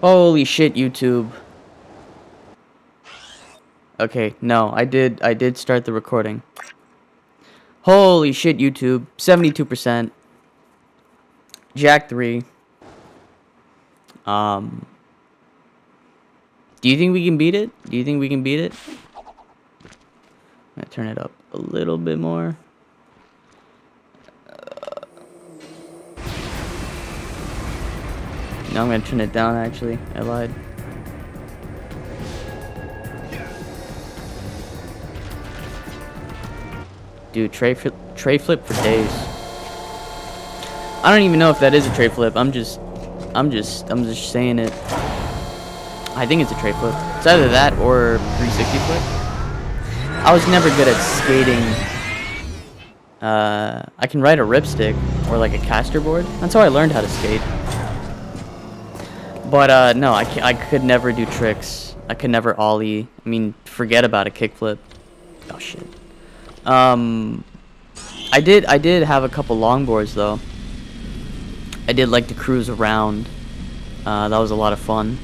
Holy shit, YouTube. Okay, no, I did start the recording. Holy shit, YouTube. 72%. Jack 3. Do you think we can beat it? Do you think we can beat it? I'm gonna turn it up a little bit more. No, I'm gonna turn it down actually. I lied. Dude, tray flip for days. I don't even know if that is a tray flip. I'm just saying it. I think it's a tray flip. It's either that or 360 flip. I was never good at skating. I can ride a ripstick or like a caster board. That's how I learned how to skate. But no, I could never do tricks. I could never ollie. I mean, forget about a kickflip. Oh shit. I did have a couple longboards though. I did like to cruise around. That was a lot of fun.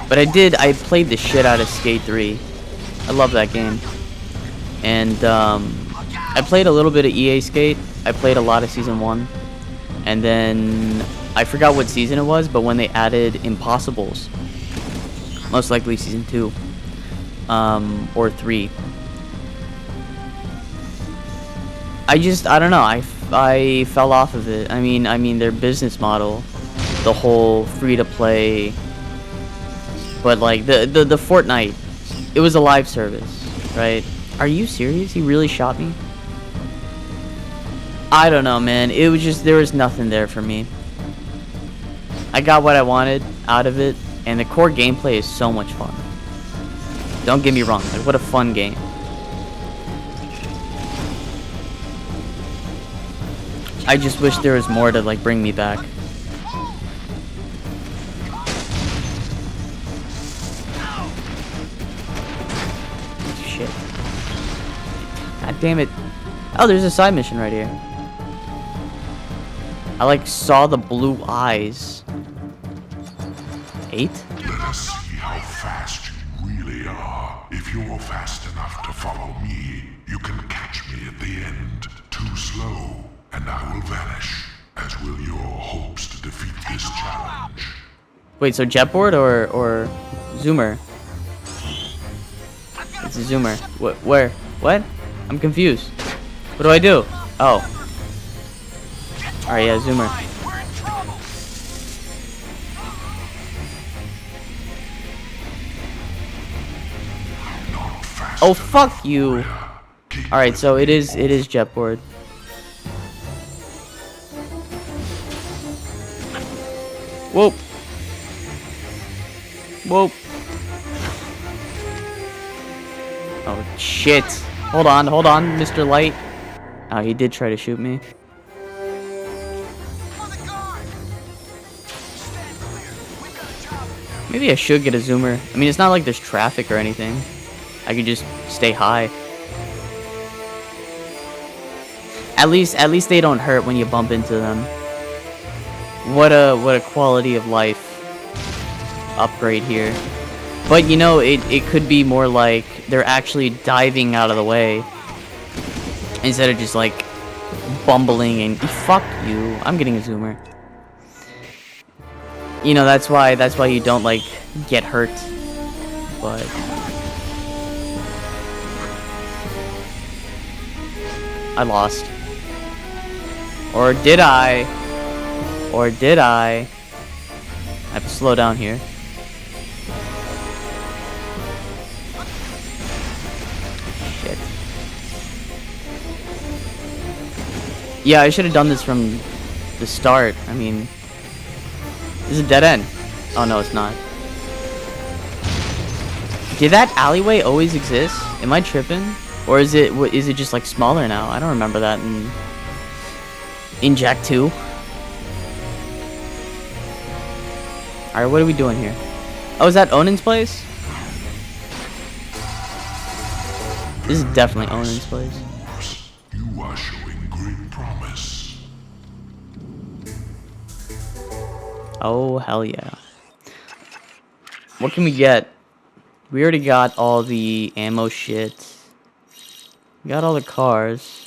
But I played the shit out of Skate 3. I love that game. And I played a little bit of EA Skate. I played a lot of Season 1. And then I forgot what season it was, but when they added Impossibles, most likely Season 2 or 3. I don't know. I fell off of it. I mean their business model, the whole free to play. But like the Fortnite, it was a live service, right? Are you serious? He really shot me? I don't know, man. It was just, there was nothing there for me. I got what I wanted out of it, and the core gameplay is so much fun. Don't get me wrong, like what a fun game. I just wish there was more to like bring me back. Shit. God damn it. Oh, there's a side mission right here. I like saw the blue eyes. 8? Let us see how fast you really are. If you're fast enough to follow me, you can catch me at the end. Too slow, and I will vanish, as will your hopes to defeat this challenge. Wait, so jetboard or zoomer? It's a zoomer. Where? What? I'm confused. What do I do? Oh. Alright, yeah, zoomer. Oh, fuck you. Alright, so it is jetboard. Whoa. Whoa. Oh, shit. Hold on, Mr. Light. Oh, he did try to shoot me. Maybe I should get a zoomer. I mean, it's not like there's traffic or anything. I could just stay high. At least they don't hurt when you bump into them. What a quality of life upgrade here. But you know, it could be more like they're actually diving out of the way instead of just like bumbling and fuck you. I'm getting a zoomer. You know, that's why you don't like get hurt. But I lost. Or did I? Or did I? I have to slow down here. Shit. Yeah, I should have done this from the start. I mean, this is a dead end. Oh no, it's not. Did that alleyway always exist? Am I tripping? Or is it just like smaller now? I don't remember that in Jack 2. Alright, what are we doing here? Oh, is that Onan's place? This is definitely Onan's place. You are showing Oh, hell yeah. What can we get? We already got all the ammo shit. We got all the cars.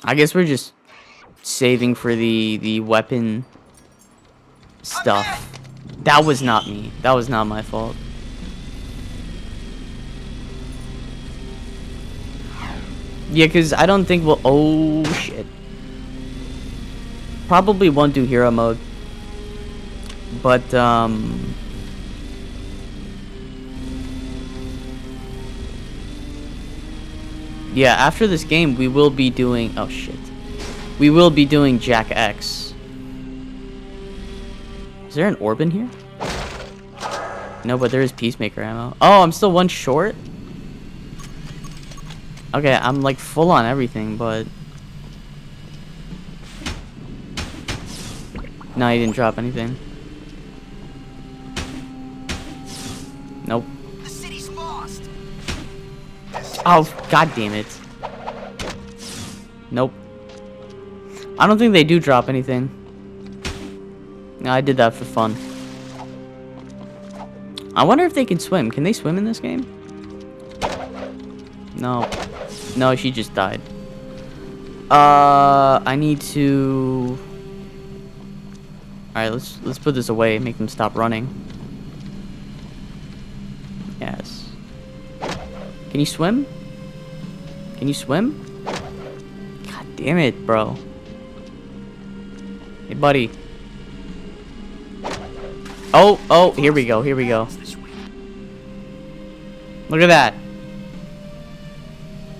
I guess we're just saving for the weapon stuff. That was not me. That was not my fault. Yeah, because I don't think we'll... Oh, shit. Probably won't do hero mode. But, yeah, after this game, we will be doing... Oh, shit. We will be doing Jack X. Is there an orb in here? No, but there is Peacemaker ammo. Oh, I'm still one short? Okay, I'm like full on everything, but... No, he didn't drop anything. Nope. The city's lost. Oh, god damn it. Nope. I don't think they do drop anything. No, I did that for fun. I wonder if they can swim. Can they swim in this game? No. No, she just died. I need to... Alright, let's put this away and make them stop running. Yes. Can you swim? Can you swim? God damn it, bro. Hey, buddy. Oh, here we go, here we go. Look at that.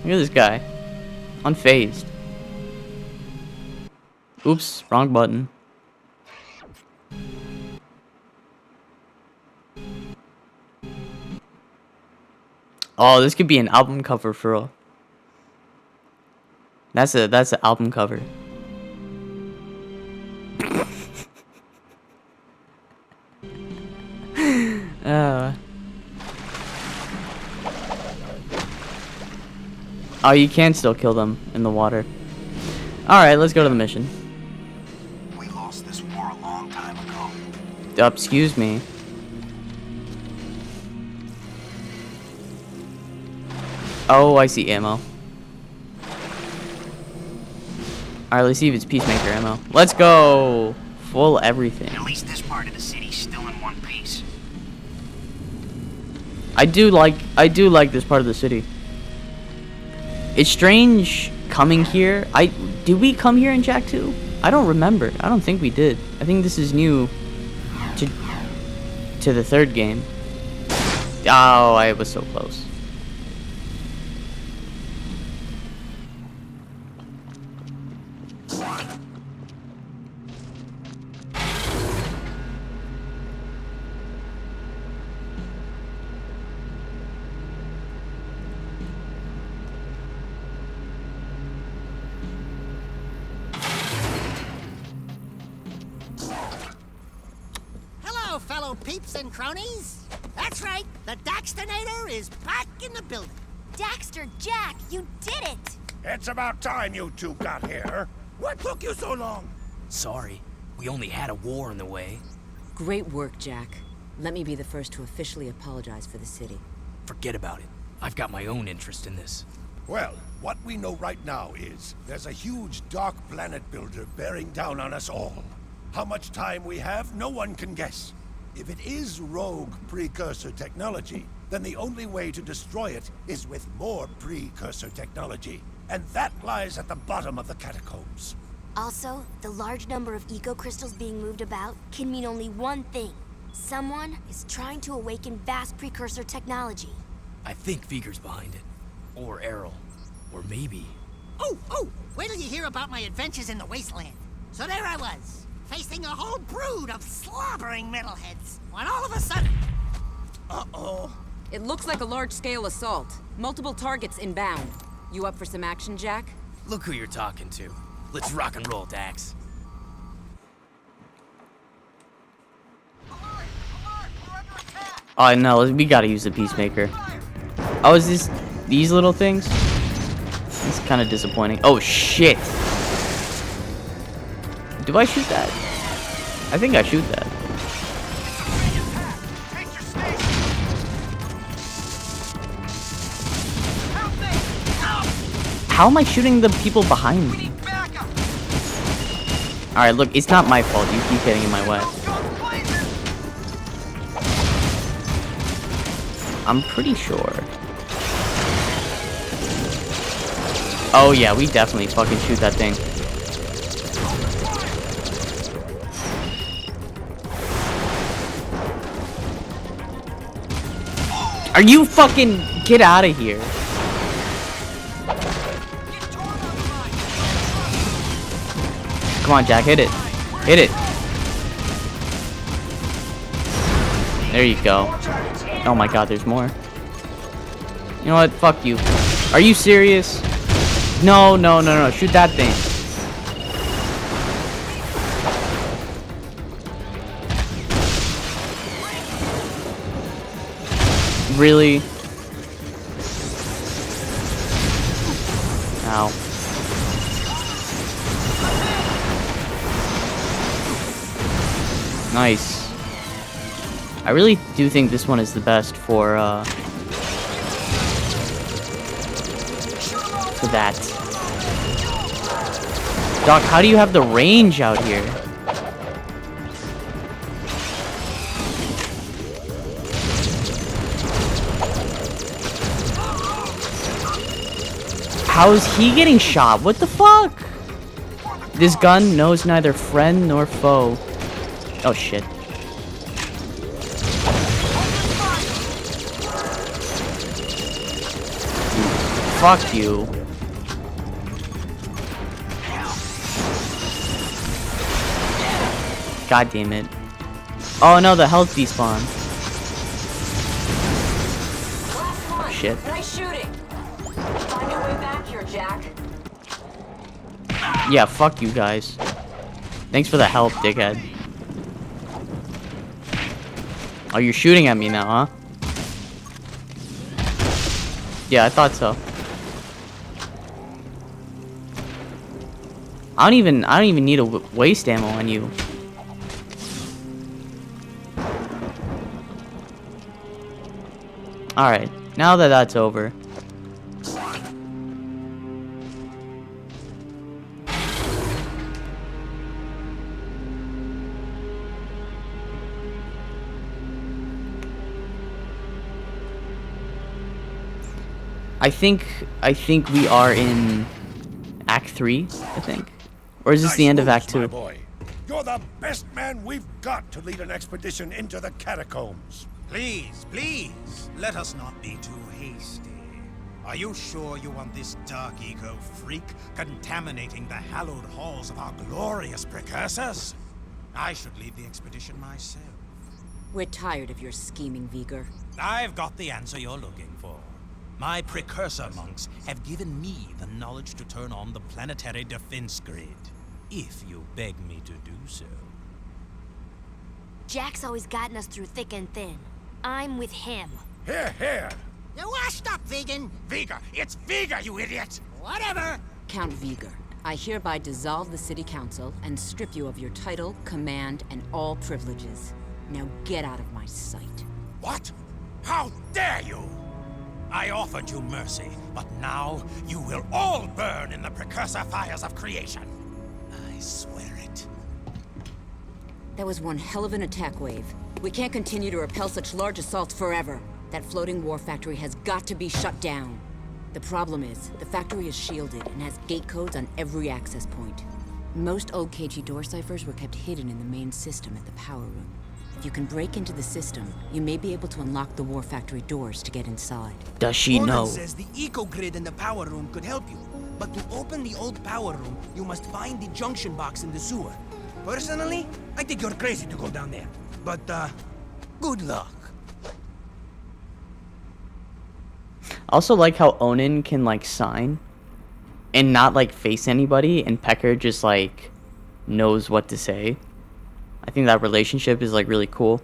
Look at this guy. Unfazed. Oops, wrong button. Oh, this could be an album cover for real. That's an album cover. Oh, you can still kill them in the water. Alright, let's go to the mission. We lost this war a long time ago. Excuse me. Oh, I see ammo. Alright, let's see if it's Peacemaker ammo. Let's go! Full everything. At least this part of the city's still in one piece. I do like this part of the city. It's strange coming here. Did we come here in Jack 2? I don't remember. I don't think we did. I think this is new to the third game. Oh, I was so close. Fellow peeps and cronies. That's right, the Daxtonator is back in the building. Daxter, Jack, you did it! It's about time you two got here. What took you so long? Sorry, we only had a war in the way. Great work, Jack. Let me be the first to officially apologize for the city. Forget about it. I've got my own interest in this. Well, what we know right now is there's a huge dark planet builder bearing down on us all. How much time we have, no one can guess. If it is rogue precursor technology, then the only way to destroy it is with more precursor technology. And that lies at the bottom of the catacombs. Also, the large number of eco-crystals being moved about can mean only one thing. Someone is trying to awaken vast precursor technology. I think Viger's behind it. Or Errol. Or maybe... Oh, wait till you hear about my adventures in the wasteland. So there I was, facing a whole brood of slobbering metalheads, when all of a sudden... Uh-oh. It looks like a large-scale assault. Multiple targets inbound. You up for some action, Jack? Look who you're talking to. Let's rock and roll, Dax. Oh no, we gotta use the Peacemaker. Oh, is this these little things? It's kind of disappointing. Oh shit! Do I shoot that? I think I shoot that. How am I shooting the people behind me? Alright, look, it's not my fault. You keep getting in my way. I'm pretty sure. Oh yeah, we definitely fucking shoot that thing. Are you fucking... Get out of here. Come on, Jack, hit it. Hit it. There you go. Oh my god, there's more. You know what? Fuck you. Are you serious? No, no, no, no. Shoot that thing. Really? Ow. Nice. I really do think this one is the best for that. Doc, how do you have the range out here? How is he getting shot? What the fuck? This gun knows neither friend nor foe. Oh shit. Fuck you. God damn it. Oh no, the health despawned. Oh shit. Nice shooting. Find your way back here, Jack. Yeah, fuck you guys. Thanks for the help, dickhead. Oh, you're shooting at me now, huh? Yeah, I thought so. I don't even need a waste ammo on you. Alright, now that that's over. I think we are in Act 3, I think. Or is this the end of Act 2? My boy. You're the best man we've got to lead an expedition into the catacombs. Please, please, let us not be too hasty. Are you sure you want this dark eco freak contaminating the hallowed halls of our glorious precursors? I should lead the expedition myself. We're tired of your scheming, Vigor. I've got the answer you're looking for. My precursor monks have given me the knowledge to turn on the planetary defense grid, if you beg me to do so. Jack's always gotten us through thick and thin. I'm with him. Here, here. You're washed up, vegan. Vigor! It's Vigor, you idiot! Whatever. Count Vigor, I hereby dissolve the city council and strip you of your title, command, and all privileges. Now get out of my sight. What? How dare you! I offered you mercy, but now you will all burn in the precursor fires of creation. I swear it. That was one hell of an attack wave. We can't continue to repel such large assaults forever. That floating war factory has got to be shut down. The problem is, the factory is shielded and has gate codes on every access point. Most old KG door ciphers were kept hidden in the main system at the power room. If you can break into the system, you may be able to unlock the war factory doors to get inside. Does she know? Says the eco grid in the power room could help you. But to open the old power room, you must find the junction box in the sewer. Personally, I think you're crazy to go down there. But, good luck. I also like how Onin can, like, sign and not, like, face anybody, and Pecker just, like, knows what to say. I think that relationship is, like, really cool.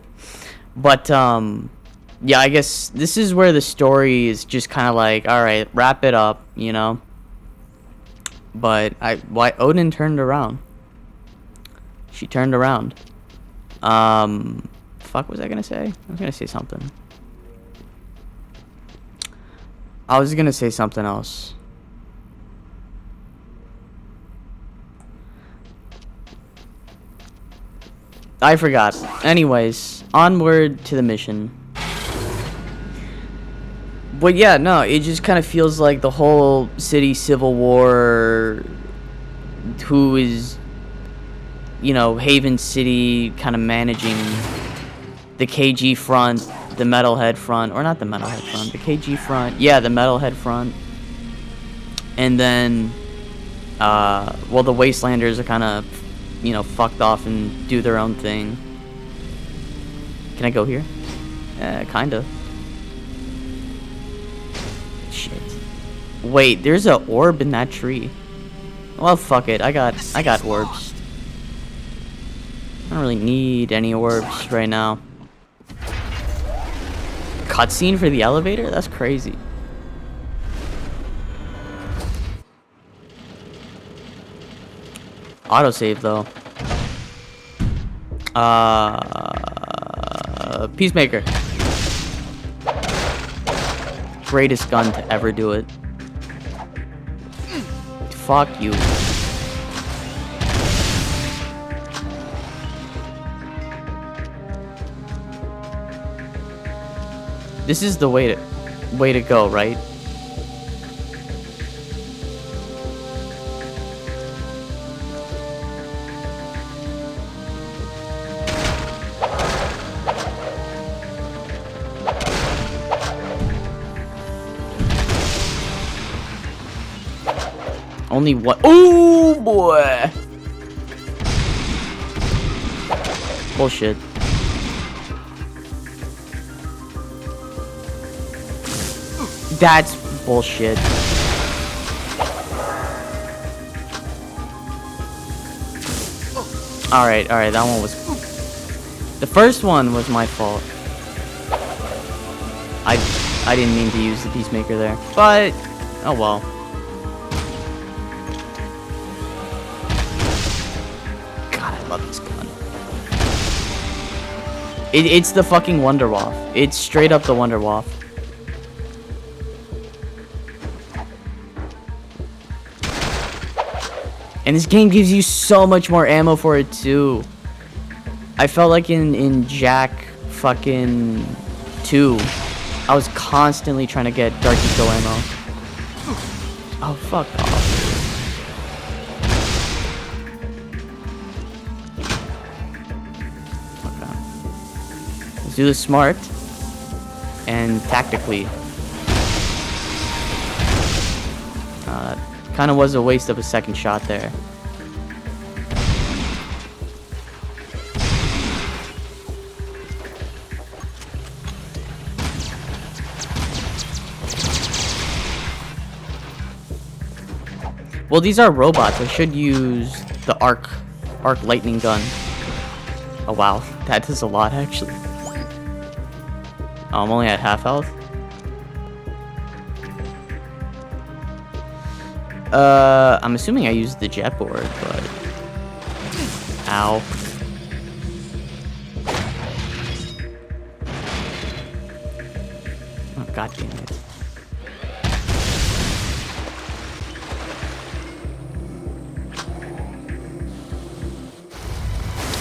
But, yeah, I guess this is where the story is just kind of like, alright, wrap it up, you know? But, why Odin turned around. She turned around. Fuck was I gonna say? I was gonna say something. I was gonna say something else. I forgot. Anyways, onward to the mission. But yeah, no, it just kind of feels like the whole city civil war, who is, you know, Haven City kind of managing the KG front, the Metalhead front, or not the Metalhead front, the KG front, yeah, the Metalhead front. And then, well, the Wastelanders are kind of, you know, fucked off and do their own thing. Can I go here? Kinda. Shit. Wait, there's a orb in that tree. Well, fuck it. I got orbs. I don't really need any orbs right now. Cutscene for the elevator? That's crazy. Autosave though. Peacemaker. Greatest gun to ever do it. Fuck you. This is the way to go, right? Only one. Oh boy. Bullshit. That's bullshit. Alright, that one was... The first one was my fault. I didn't mean to use the Peacemaker there. But, oh well. God, I love this gun. It's the fucking Wonderwaff. It's straight up the Wonderwaff. And this game gives you so much more ammo for it too. I felt like in Jack fucking 2, I was constantly trying to get Dark Eco ammo. Oh, fuck off. Okay. Let's do this smart and tactically. Kind of was a waste of a second shot there. Well, these are robots. I should use the arc lightning gun. Oh wow, that does a lot actually. Oh, I'm only at half health. I'm assuming I used the jet board, but... Ow. Oh, god damn it.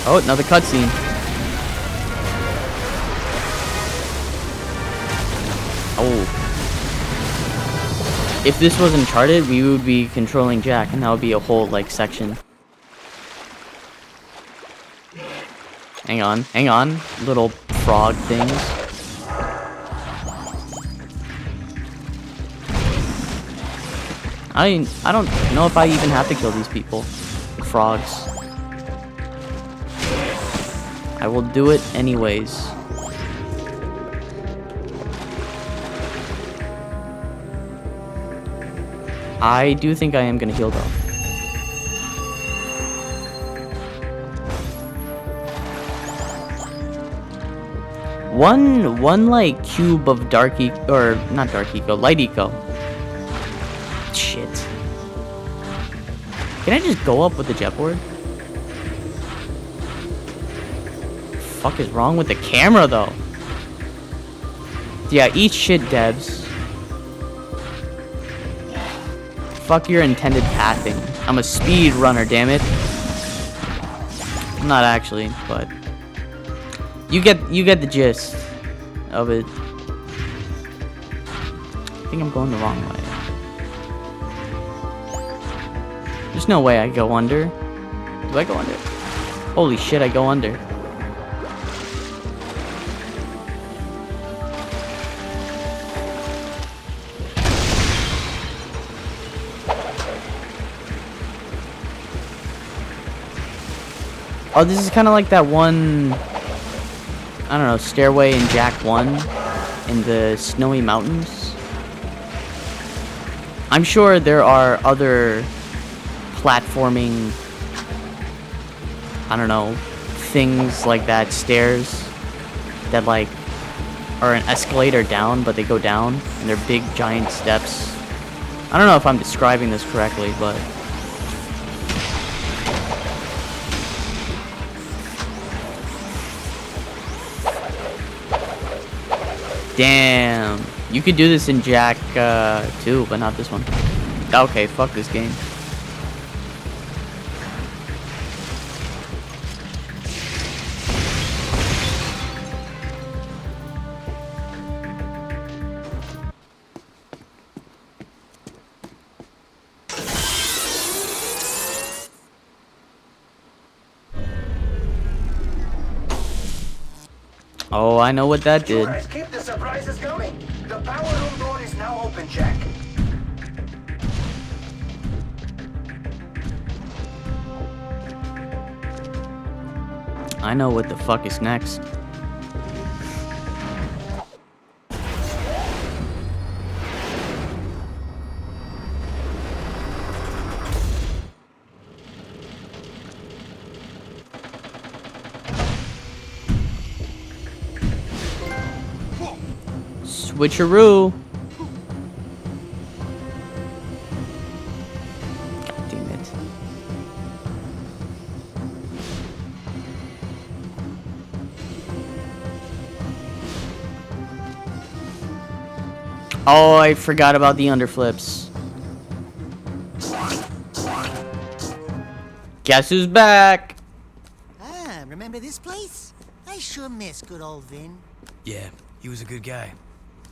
Oh, another cutscene. Oh. If this was Uncharted, we would be controlling Jack, and that would be a whole, like, section. Hang on, little frog things. I don't know if I even have to kill these people. Frogs. I will do it anyways. I do think I am gonna heal though. One like cube of dark or not dark eco, light eco. Shit. Can I just go up with the jet board? fuck is wrong with the camera, though? Yeah, eat shit, Debs. Fuck your intended pathing. I'm a speed runner, damn it. I'm not actually, but you get the gist of it. I think I'm going the wrong way. There's no way I go under. Do I go under? Holy shit, I go under. Oh, this is kind of like that one, I don't know, stairway in Jack 1 in the snowy mountains. I'm sure there are other platforming, I don't know, things like that, stairs that like are an escalator down, but they go down and they're big giant steps. I don't know if I'm describing this correctly, but damn, you could do this in Jack 2, but not this one. Okay, fuck this game. Oh, I know what that did. Sure, keep the surprises going. The power room door is now open, Jack. I know what the fuck is next. Switcheroo. God damn it. Oh, I forgot about the underflips. Guess who's back? Ah, remember this place? I sure miss good old Vin. Yeah, he was a good guy.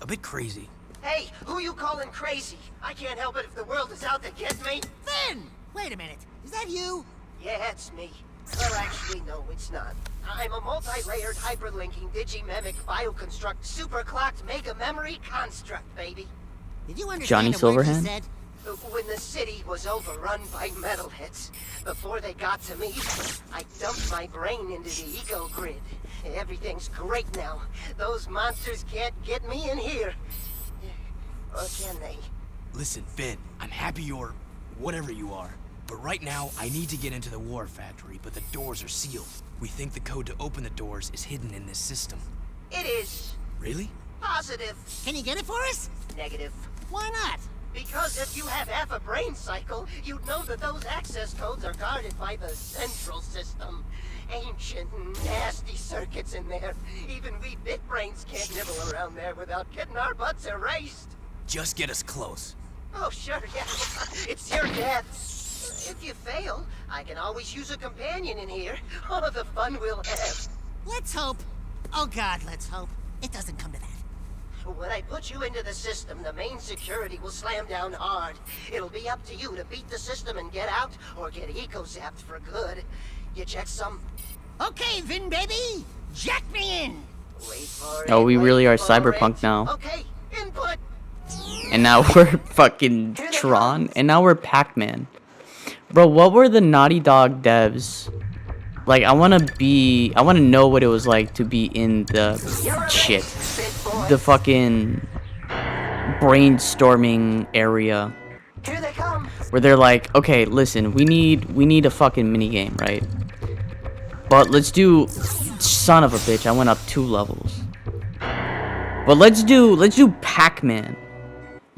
A bit crazy. Hey, who you calling crazy? I can't help it if the world is out to get me. Vin! Wait a minute, is that you? Yeah, it's me. Or actually, no, it's not. I'm a multi-layered hyperlinking digimemic bioconstruct superclocked mega memory construct, baby. Did you understand Johnny a word you Silverhand? said? When the city was overrun by metalheads, before they got to me, I dumped my brain into the eco grid. Everything's great now. Those monsters can't get me in here. Or can they? Listen, Finn, I'm happy you're whatever you are. But right now, I need to get into the war factory, but the doors are sealed. We think the code to open the doors is hidden in this system. It is. Really? Positive. Can you get it for us? Negative. Why not? Because if you have half a brain cycle, you'd know that those access codes are guarded by the central system. Ancient, nasty circuits in there. Even we big brains can't nibble around there without getting our butts erased. Just get us close. Oh, sure, yeah. It's your death. If you fail, I can always use a companion in here. Oh, the fun we'll have. Let's hope. Oh God, let's hope. It doesn't come to that. When I put you into the system, the main security will slam down hard. It'll be up to you to beat the system and get out, or get eco-zapped for good. You check some? Okay, Vin baby! Jack me in! Wait for Oh, it, we wait really are for cyberpunk it. now. Okay, input. And now we're fucking Tron. And now we're Pac-Man. Bro, what were the Naughty Dog devs? Like, I want to know what it was like to be in the shit. The fucking brainstorming area. Here they come. Where they're like, okay, listen, we need a fucking minigame, right? But let's do, son of a bitch, I went up 2 levels. But let's do Pac-Man.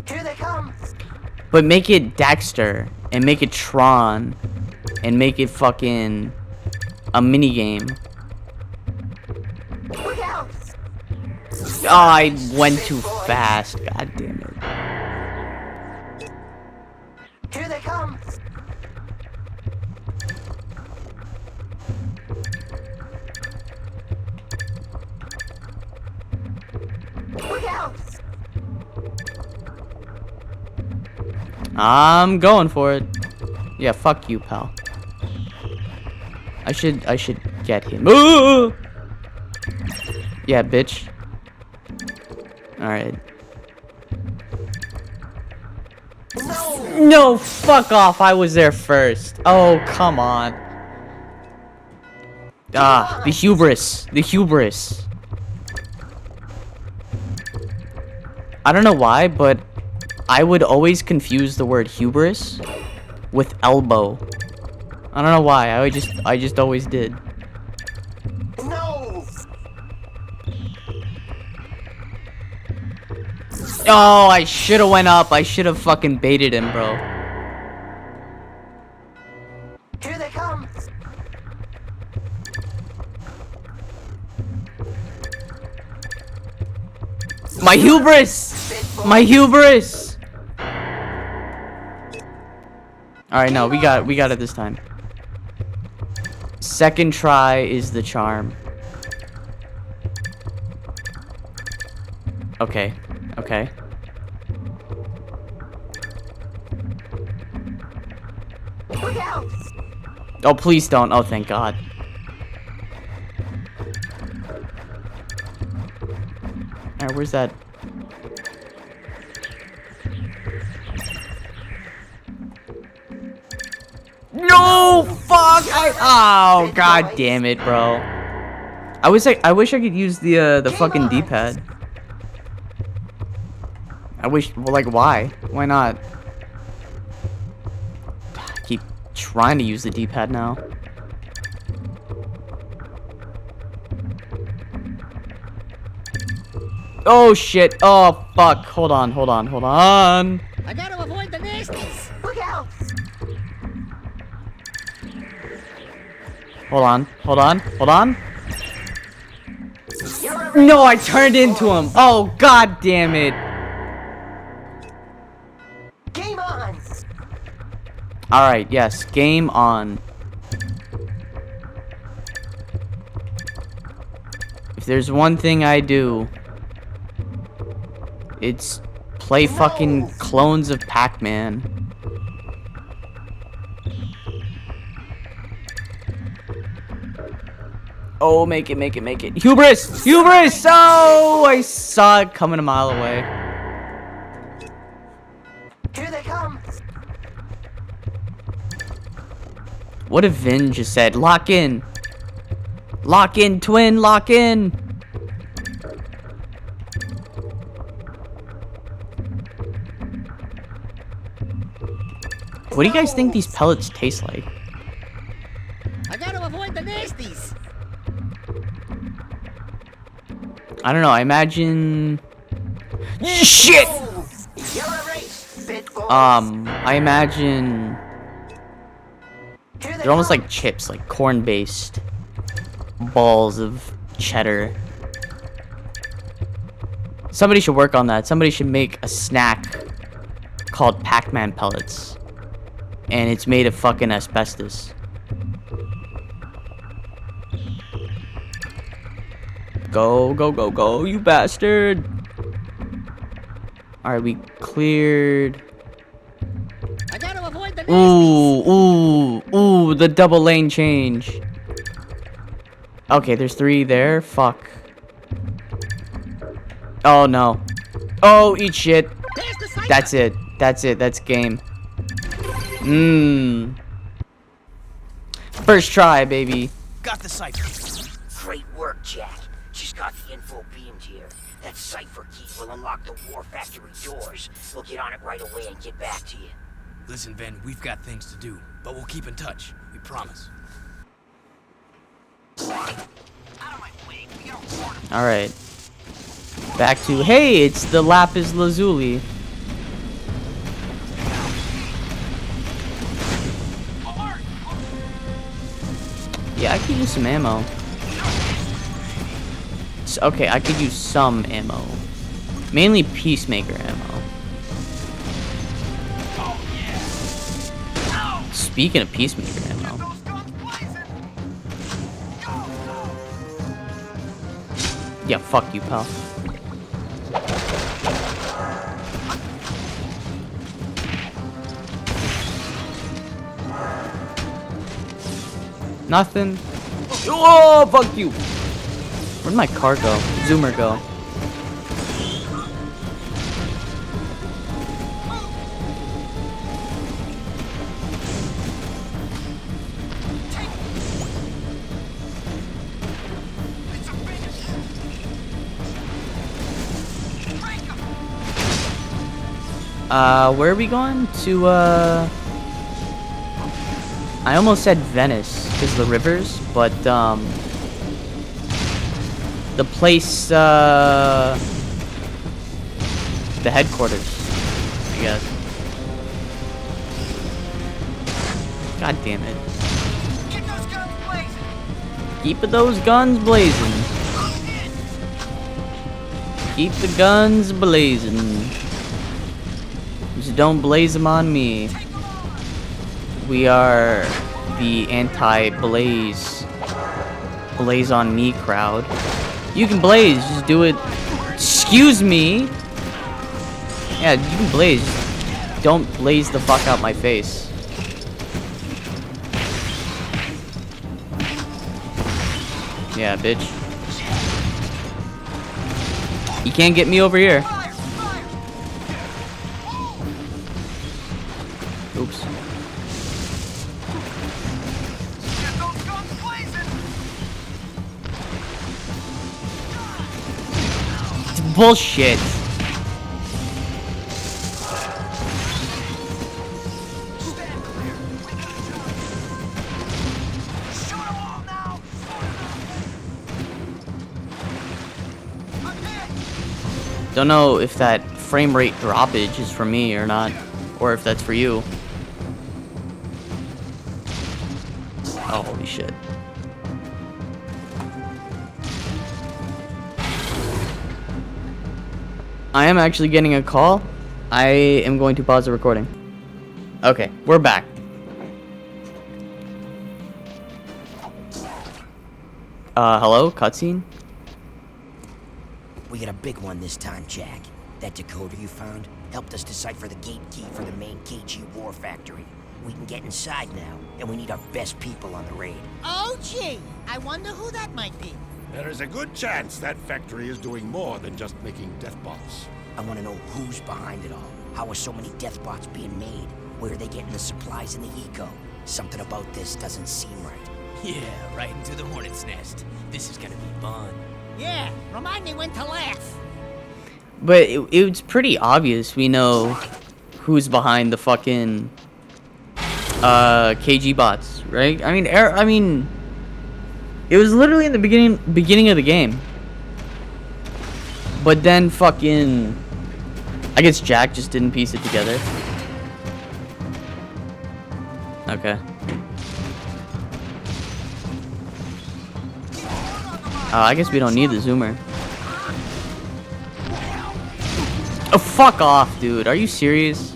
Here they come. But make it Dexter, and make it Tron, and make it fucking a minigame. Oh, I went too fast. God damn it. Here they come. Look out! I'm going for it. Yeah, fuck you, pal. I should get him. Ooh! Yeah, bitch. Alright. No, fuck off. I was there first. Oh, come on. Ah, the hubris. The hubris. I don't know why, but I would always confuse the word hubris with elbow. I don't know why. I just always did. No! Oh, I should have went up. I should have fucking baited him, bro. Here they come. My hubris! My hubris! Alright, no, we got it this time. Second try is the charm. Okay. Okay. Look out! Oh, please don't. Oh, thank God. Alright, where's that? No! Fuck! Oh, God damn it, bro. I wish I could use the fucking D-pad. I wish, well, like, why? Why not? I keep trying to use the D-pad now. Oh, shit. Oh, fuck. Hold on. I gotta avoid the nasties. Look out! Hold on. No, I turned into him. Oh, God damn it. Game on! Alright, yes. Game on. If there's one thing I do, it's play fucking clones of Pac-Man. Oh, make it. Hubris! Oh, I saw it coming a mile away. Here they come! What if Vin just said, lock in? Lock in, twin, lock in! What do you guys think these pellets taste like? I gotta avoid the nasties. I don't know, I imagine... Shit! Yellow race, bit boy. I imagine... They're almost like chips, like corn-based balls of cheddar. Somebody should work on that. Somebody should make a snack called Pac-Man pellets. And it's made of fucking asbestos. Go, you bastard! Alright, we cleared... I gotta avoid the nasties. Ooh, the double lane change. Okay, there's 3 there. Fuck. Oh, no. Oh, eat shit. There's the cipher. That's it. That's game. First try, baby. Got the cipher. Great work, Jack. Just got the info beamed here. That cipher key will unlock the war factory doors. We'll get on it right away and get back to you. Listen, Vin, we've got things to do, but we'll keep in touch. We promise. Alright. Back to, hey, it's the Lapis Lazuli. Yeah, I could use some ammo. Okay, I could use some ammo. Mainly Peacemaker ammo. Speaking of Peacemaker ammo. Yeah, fuck you, pal. Nothing. Oh, fuck you. Where'd my car go? Zoomer go? Where are we going? To, I almost said Venice, because of the rivers, but, the place, the headquarters, I guess. God damn it. Keep those guns blazing. Keep the guns blazing. Just don't blaze them on me. We are the anti-blaze, blaze on me crowd. You can blaze, just do it. Excuse me. Yeah, you can blaze. Don't blaze the fuck out my face. Yeah, bitch. You can't get me over here. Oops. It's bullshit. Don't know if that frame rate droppage is for me or not, or if that's for you. Oh, holy shit. I am actually getting a call. I am going to pause the recording. Okay, we're back. Hello? Cutscene? We got a big one this time, Jack. That decoder you found helped us decipher the gate key for the main KG war factory. We can get inside now, and we need our best people on the raid. Oh, gee. I wonder who that might be. There is a good chance that factory is doing more than just making death bots. I want to know who's behind it all. How are so many death bots being made? Where are they getting the supplies and the eco? Something about this doesn't seem right. Yeah, right into the hornet's nest. This is gonna be fun. Yeah, remind me when to laugh. But it's pretty obvious we know who's behind the fucking KG bots, right? I mean, it was literally in the beginning of the game. But then fucking, I guess Jack just didn't piece it together. Okay. I guess we don't need the zoomer. Oh, fuck off, dude. Are you serious?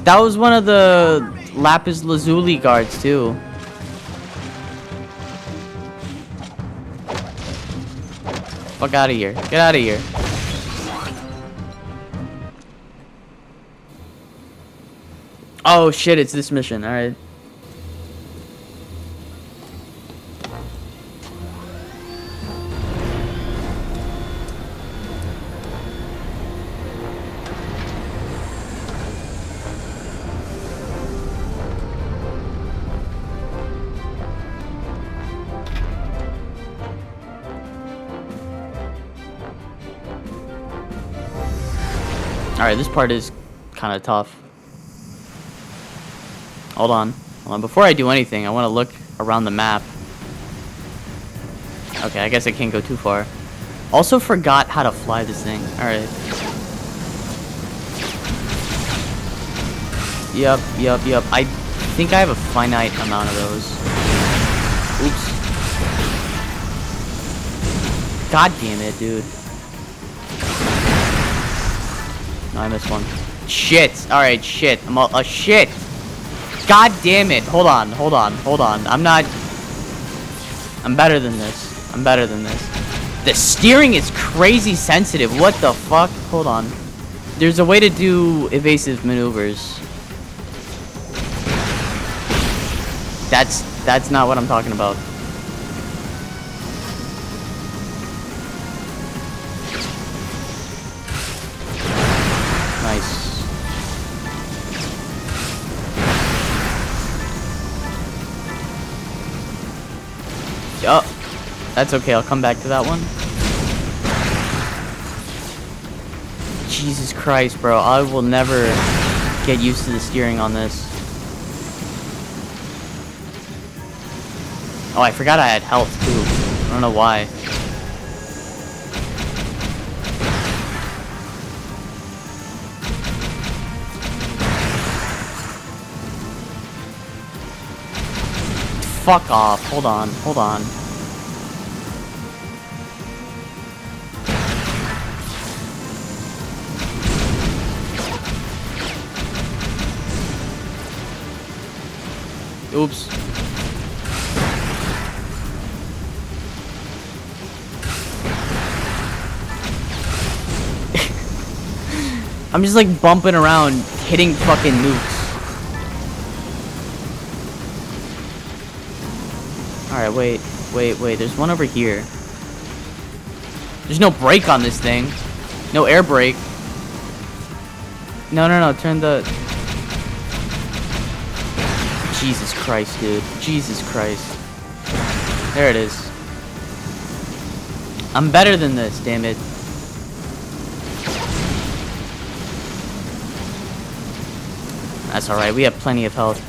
That was one of the Lapis Lazuli guards, too. Fuck out of here. Get out of here. Oh, shit. It's this mission. Alright. Alright, this part is kind of tough. Hold on. Before I do anything, I want to look around the map. Okay, I guess I can't go too far. Also forgot how to fly this thing. Alright. Yep. I think I have a finite amount of those. Oops. God damn it, dude. No, I missed one. Shit. Alright, shit. I'm all, shit. God damn it. Hold on. I'm better than this. The steering is crazy sensitive. What the fuck? Hold on. There's a way to do evasive maneuvers. That's not what I'm talking about. Nice. Oh, that's okay. I'll come back to that one. Jesus Christ, bro. I will never get used to the steering on this. Oh, I forgot I had health, too. I don't know why. Fuck off. Hold on. Oops. I'm just like bumping around, hitting fucking nukes. Alright, wait. There's one over here. There's no brake on this thing. No air brake. No. Turn the... Jesus Christ, dude. Jesus Christ. There it is. I'm better than this, damn it. That's alright, we have plenty of health.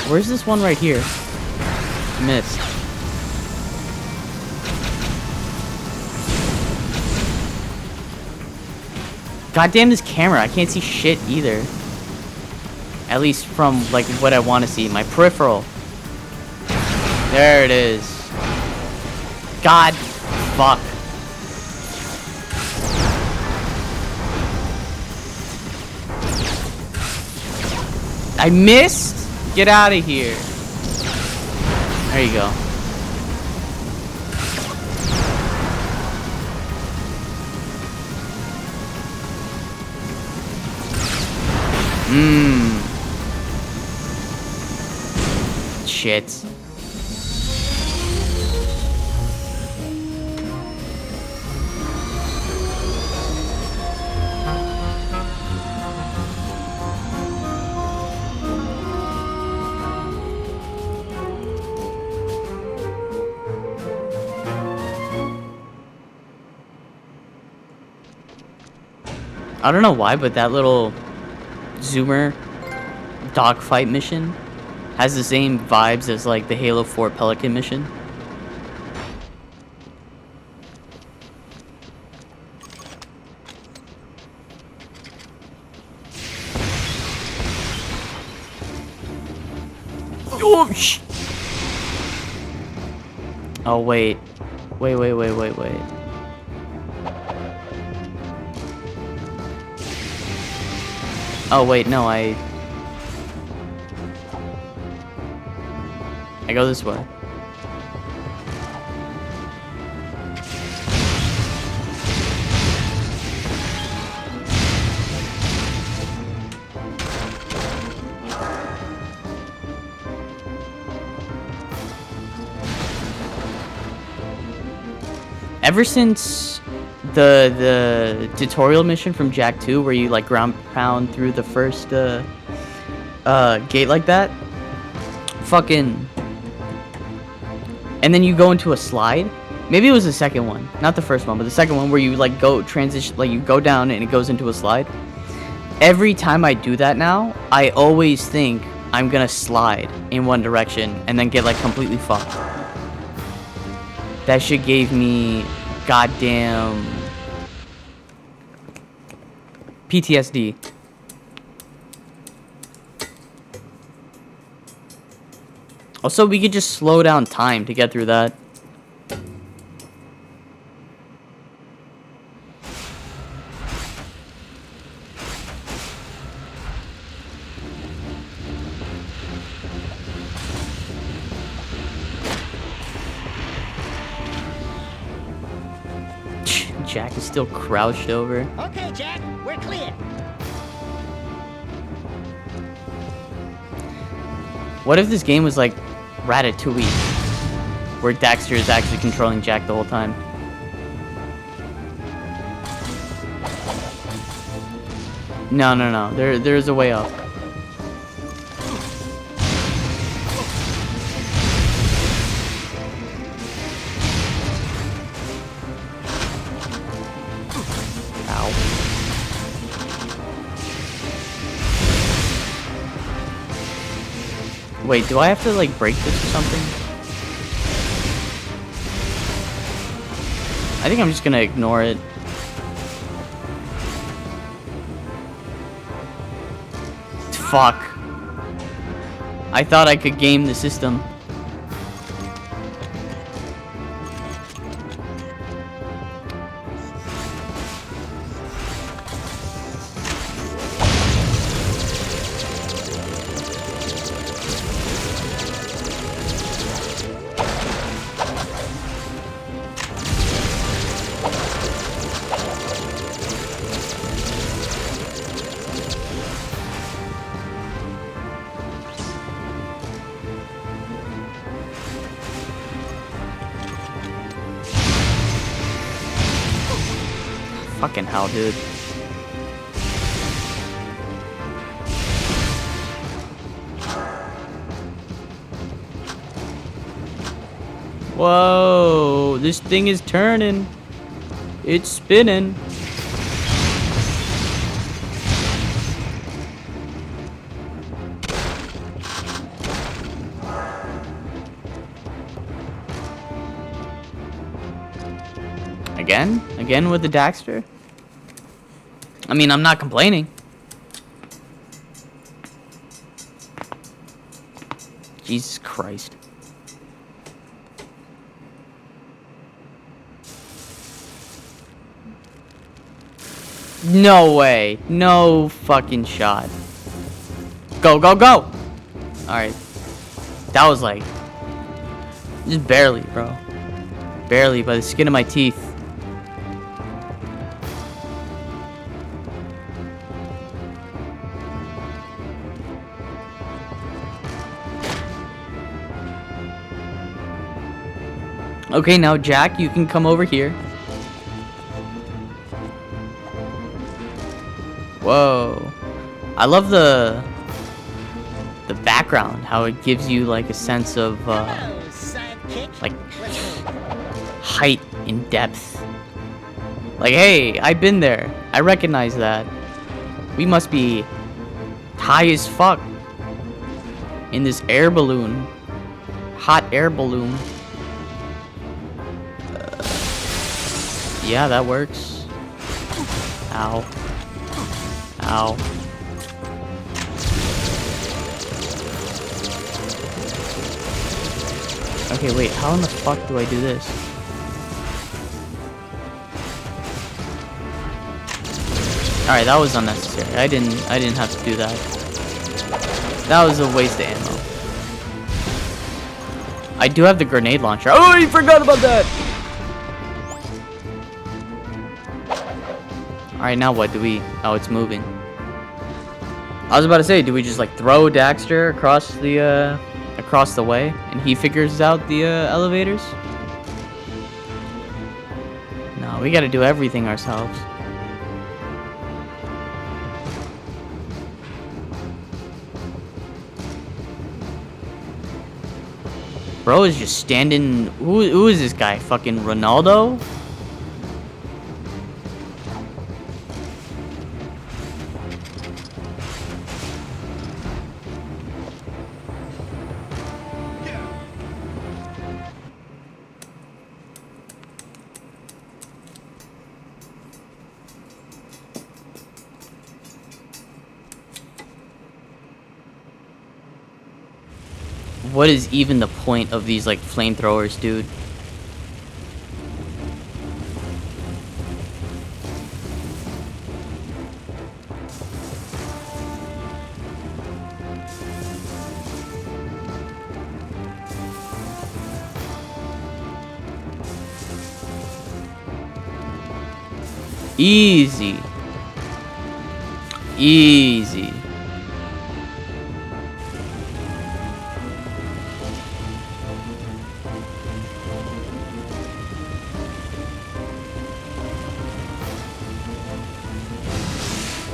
Where's this one right here? Missed. God damn this camera, I can't see shit either. At least from like what I want to see. My peripheral. There it is. God fuck. I missed? Get out of here. There you go. Shit. I don't know why, but that little zoomer dogfight mission has the same vibes as like the Halo 4 Pelican mission. Oh, oh wait. Wait. Oh wait, no, I go this way. Ever since the tutorial mission from Jak 2 where you like ground pound through the first gate like that, fucking, and then you go into a slide. Maybe it was the second one, not the first one, but the second one where you like go transition, like you go down and it goes into a slide. Every time I do that now, I always think I'm gonna slide in one direction and then get like completely fucked. That shit gave me goddamn PTSD. Also, we could just slow down time to get through that. Jack is still crouched over. Okay, Jack, we're clear. What if this game was like Ratatouille, where Daxter is actually controlling Jack the whole time? No, no, no. There's a way up. Wait, do I have to like break this or something? I think I'm just gonna ignore it. Fuck. I thought I could game the system. Fucking hell, dude. Whoa, this thing is turning. It's spinning. Again? Again with the Daxter? I mean, I'm not complaining. Jesus Christ. No way. No fucking shot. Go, go, go! Alright. That was like... just barely, bro. Barely, by the skin of my teeth. Okay, now Jack, you can come over here. Whoa. I love the background, how it gives you like a sense of like height and depth. Like, hey, I've been there. I recognize that. We must be high as fuck in this air balloon. Hot air balloon. Yeah, that works. Ow. Ow. Okay, wait, how in the fuck do I do this? Alright, that was unnecessary. I didn't have to do that. That was a waste of ammo. I do have the grenade launcher. Oh, I forgot about that! Alright, now what do we... oh, it's moving. I was about to say, do we just like throw Daxter across the way and he figures out the elevators? No, we gotta do everything ourselves. Bro is just standing... who is this guy? Fucking Ronaldo? what is even the point of these, like, flamethrowers, dude? Easy. Easy.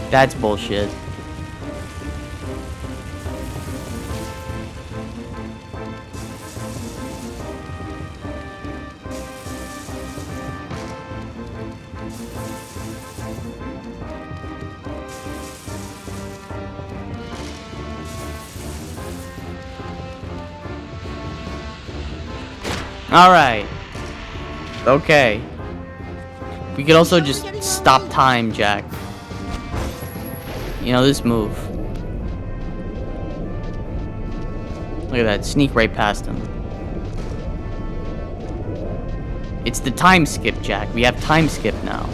That's bullshit. Alright. Okay. We could also just stop time, Jack. You know, this move. Look at that. Sneak right past him. It's the time skip, Jack. We have time skip now.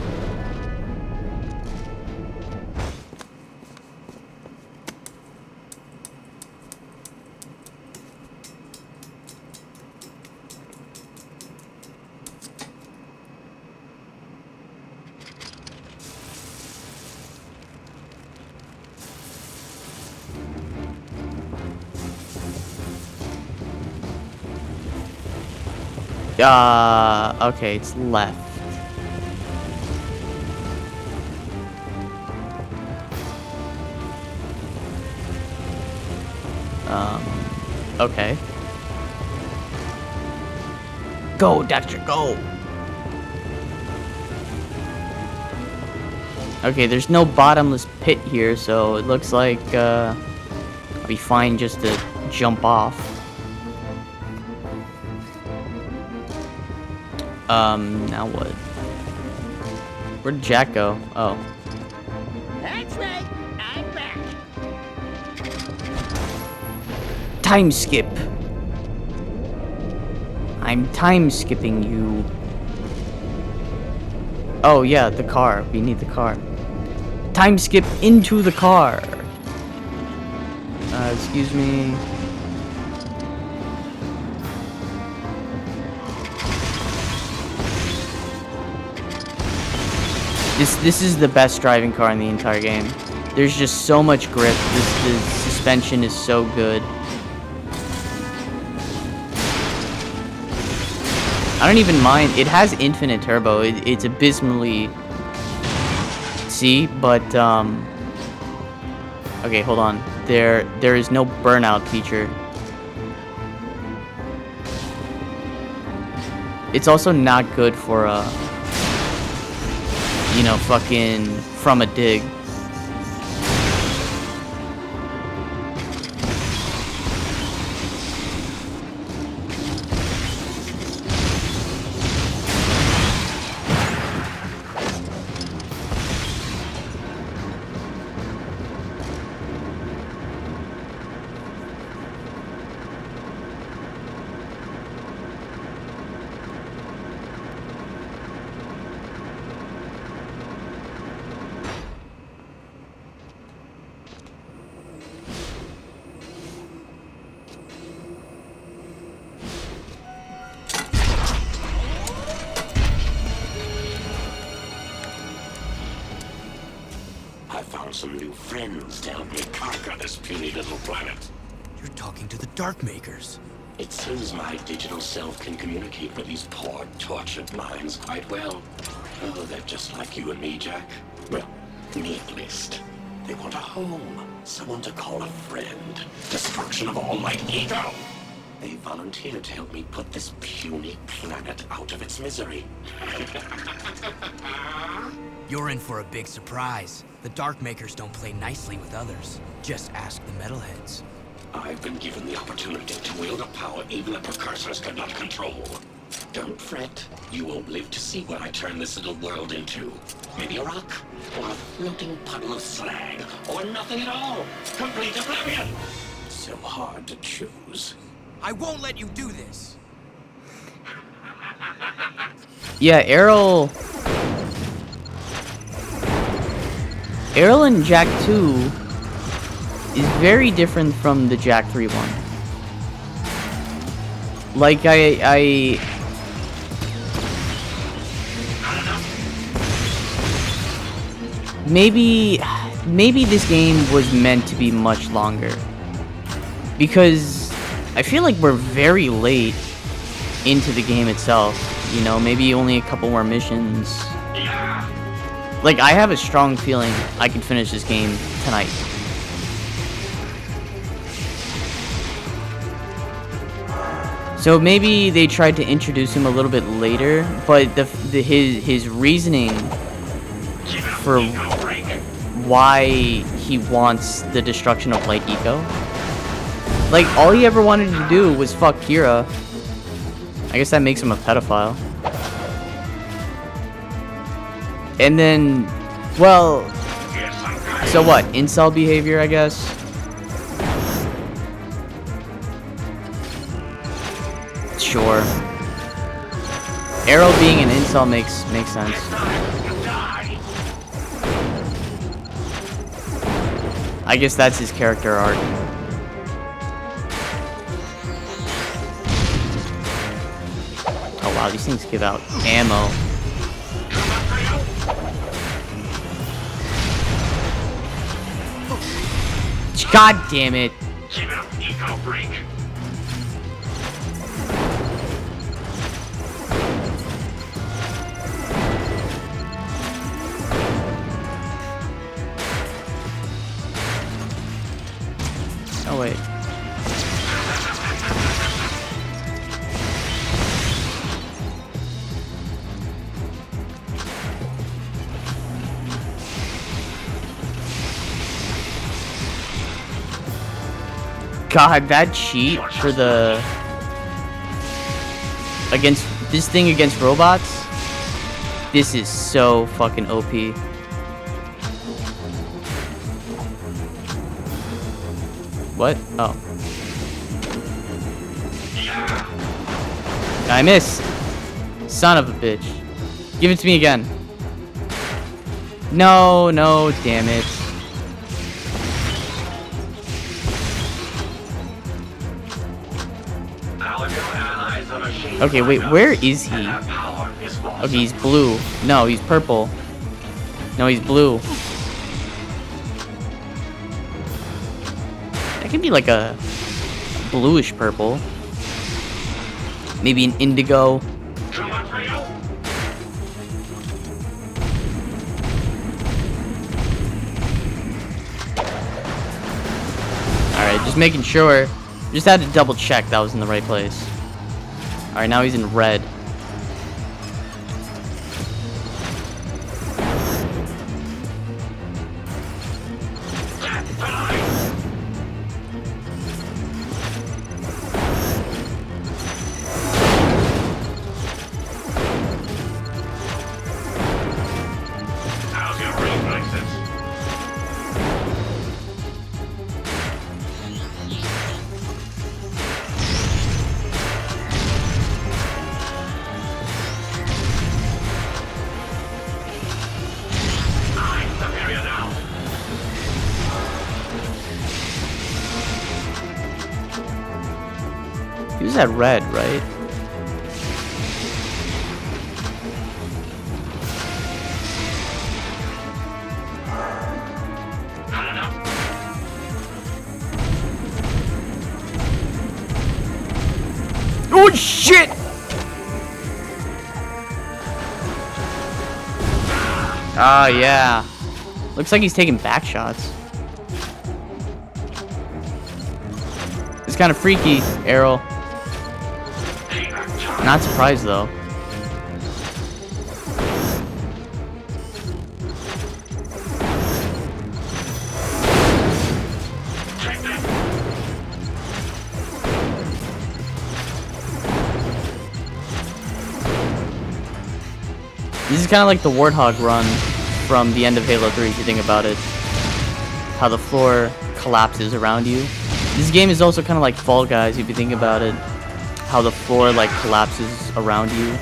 Okay, it's left. Okay. Go, Dexter, go! Okay, there's no bottomless pit here, so it looks like, I'll be fine just to jump off. Now what? Where'd Jack go? Oh. That's right. I'm back. Time skip. I'm time skipping you. Oh yeah, the car. We need the car. Time skip into the car. Excuse me. This is the best driving car in the entire game. There's just so much grip. The suspension is so good. I don't even mind. It has infinite turbo. It's abysmally... See? But, okay, hold on. There is no burnout feature. It's also not good for, you know, fucking from a dig. Some new friends to help me conquer this puny little planet. You're talking to the Dark Makers. It seems my digital self can communicate with these poor, tortured minds quite well. Oh, they're just like you and me, Jack. Well, me at least. They want a home, someone to call a friend. Destruction of all my ego. They volunteered to help me put this puny planet out of its misery. You're in for a big surprise. The Dark Makers don't play nicely with others. Just ask the Metalheads. I've been given the opportunity to wield a power even the precursors could not control. Don't fret. You won't live to see what I turn this little world into. Maybe a rock, or a floating puddle of slag, or nothing at all. Complete oblivion. So hard to choose. I won't let you do this. Yeah, Errol in Jak 2 is very different from the Jak 3 one. Like, maybe this game was meant to be much longer. Because I feel like we're very late into the game itself. You know, maybe only a couple more missions. Like, I have a strong feeling I can finish this game tonight. So maybe they tried to introduce him a little bit later, but his reasoning for why he wants the destruction of Light Eco, like, all he ever wanted to do was fuck Kira. I guess that makes him a pedophile. And then, well, so what? Incel behavior, I guess. Sure. Arrow being an incel makes sense. I guess that's his character arc. Oh wow, these things give out ammo. God damn it. Keep it up, eco break. Oh wait. God, that cheat for the against this thing against robots. This is so fucking OP. What? Oh. I missed. Son of a bitch. Give it to me again. No, damn it. Okay, wait, where is he? Okay, he's blue. No, he's purple. No, he's blue. That could be like a bluish purple. Maybe an indigo. Alright, just making sure. Just had to double check that was in the right place. Alright, now he's in red. How's your brain license? He was at red, right? Oh shit! Ah, yeah. Looks like he's taking back shots. It's kind of freaky, Errol. Not surprised though. This is kind of like the Warthog run from the end of Halo 3, if you think about it. How the floor collapses around you. This game is also kind of like Fall Guys if you think about it. How the floor like collapses around you.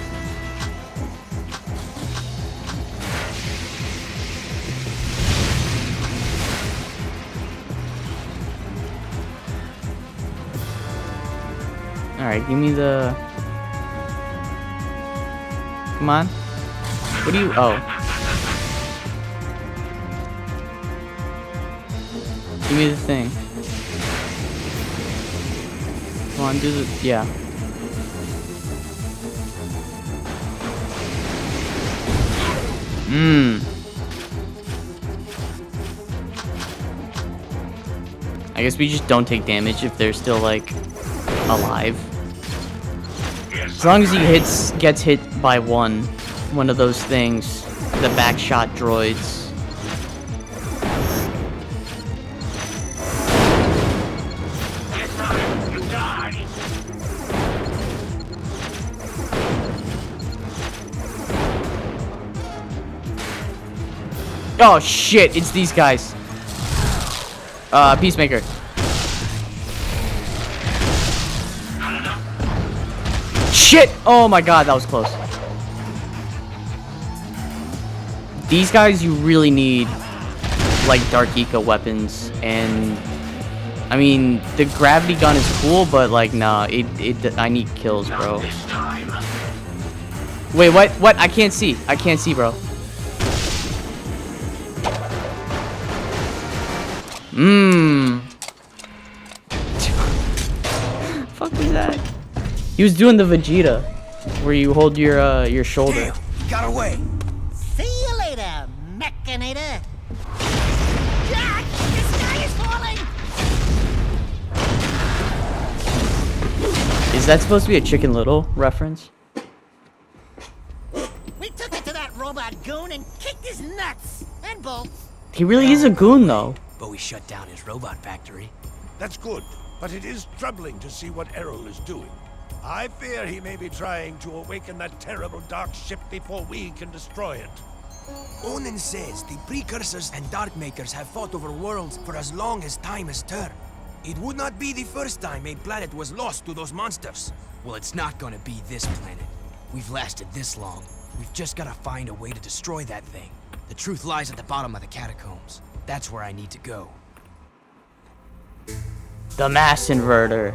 Alright, give me the... Come on. What do you... Oh. Give me the thing. Come on, do the... Yeah. I guess we just don't take damage if they're still, like, alive. As long as he gets hit by one of those things, the backshot droids. Oh shit, it's these guys. Peacemaker. Shit! Oh my god, that was close. These guys you really need like dark eco weapons, and I mean the gravity gun is cool, but like nah, I need kills, bro. Wait, what? I can't see, bro. Fuck is that? He was doing the Vegeta, where you hold your shoulder. Damn, he got away. See you later, Mechanator. Jack, the sky is falling. Is that supposed to be a Chicken Little reference? We took it to that robot goon and kicked his nuts and bolts. He really is a goon, though. But we shut down his robot factory. That's good, but it is troubling to see what Errol is doing. I fear he may be trying to awaken that terrible dark ship before we can destroy it. Onan says the precursors and dark makers have fought over worlds for as long as time has turned. It would not be the first time a planet was lost to those monsters. Well, it's not gonna be this planet. We've lasted this long. We've just gotta find a way to destroy that thing. The truth lies at the bottom of the catacombs. That's where I need to go. The mass inverter.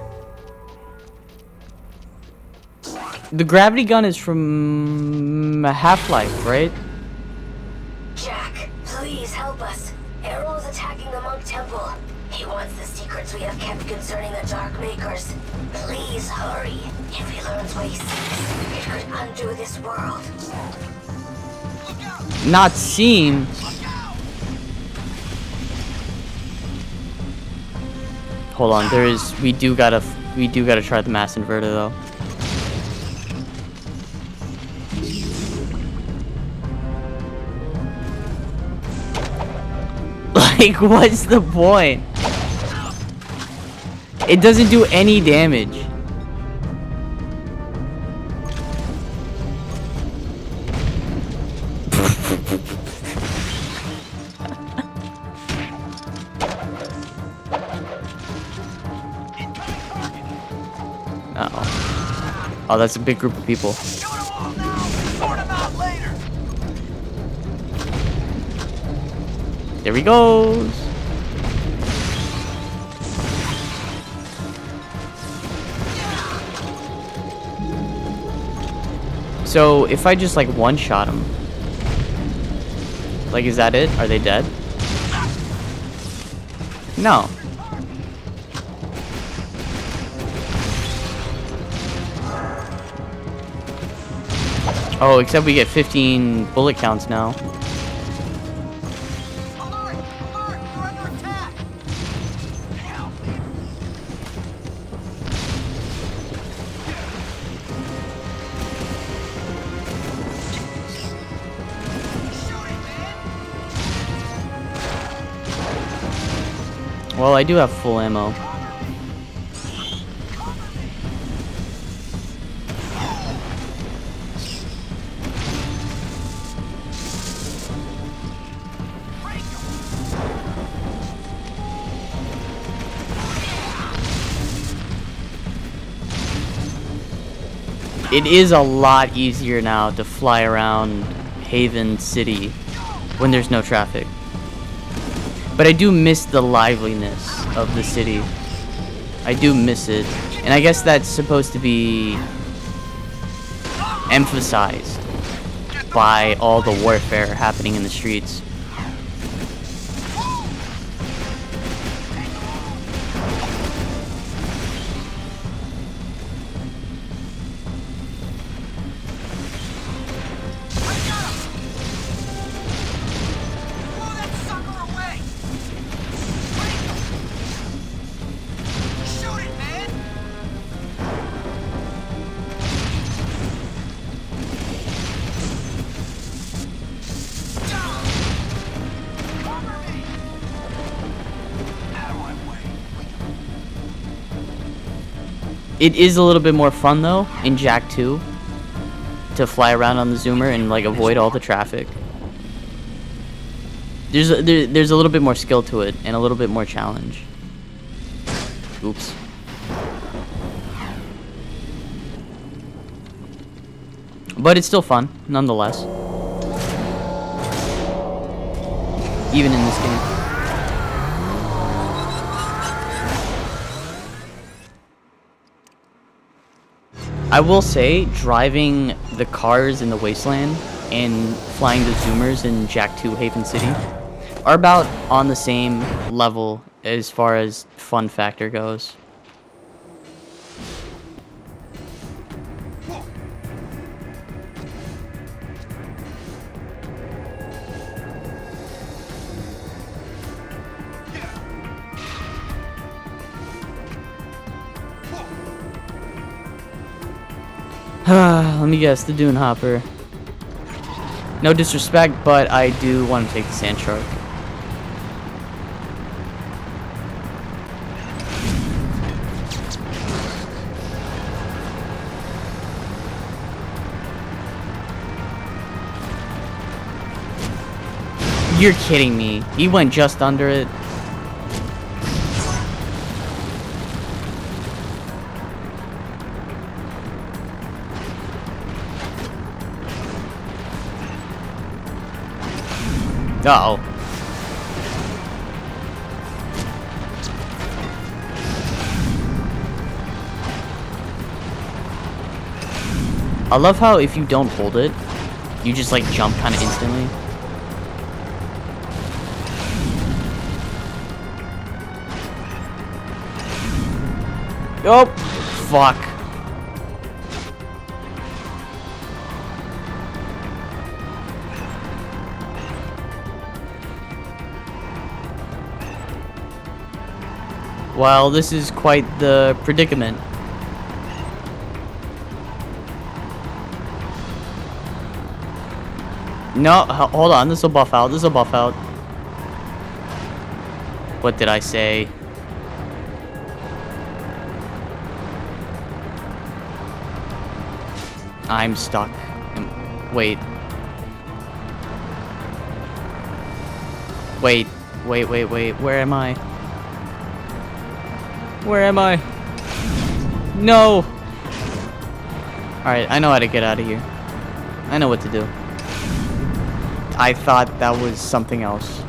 The gravity gun is from Half-Life, right? Jack, please help us. Errol is attacking the monk temple. He wants the secrets we have kept concerning the Dark Makers. Please hurry. If he learns what he seeks, it could undo this world. Not seem. Hold on, we do gotta try the mass inverter though. Like, what's the point? It doesn't do any damage. Uh-oh. Oh, that's a big group of people. There he goes. So if I just like one-shot him, like, is that it? Are they dead? No. Oh, except we get 15 bullet counts now. Well, I do have full ammo. it is a lot easier now to fly around Haven City when there's no traffic. But I do miss the liveliness of the city. I do miss it. And I guess that's supposed to be emphasized by all the warfare happening in the streets. It is a little bit more fun though in Jak 2 to fly around on the zoomer and like avoid all the traffic. There's a little bit more skill to it and a little bit more challenge. Oops. But it's still fun nonetheless. Even in this game. I will say, driving the cars in the wasteland and flying the zoomers in Jak 2 Haven City are about on the same level as far as fun factor goes. Let me guess, the Dune Hopper. No disrespect, but I do want to take the Sand Shark. You're kidding me. He went just under it. Uh-oh. I love how if you don't hold it, you just like jump kind of instantly. Oh, fuck. Well, this is quite the predicament. No, hold on. This will buff out. This will buff out. What did I say? I'm stuck. Wait. Wait. Where am I? Where am I? No! Alright, I know how to get out of here. I know what to do. I thought that was something else.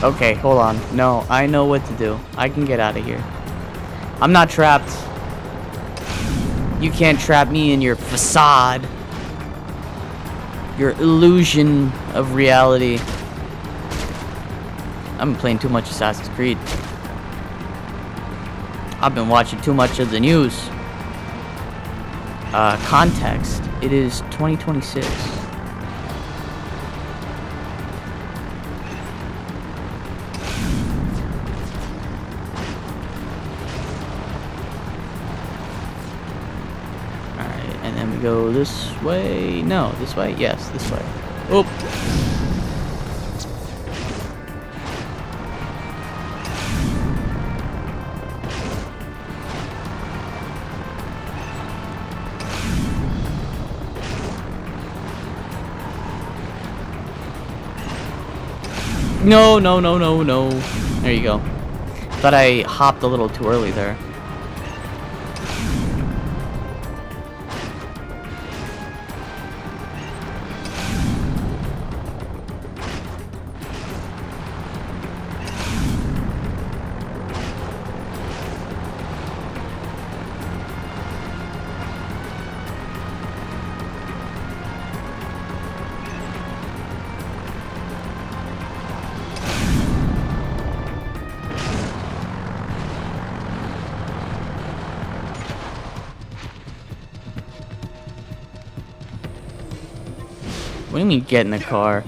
Okay, hold on. No, I know what to do. I can get out of here. I'm not trapped. You can't trap me in your facade. Your illusion of reality. I've been playing too much Assassin's Creed. I've been watching too much of the news. Context. It is 2026. Alright, and then we go this way. No, this way? Yes, this way. Oh! No. There you go. Thought I hopped a little too early there. What do you mean get in the car?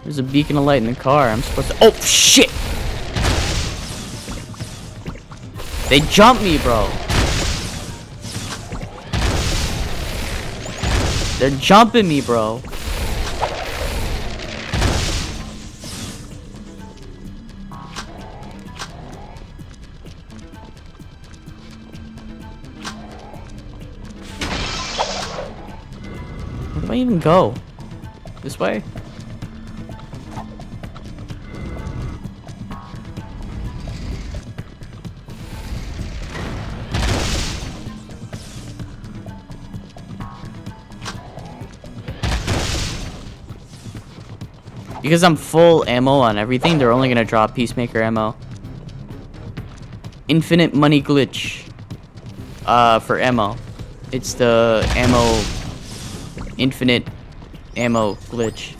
There's a beacon of light in the car. I'm supposed to— oh shit! They jumped me, bro. They're jumping me, bro. Where do I even go? This way? Because I'm full ammo on everything, they're only gonna drop Peacemaker ammo. Infinite money glitch. For ammo. It's the ammo... infinite ammo glitch.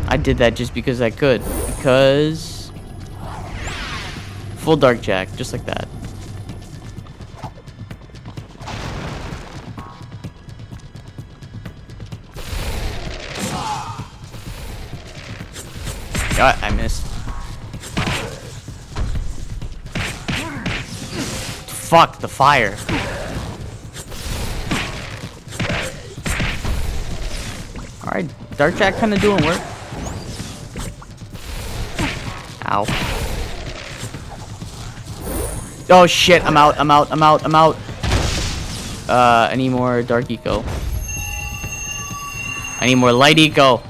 I did that just because I could. Because... full Dark Jack, just like that. I missed. Fuck the fire. Alright, Dark Jack kinda doing work. Ow. Oh shit, I'm out. I need more Dark Eco. I need more Light Eco.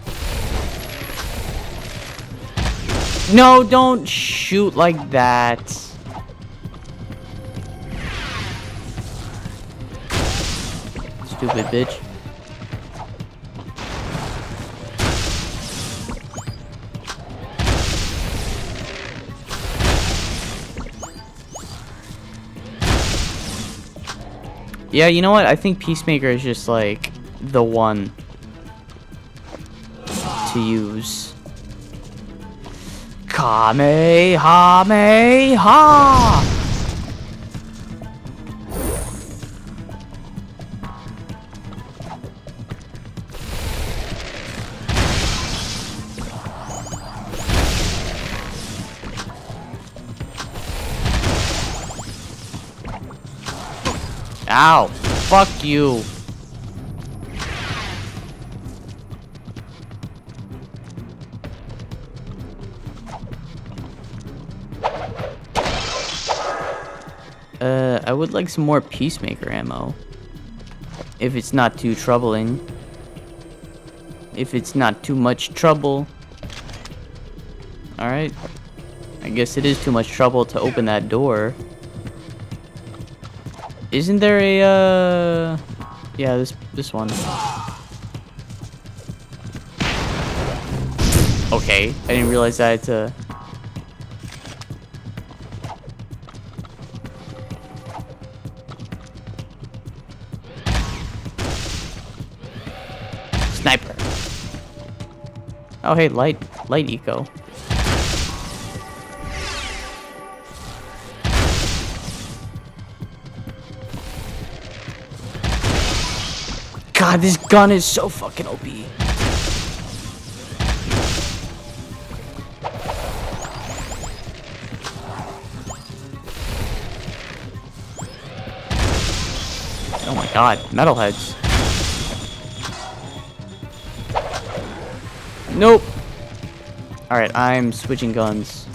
No, don't shoot like that. Stupid bitch. Yeah, you know what? I think Peacemaker is just like the one to use. Kamehameha! Ow! Fuck you! I would like some more Peacemaker ammo. If it's not too troubling. If it's not too much trouble. Alright. I guess it is too much trouble to open that door. Isn't there a, yeah, this one. Okay, I didn't realize I had to... Sniper. Oh, hey, light eco. God, this gun is so fucking OP. Oh my god, metalheads. Nope. Alright, I'm switching guns.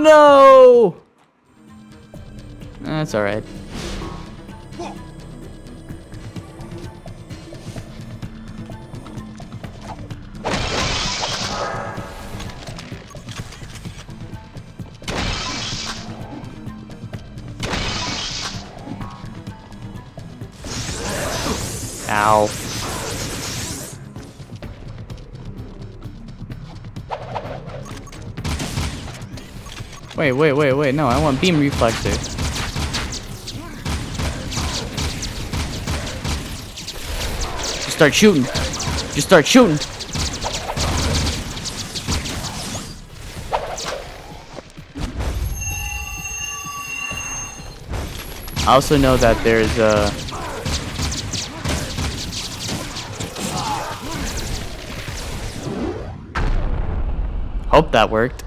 no! That's alright. Ow. Wait. No, I want beam reflexer. Just start shooting. Just start shooting. I also know that there's hope that worked.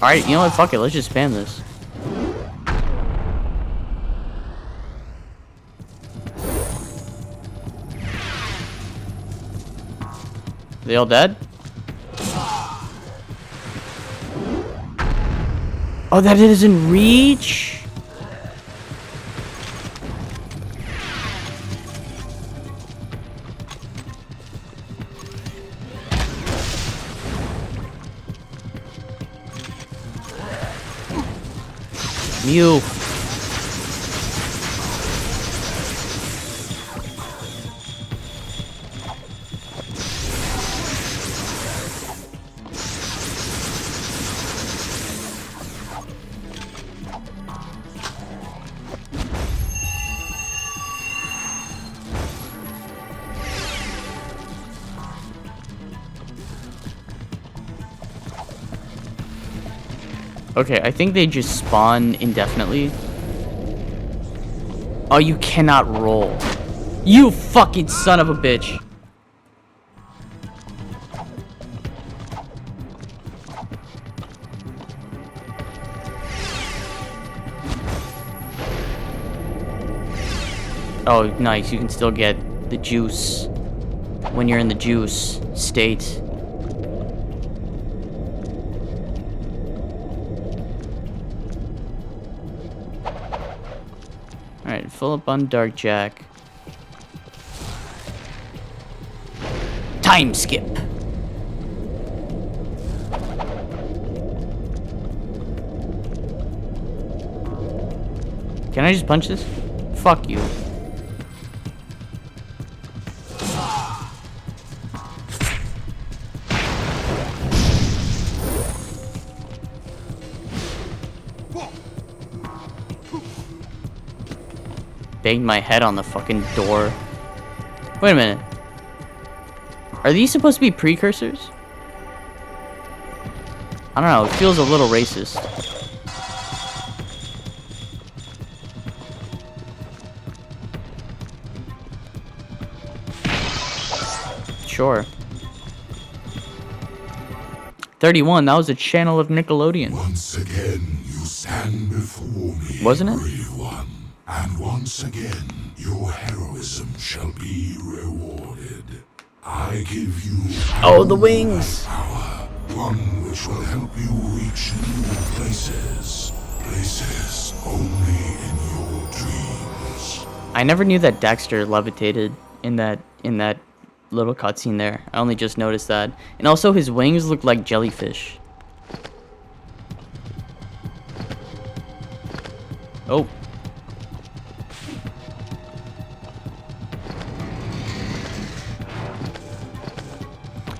Alright, you know what? Fuck it. Let's just spam this. They all dead? Oh, that isn't reach? Mew. Okay, I think they just spawn indefinitely. Oh, you cannot roll. You fucking son of a bitch. Oh, nice. You can still get the juice when you're in the juice state. Alright, full up on Dark Jack. Time skip. Can I just punch this? Fuck you. Banged my head on the fucking door. Wait a minute. Are these supposed to be precursors? I don't know. It feels a little racist. Sure. 31. That was a channel of Nickelodeon. Once again, you stand before me, Wasn't it? brave one. And once again, your heroism shall be rewarded. I give you the wings. power, one which will help you reach new places. Places only in your dreams. I never knew that Dexter levitated in that little cutscene there. I only just noticed that. And also his wings look like jellyfish. Oh.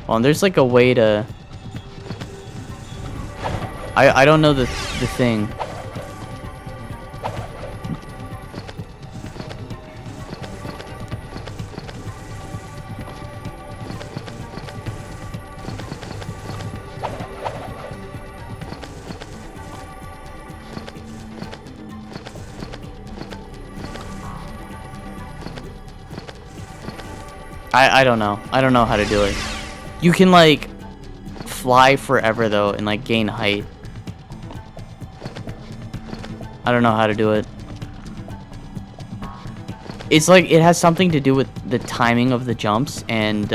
Well, and there's like a way to... I don't know the thing. I don't know. I don't know how to do it. You can like fly forever though and like gain height. I don't know how to do it. It's like it has something to do with the timing of the jumps and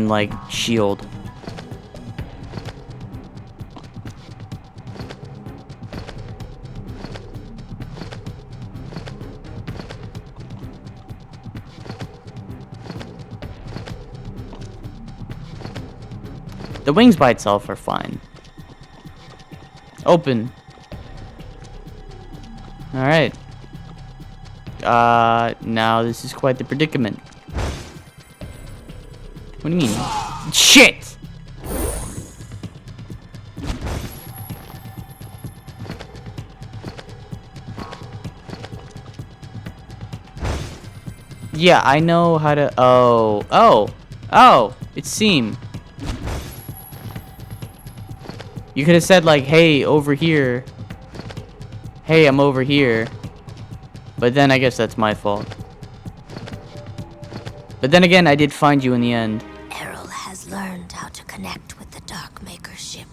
like shield. The wings by itself are fine. Open. Alright. Now this is quite the predicament. What do you mean? Shit! Yeah, I know how to... Oh! It's seam. You could have said, like, hey, over here. Hey, I'm over here. But then I guess that's my fault. But then again, I did find you in the end. Errol has learned how to connect with the Darkmaker ship.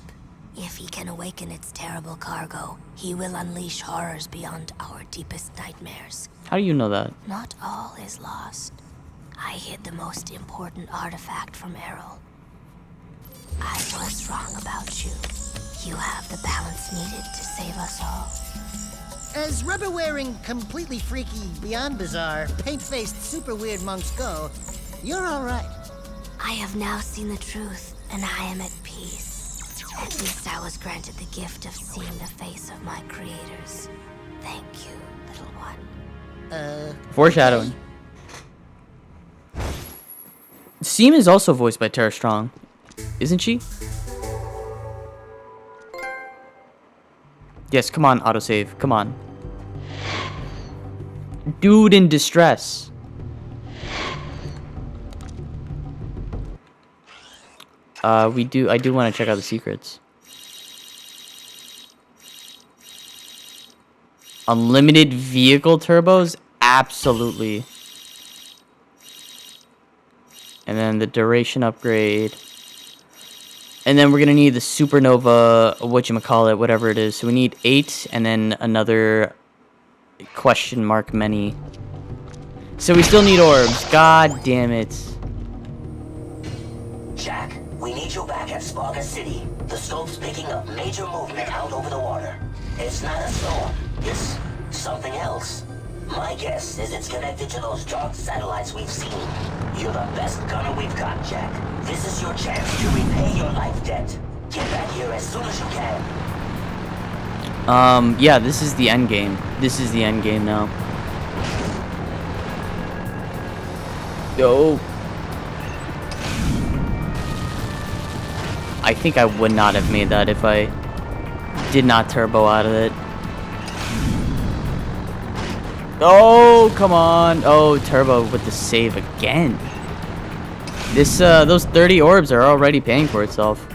If he can awaken its terrible cargo, he will unleash horrors beyond our deepest nightmares. How do you know that? Not all is lost. I hid the most important artifact from Errol. I was wrong about you. You have the balance needed to save us all. As rubber-wearing, completely freaky, beyond bizarre, paint-faced, super weird monks go, you're all right. I have now seen the truth, and I am at peace. At least I was granted the gift of seeing the face of my creators. Thank you, little one. Foreshadowing. Seam is also voiced by Tara Strong, isn't she? Yes, come on, autosave. Come on. Dude in distress. I do want to check out the secrets. Unlimited vehicle turbos? Absolutely. And then the duration upgrade. And then we're going to need the supernova, whatchamacallit, whatever it is. So we need 8 and then another question mark many. So we still need orbs. God damn it. Jack, we need you back at Sparga City. The scope's picking up major movement out over the water. It's not a storm. It's something else. My guess is it's connected to those dark satellites we've seen. You're the best gunner we've got, Jack. This is your chance to repay your life debt. Get back here as soon as you can. Yeah, this is the end game. This is the end game now. Yo. I think I would not have made that if I did not turbo out of it. Oh, come on. Oh, turbo with the save again. This, those 30 orbs are already paying for itself.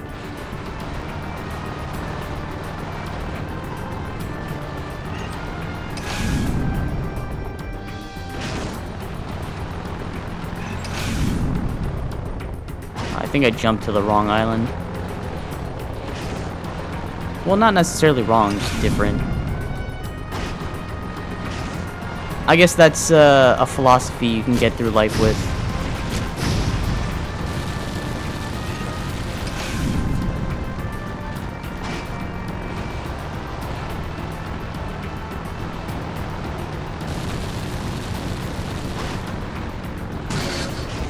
I think I jumped to the wrong island. Well, not necessarily wrong, just different. I guess that's a philosophy you can get through life with.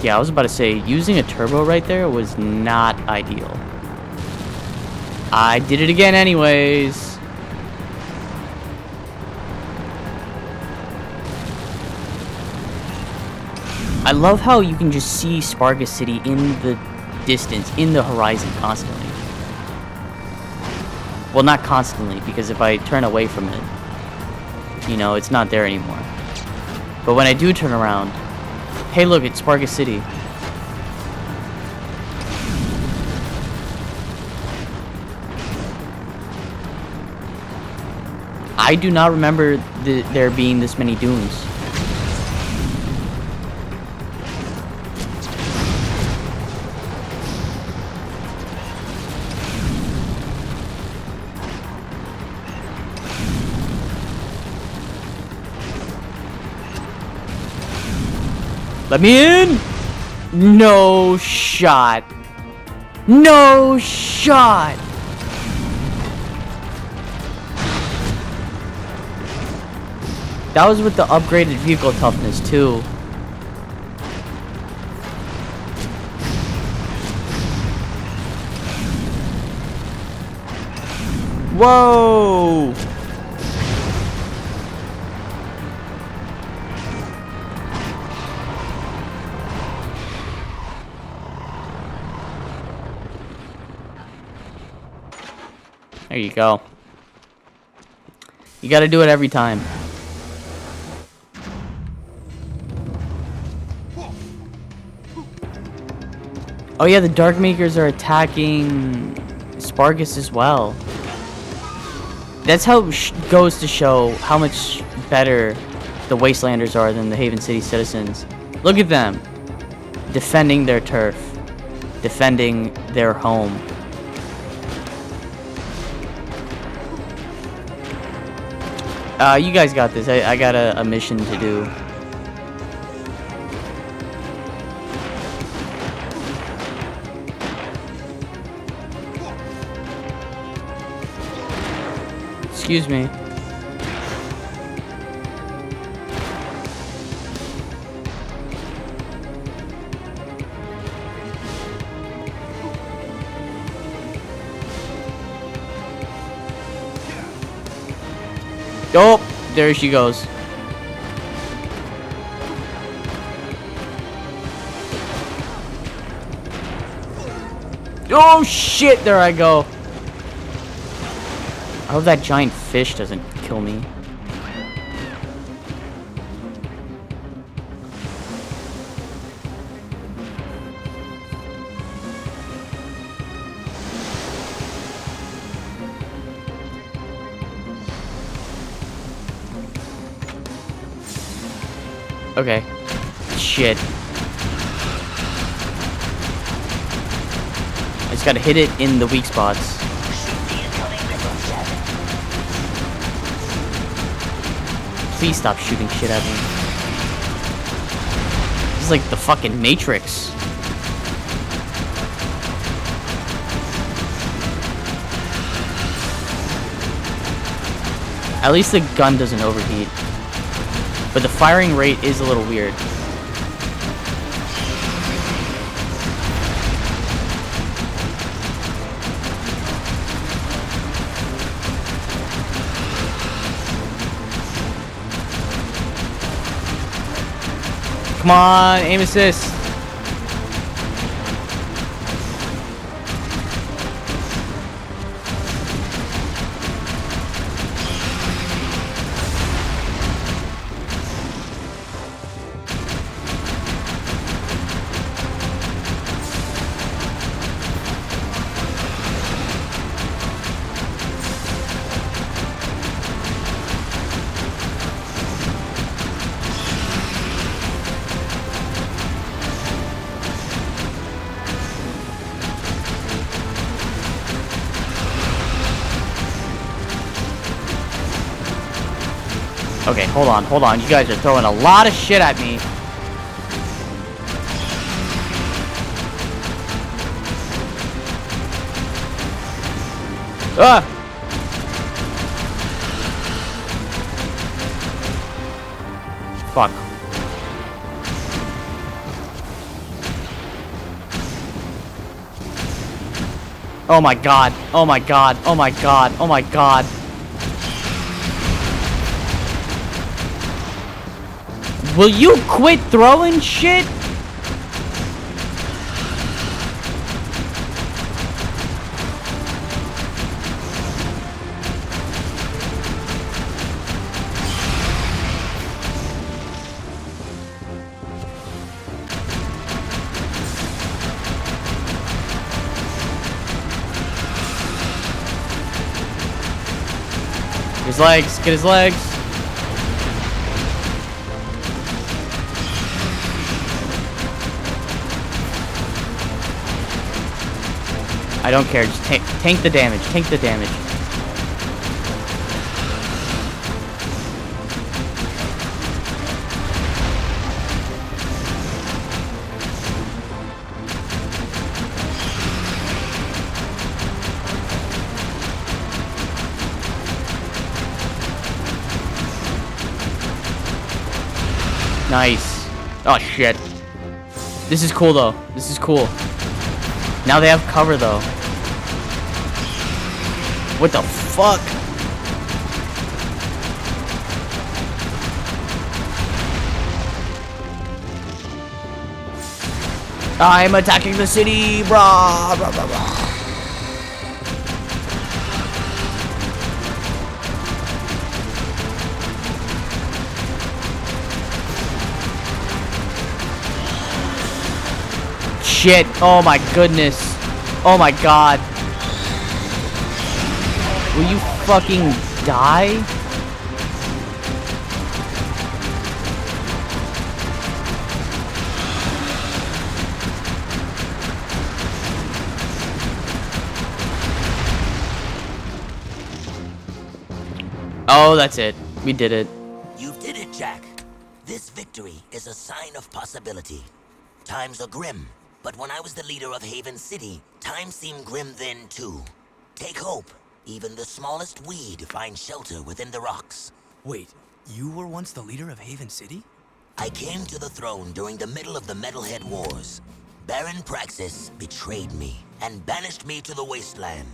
Yeah, I was about to say, using a turbo right there was not ideal. I did it again anyways. I love how you can just see Sparga City in the distance, in the horizon constantly. Well, not constantly, because if I turn away from it, you know, it's not there anymore. But when I do turn around, hey look, it's Sparga City. I do not remember there being this many dunes. Let me in! No shot. No shot! That was with the upgraded vehicle toughness too. Whoa! There you go. You gotta do it every time. Oh yeah, the Dark Makers are attacking Spargus as well. That's how it goes to show how much better the Wastelanders are than the Haven City citizens. Look at them. Defending their turf. Defending their home. You guys got this. I got a mission to do. Excuse me. Oh, there she goes. Oh shit, there I go. I hope that giant fish doesn't kill me. Okay. Shit. I just gotta hit it in the weak spots. Please stop shooting shit at me. This is like the fucking Matrix. At least the gun doesn't overheat. But the firing rate is a little weird. Come on, aim assist. Okay, hold on. You guys are throwing a lot of shit at me. Ah! Fuck. Oh my god. Oh my god. Oh my god. Oh my god. Will you quit throwing shit? His legs, get his legs. I don't care, just tank the damage, tank the damage. Nice. Oh, shit. This is cool, though. This is cool. Now they have cover, though. What the fuck? I'm attacking the city, brah, brah, brah, brah. Shit. Oh my goodness. Oh my god. Will you fucking die? Oh, that's it. We did it. You did it, Jack. This victory is a sign of possibility. Times are grim, but when I was the leader of Haven City, times seemed grim then too. Take hope. Even the smallest weed finds shelter within the rocks. Wait, you were once the leader of Haven City? I came to the throne during the middle of the Metalhead Wars. Baron Praxis betrayed me and banished me to the wasteland.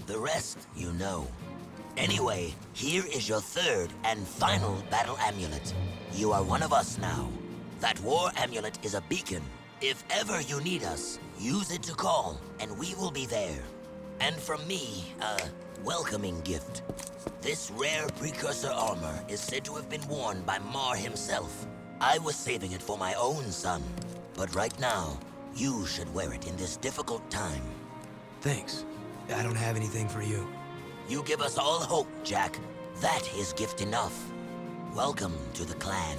The rest you know. Anyway, here is your third and final battle amulet. You are one of us now. That war amulet is a beacon. If ever you need us, use it to call, and we will be there. And from me, a welcoming gift. This rare precursor armor is said to have been worn by Mar himself. I was saving it for my own son, but right now, you should wear it in this difficult time. Thanks. I don't have anything for you. You give us all hope, Jack. That is gift enough. Welcome to the clan.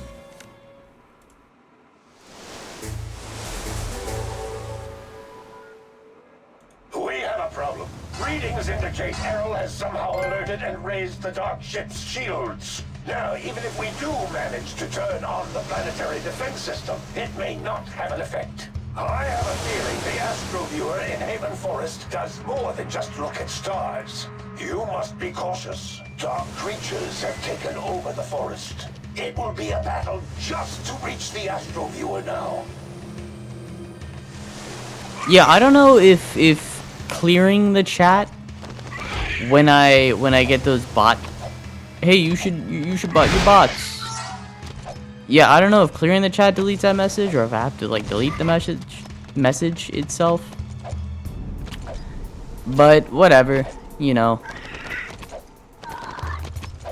We have a problem. Readings indicate Errol has somehow alerted and raised the Dark Ship's shields. Now, even if we do manage to turn on the planetary defense system, it may not have an effect. I have a feeling the Astro Viewer in Haven Forest does more than just look at stars. You must be cautious. Dark creatures have taken over the forest. It will be a battle just to reach the Astro Viewer now. Yeah, I don't know if clearing the chat when I get those bot. Hey, you should bot your bots. Yeah, I don't know if clearing the chat deletes that message or if I have to like delete the message itself. But whatever, you know.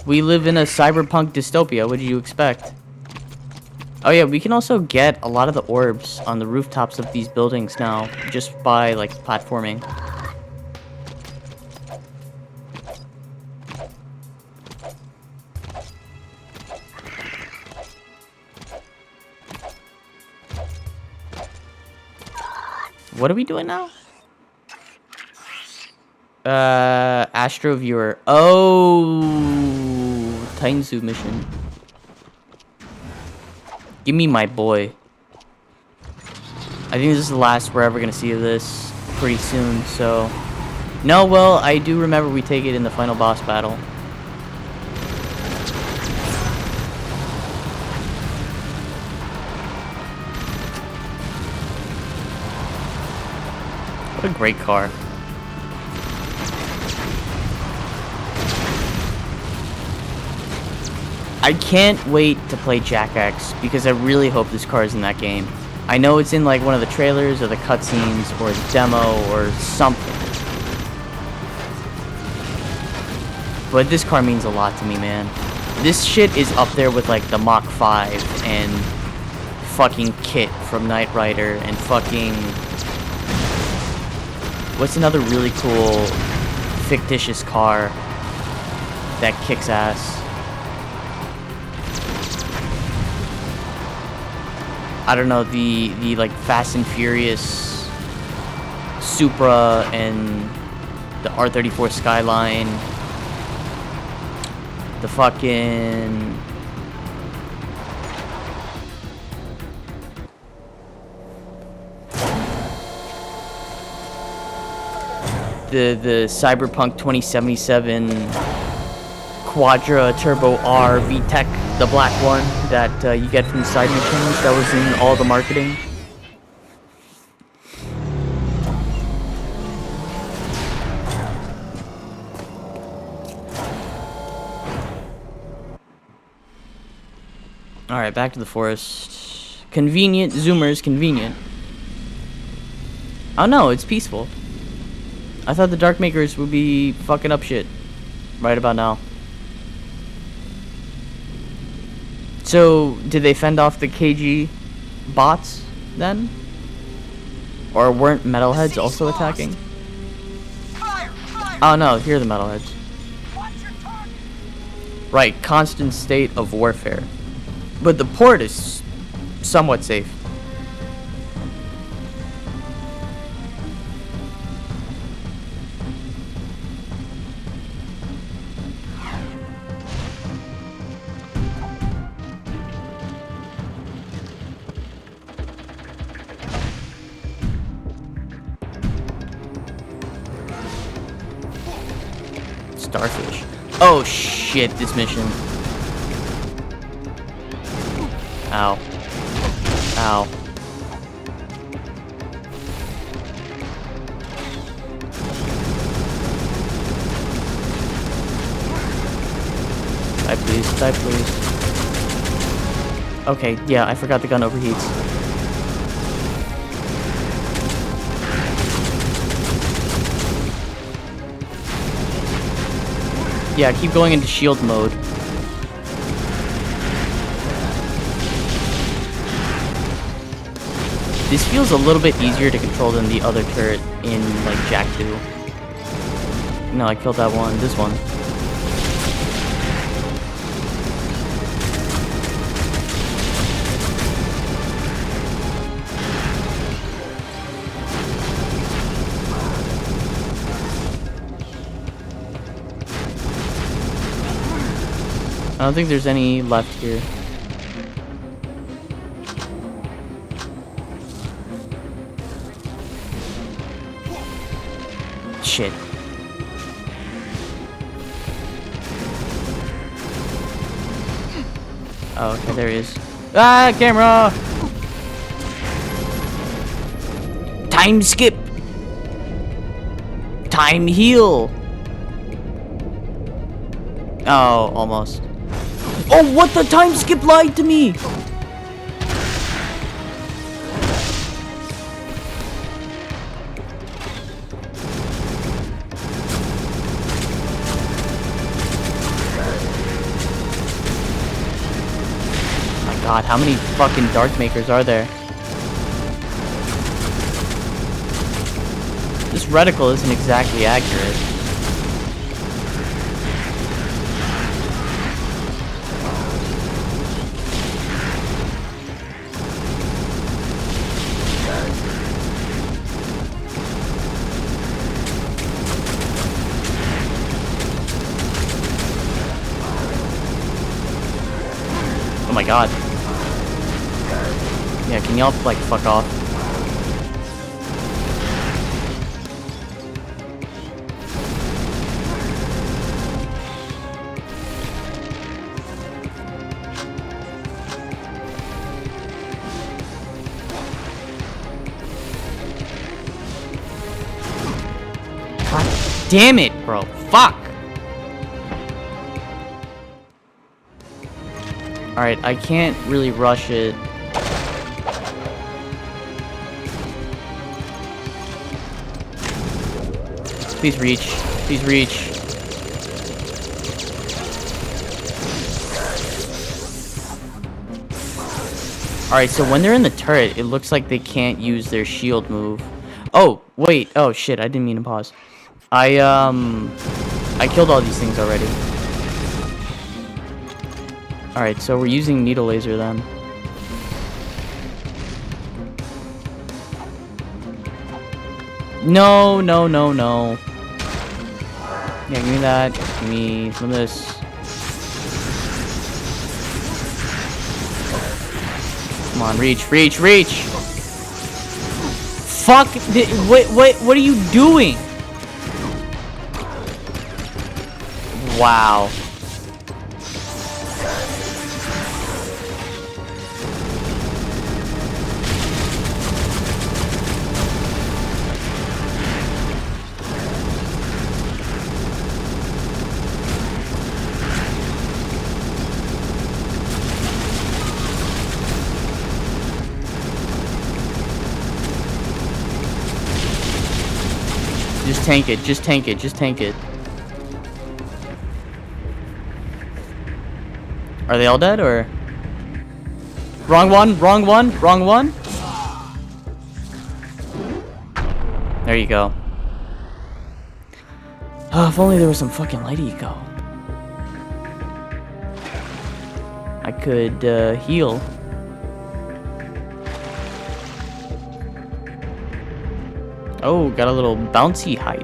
We live in a cyberpunk dystopia. What did you expect? Oh yeah, we can also get a lot of the orbs on the rooftops of these buildings now just by like platforming. What are we doing now? Astro Viewer. Oh, Titan Zoo mission. Give me my boy. I think this is the last we're ever gonna see of this pretty soon, so. No, well, I do remember we take it in the final boss battle. What a great car. I can't wait to play Jack X because I really hope this car is in that game. I know it's in like one of the trailers or the cutscenes or the demo or something. But this car means a lot to me, man. This shit is up there with like the Mach 5 and fucking Kit from Knight Rider and fucking... What's another really cool fictitious car that kicks ass? I don't know, the like Fast and Furious Supra and the R34 Skyline. The fucking... The Cyberpunk 2077 Quadra Turbo R VTEC The black one that you get from side missions that was in all the marketing. Alright, back to the forest. Convenient. Zoomers, convenient. Oh no, it's peaceful. I thought the Dark Makers would be fucking up shit right about now. So, did they fend off the KG bots then? Or weren't metalheads also attacking? Oh no, here are the metalheads. Right, constant state of warfare. But the port is somewhat safe. Starfish. Oh shit, this mission. Ow. Ow. Die please, die please. Okay, yeah, I forgot the gun overheats. Yeah, keep going into shield mode. This feels a little bit easier to control than the other turret in, like, Jak 2. No, I killed that one. This one. I don't think there's any left here. Shit. Oh, okay, there he is. Ah, camera! Time skip! Time heal! Oh, almost. Oh, what the time skip lied to me! God, how many fucking Dark Makers are there? This reticle isn't exactly accurate. Oh my god. Yeah, can y'all, like, fuck off? God damn it, bro. Fuck! Alright, I can't really rush it. Please reach. Please reach. Alright, so when they're in the turret, it looks like they can't use their shield move. Oh, wait. Oh, shit. I didn't mean to pause. I killed all these things already. Alright, so we're using needle laser then. No, no, no, no. Yeah, give me that. Give me some of this. Come on, reach, reach, reach! Fuck! What are you doing? Wow. tank it. Just tank it. Just tank it. Are they all dead or? Wrong one. Wrong one. Wrong one. There you go. Oh, if only there was some fucking light eco. I could heal. Oh, got a little bouncy height.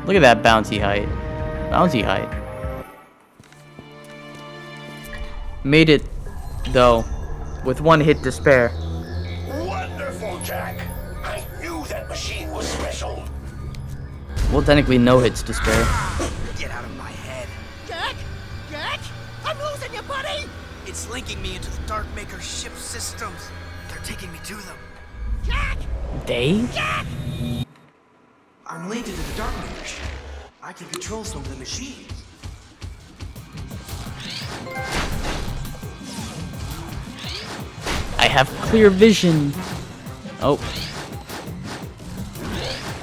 Look at that bouncy height. Bouncy height. Made it, though, with one hit to spare. Wonderful, Jack. I knew that machine was special. Well, technically no hits to spare. Get out of my head. Jack? Jack? I'm losing you, buddy! It's linking me into the Darkmaker ship systems. They're taking me to them. Jack! They? Jack! I'm linked into the Darkmaker ship. I can control some of the machines. I have clear vision. Oh.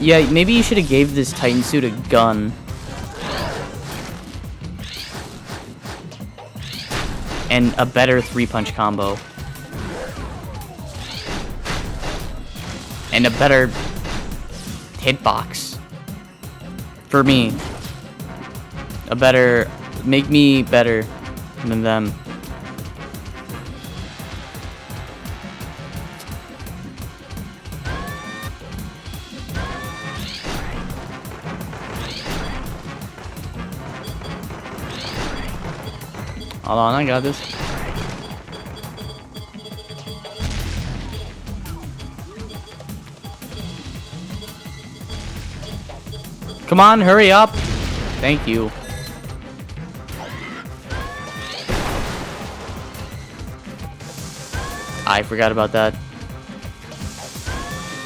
Yeah, maybe you should have gave this Titan suit a gun. And a better 3-punch combo. And a better hitbox. For me. A better... Make me better than them. Hold on, I got this. Come on, hurry up. Thank you. I forgot about that.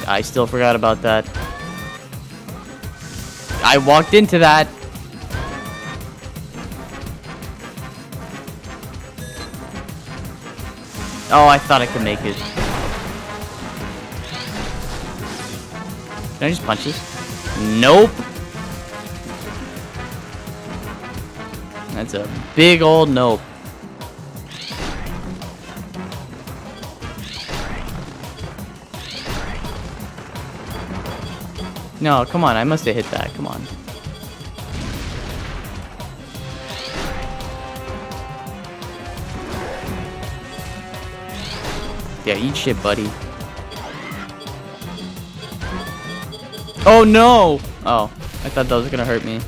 I still forgot about that. I walked into that. Oh, I thought I could make it. Can I just punch this? Nope. That's a big old nope. No, come on. I must have hit that. Come on. Yeah, eat shit, buddy. Oh, no! Oh, I thought that was gonna hurt me.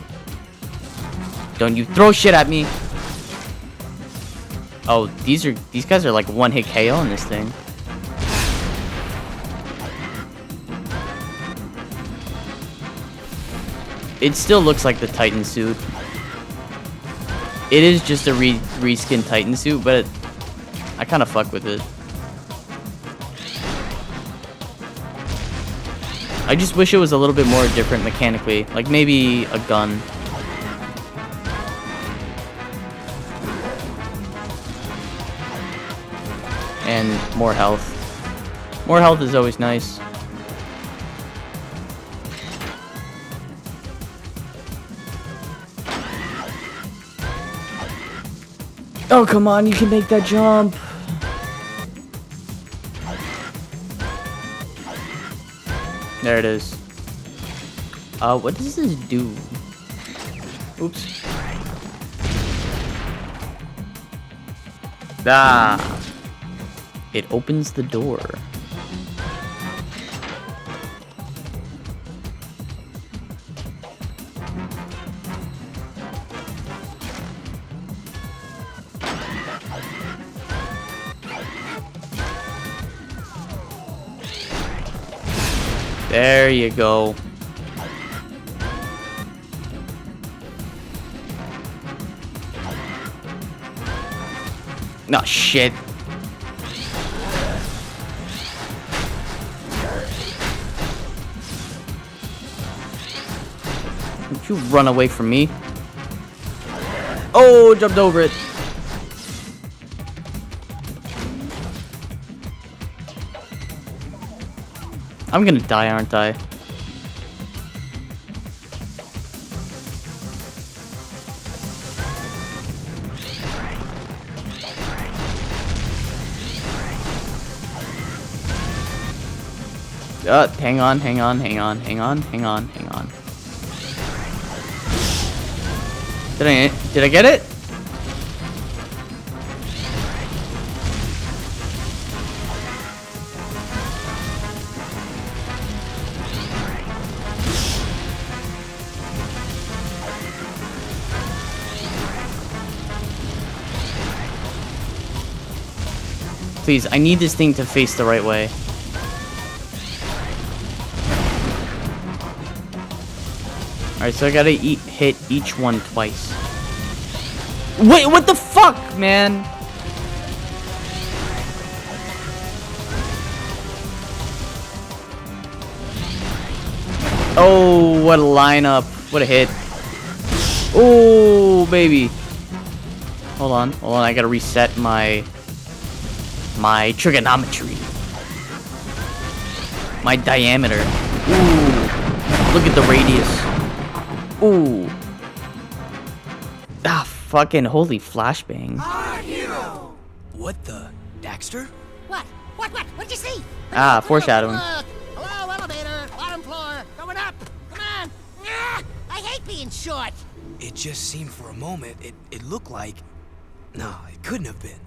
Don't you throw shit at me! Oh, these guys are like one-hit KO on this thing. It still looks like the Titan suit. It is just a reskin Titan suit, but I kind of fuck with it. I just wish it was a little bit more different mechanically. Like maybe a gun. And more health. More health is always nice. Oh, come on, you can make that jump. There it is. What does this do? Oops. Ah. It opens the door. There you go. No shit. Don't you run away from me. Oh, jumped over it. I'm gonna die, aren't I? Hang on. Did I get it? Please, I need this thing to face the right way. Alright, so I gotta hit each one twice. Wait, what the fuck, man? Oh, what a lineup. What a hit. Oh, baby. Hold on, I gotta reset my trigonometry. My diameter. Ooh. Look at the radius. Ooh. Ah, fucking holy flashbang. What the? Daxter? What? What'd you see? Ah, foreshadowing. Look. Hello, elevator. Bottom floor. Going up. Come on. Ah, I hate being short. It just seemed for a moment, it looked like... No, it couldn't have been.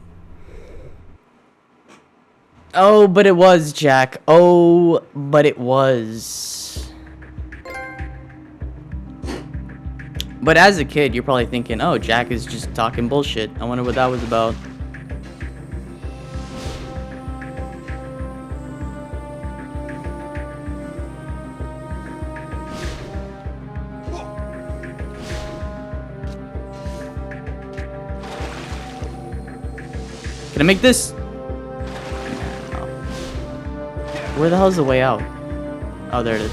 Oh, but it was, Jack. Oh, but it was. But as a kid, you're probably thinking, oh, Jack is just talking bullshit. I wonder what that was about. Can I make this? Where the hell's the way out? Oh, there it is.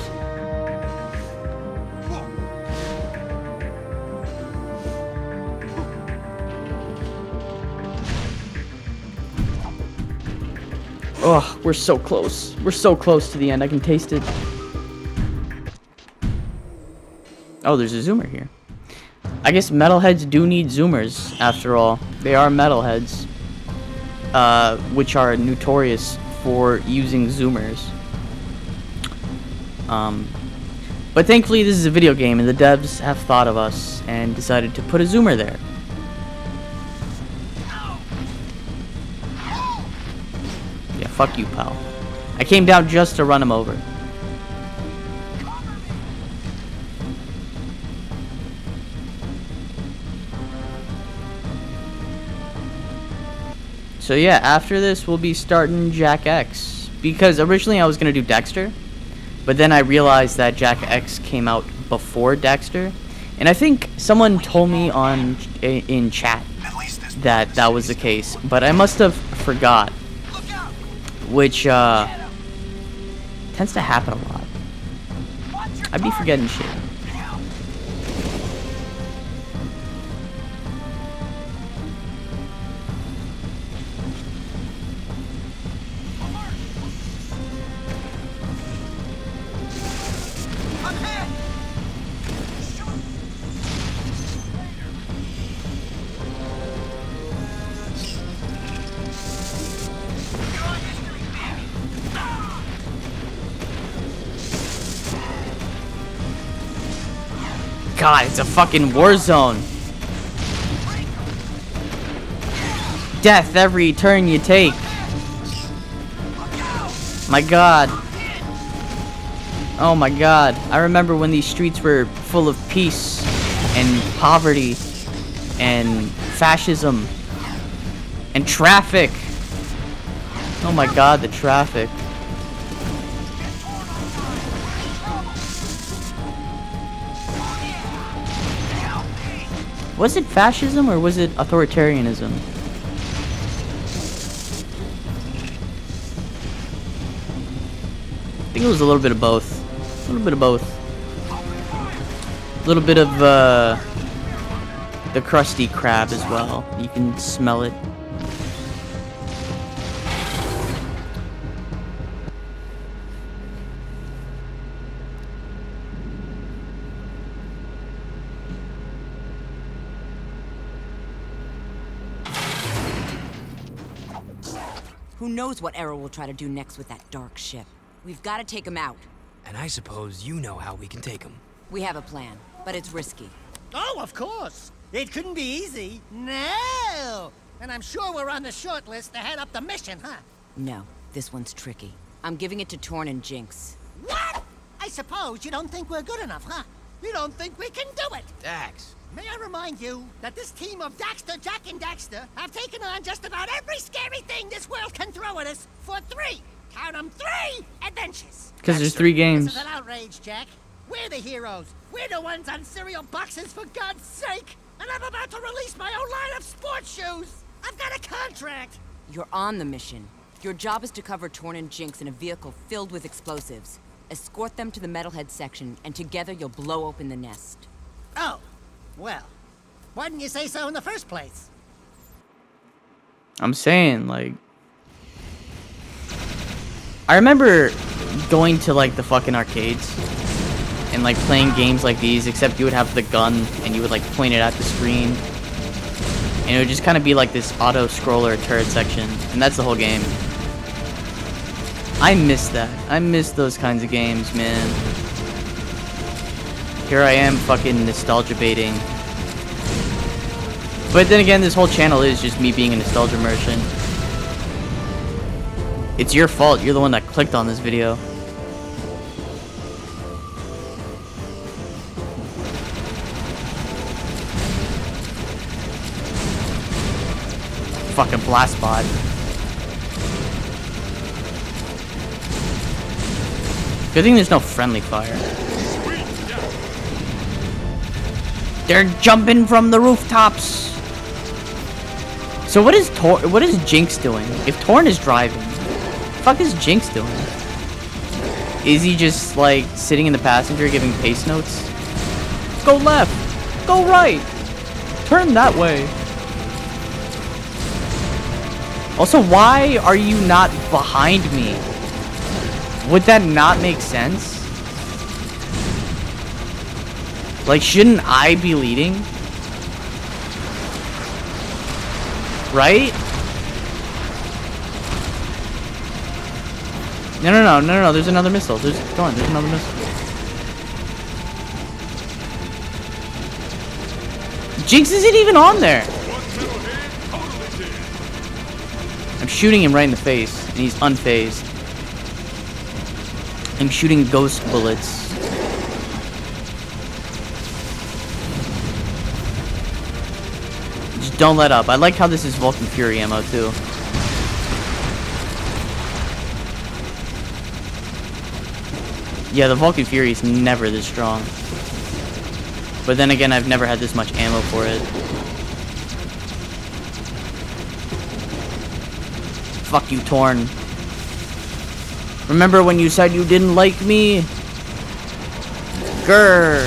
Oh, we're so close. We're so close to the end. I can taste it. Oh, there's a zoomer here. I guess metalheads do need zoomers, after all. They are metalheads. Which are notorious for using zoomers. But thankfully this is a video game and the devs have thought of us and decided to put a zoomer there. Yeah, fuck you, pal. I came down just to run him over. So yeah, after this we'll be starting Jack X, because originally I was gonna do Dexter, but then I realized that Jack X came out before Dexter, and I think someone told me in chat that that was the case, but I must have forgot, which tends to happen a lot. I'd be forgetting shit. God, it's a fucking war zone. Death every turn you take. My God. Oh my God. I remember when these streets were full of peace and poverty and fascism and traffic. Oh my God, the traffic. Was it fascism or was it authoritarianism? I think it was a little bit of both. A little bit of both. A little bit of the crusty crab as well. You can smell it. Who knows what Errol will try to do next with that dark ship? We've got to take him out. And I suppose you know how we can take him. We have a plan, but it's risky. Oh, of course. It couldn't be easy. No! And I'm sure we're on the short list to head up the mission, huh? No, this one's tricky. I'm giving it to Torn and Jinx. What? I suppose you don't think we're good enough, huh? You don't think we can do it? Dax. May I remind you that this team of Daxter, Jack, and Daxter have taken on just about every scary thing this world can throw at us for 3, count 'em, 3 adventures. Because there's 3 games. This is an outrage, Jack. We're the heroes. We're the ones on cereal boxes, for God's sake. And I'm about to release my own line of sports shoes. I've got a contract. You're on the mission. Your job is to cover Torn and Jinx in a vehicle filled with explosives. Escort them to the metalhead section, and together you'll blow open the nest. Oh. Well, why didn't you say so in the first place? I'm saying, like... I remember going to, like, the fucking arcades and, like, playing games like these, except you would have the gun and you would, like, point it at the screen. And it would just kind of be, like, this auto-scroller turret section. And that's the whole game. I miss that. I miss those kinds of games, man. Here I am fucking nostalgia baiting. But then again, this whole channel is just me being a nostalgia merchant. It's your fault. You're the one that clicked on this video. Fucking blast bot. Good thing there's no friendly fire. They're jumping from the rooftops. So what is Jinx doing? If Torn is driving, what the fuck is Jinx doing? Is he just like sitting in the passenger giving pace notes? Go left, go right, turn that way. Also, why are you not behind me? Would that not make sense? Like, shouldn't I be leading? Right? No, there's another missile. There's another missile. Jinx isn't even on there. I'm shooting him right in the face, and he's unfazed. I'm shooting ghost bullets. Just don't let up. I like how this is Vulcan Fury ammo, too. Yeah, the Vulcan Fury is never this strong. But then again, I've never had this much ammo for it. Fuck you, Torn. Remember when you said you didn't like me? Grr.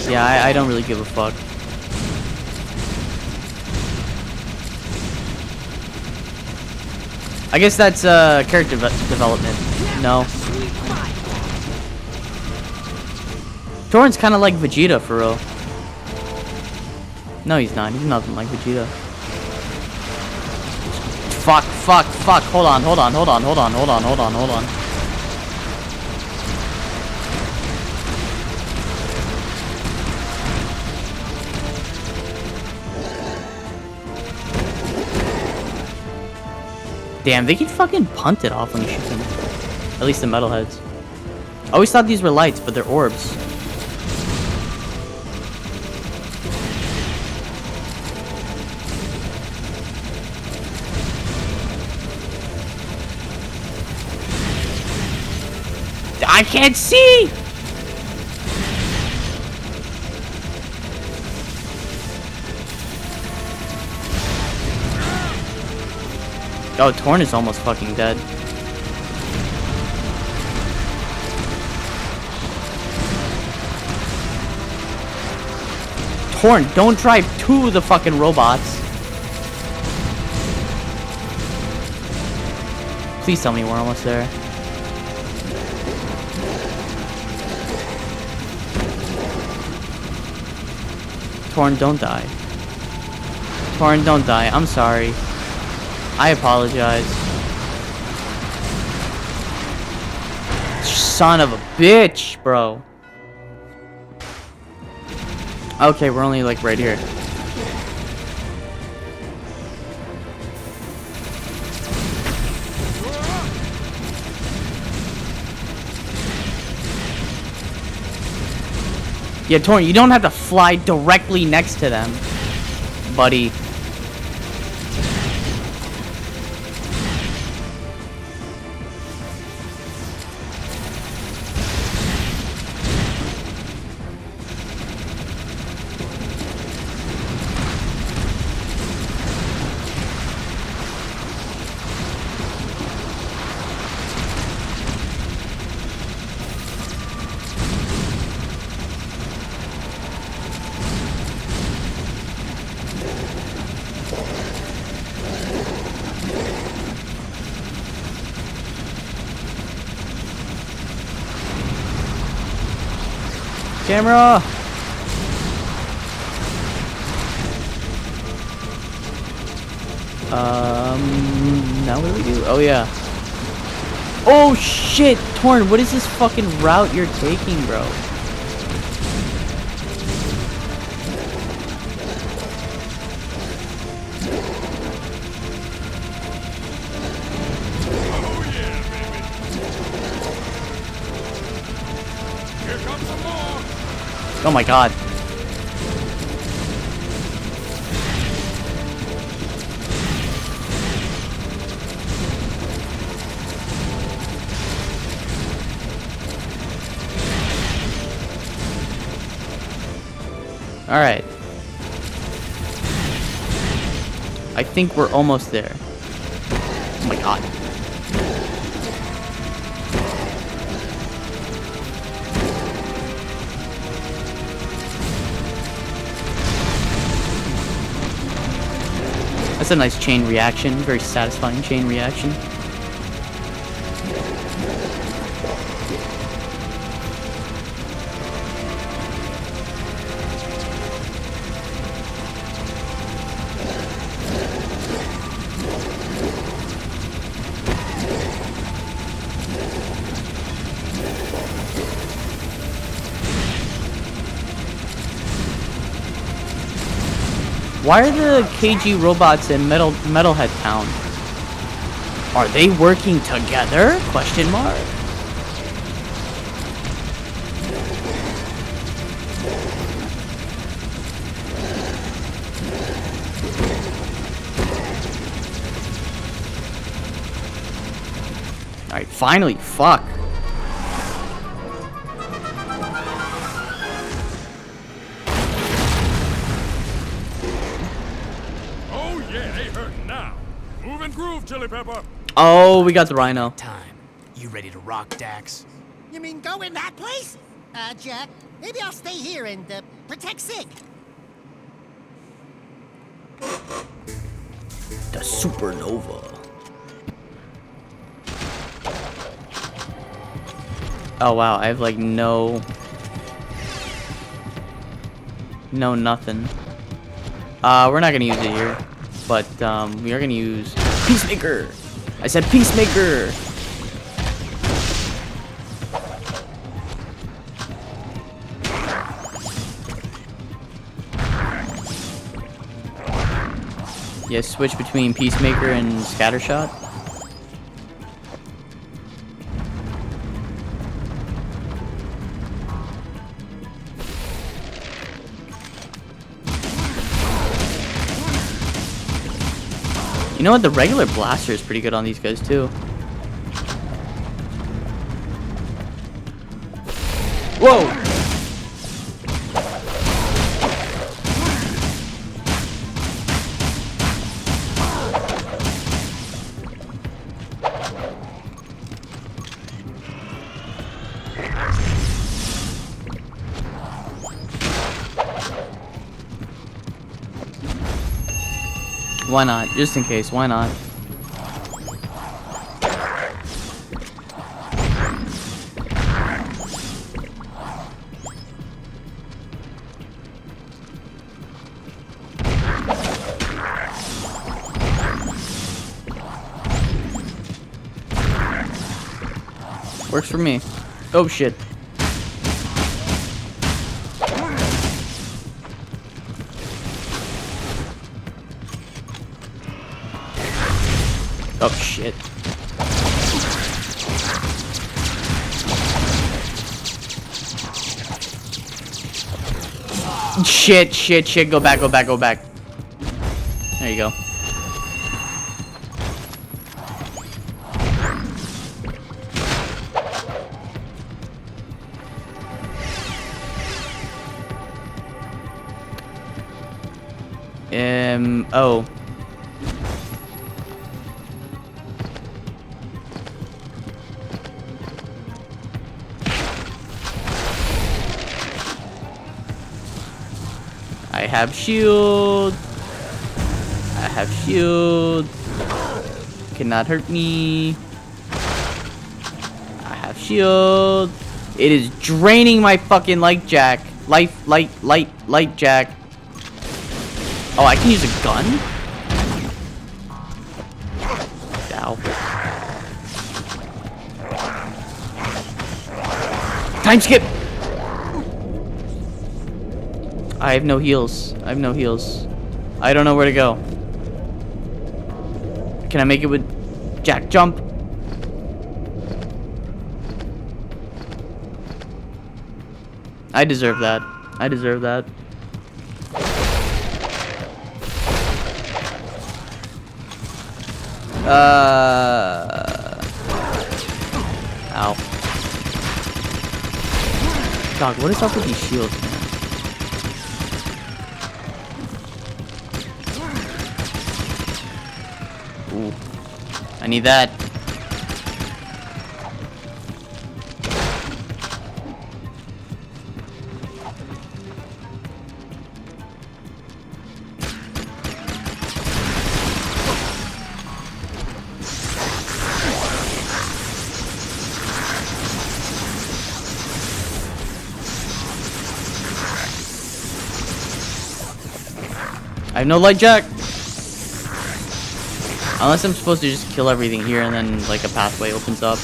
Yeah, I don't really give a fuck. I guess that's character development. No. Torn's kind of like Vegeta, for real. No, he's not. He's nothing like Vegeta. Fuck. Hold on. Damn, they can fucking punt it off when you shoot them. At least the metalheads. I always thought these were lights, but they're orbs. I can't see! Oh, Torn is almost fucking dead. Torn, don't drive to the fucking robots. Please tell me we're almost there. Torn, don't die. Torn, don't die. I'm sorry. I apologize. son of a bitch, bro. Okay, we're only like right here. Yeah, Torn, you don't have to fly directly next to them, buddy. Camera! Now what do we do? Oh yeah. Oh shit! Torn, what is this fucking route you're taking, bro? Oh my god. All right. I think we're almost there. Oh my god. That's a nice chain reaction, very satisfying chain reaction. Why are the KG robots in Metalhead Town? Are they working together? Question mark. Alright, finally, fuck. Chili Pepper. Oh, we got the rhino. Time. You ready to rock, Dax? You mean go in that place? Jack, maybe I'll stay here and protect Sig. The supernova. Oh wow, I have like no nothing. We're not gonna use it here, but we are gonna use Peacemaker. I said Peacemaker. Yeah, switch between Peacemaker and Scattershot. You know what? The regular blaster is pretty good on these guys too. Whoa! Why not? Just in case, why not? Works for me. Oh shit. Oh shit. Shit. Go back. There you go. Oh. I have shield. Cannot hurt me. I have shield. It is draining my fucking light jack. Light jack. Oh, I can use a gun? Ow. Time skip! I have no heals. I don't know where to go. Can I make it with Jack jump? I deserve that. Ow. Dog, what is up with these shields, man? Ooh. I need that. I have no light jack. Unless I'm supposed to just kill everything here and then like a pathway opens up.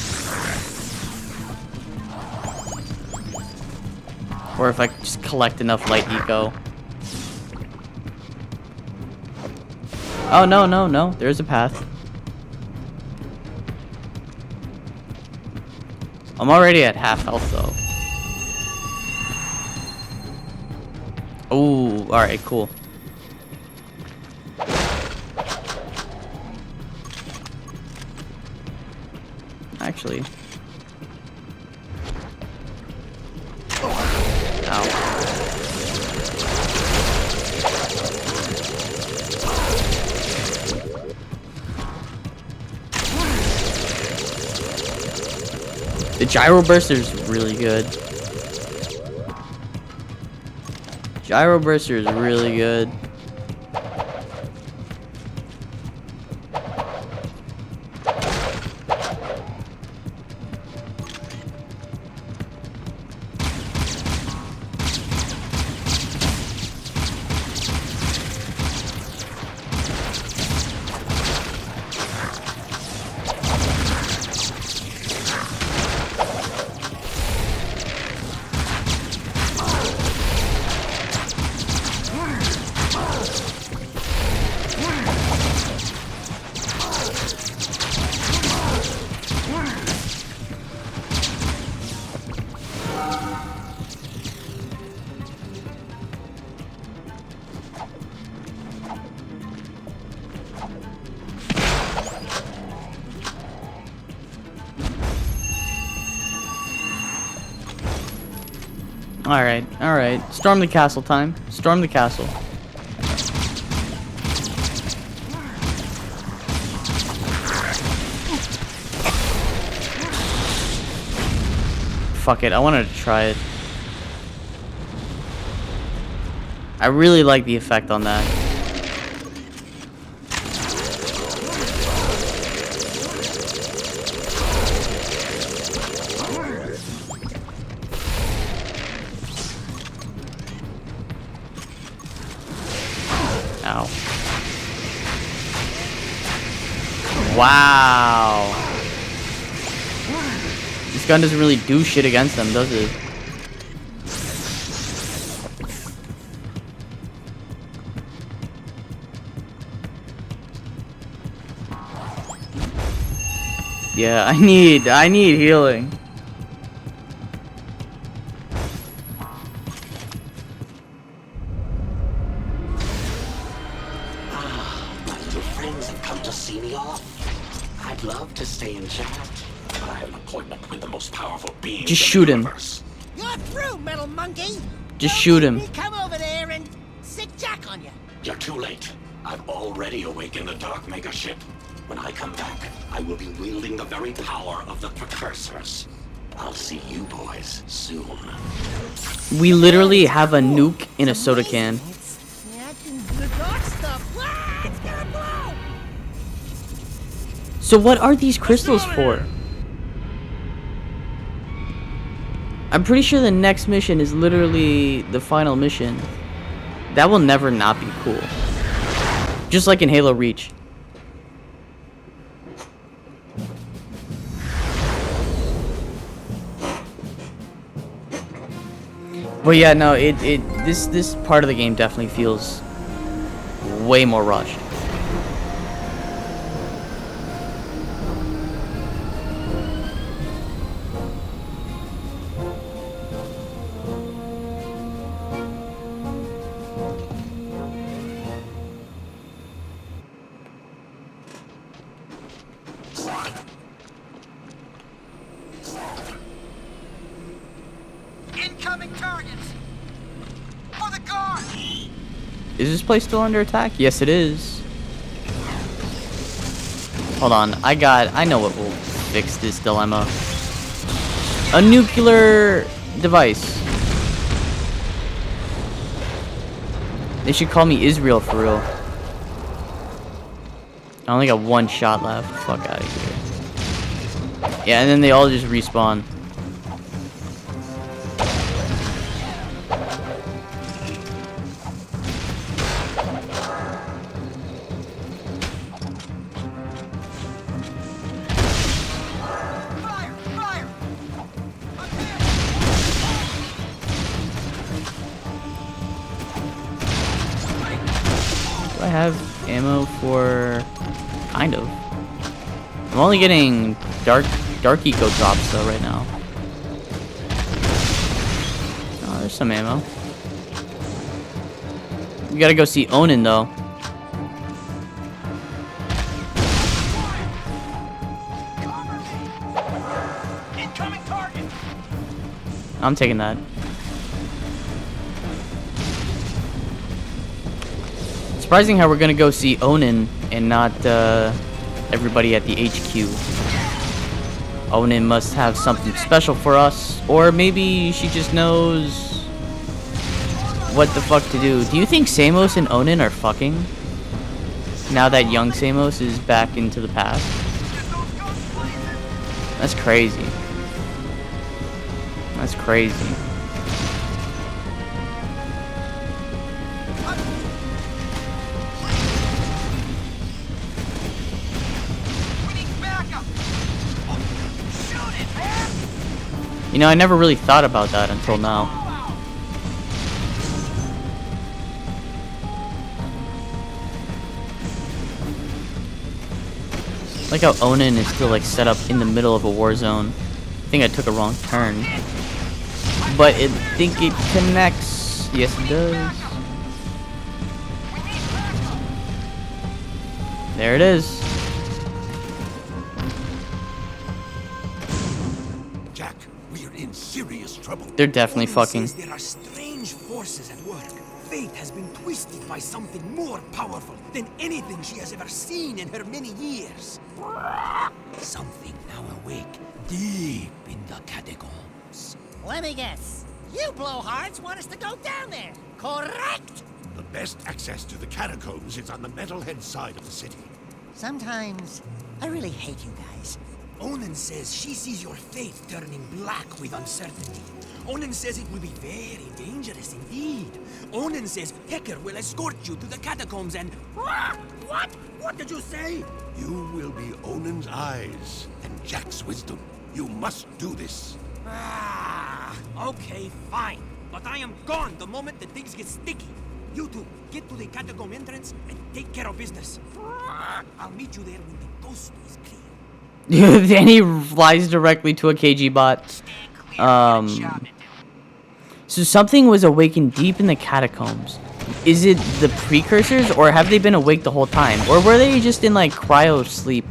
Or if I just collect enough light eco. Oh, no. There's a path. I'm already at half health though. Oh, alright, cool. Actually. Ow. The gyro burster is really good. Gyro burster is really good. Alright. Storm the castle time. Storm the castle. Fuck it, I wanted to try it. I really like the effect on that. Ow. Wow. This gun doesn't really do shit against them, does it? Yeah, I need healing. My little friends have come to see me off. I'd love to stay and chat, but I have an appointment with the most powerful being. Just shoot him. You're through, metal monkey. Just shoot him. Me come over there and sick Jack on you. You're too late. I've already awakened the Dark Maker ship. When I come back, I will be wielding the very power of the Precursors. I'll see you boys soon. We literally have a nuke in a soda can. The dark stuff. Ah, it's gonna blow. So what are these crystals for? I'm pretty sure the next mission is literally the final mission. That will never not be cool. Just like in Halo Reach. But yeah, no, this part of the game definitely feels way more rushed. Incoming targets! For the guard! Is this place still under attack? Yes, it is. Hold on, I know what will fix this dilemma. A nuclear device. They should call me Israel for real. I only got one shot left. Fuck out of here. Yeah, and then they all just respawn. Do I have ammo for... kind of. I'm only getting dark eco drops though right now. Oh, there's some ammo. We gotta go see Onin though. Incoming target! I'm taking that. Surprising how we're gonna go see Onin and not everybody at the HQ. Onin must have something special for us, or maybe she just knows what the fuck to do. Do you think Samos and Onin are fucking? Now that young Samos is back into the past? That's crazy. That's crazy. You know, I never really thought about that until now. Like how Onin is still like set up in the middle of a war zone. I think I took a wrong turn. But I think it connects. Yes, it does. There it is. Jack, we're in serious trouble. They're definitely fucking. Says there are strange forces at work. Fate has been twisted by something more powerful than anything she has ever seen in her many years. Something now awake deep in the catacombs. Let me guess. You blowhards want us to go down there, correct? The best access to the catacombs is on the metalhead side of the city. Sometimes I really hate you guys. Onin says she sees your fate turning black with uncertainty. Onin says it will be very dangerous indeed. Onin says Hecker will escort you to the catacombs and... What? What did you say? You will be Onin's eyes and Jack's wisdom. You must do this. Ah, okay, fine. But I am gone the moment that things get sticky. You two, get to the catacomb entrance and take care of business. I'll meet you there when the coast is clear. Then he flies directly to a KG bot. So something was awakened deep in the catacombs. Is it the precursors, or have they been awake the whole time? Or were they just in, like, cryo sleep?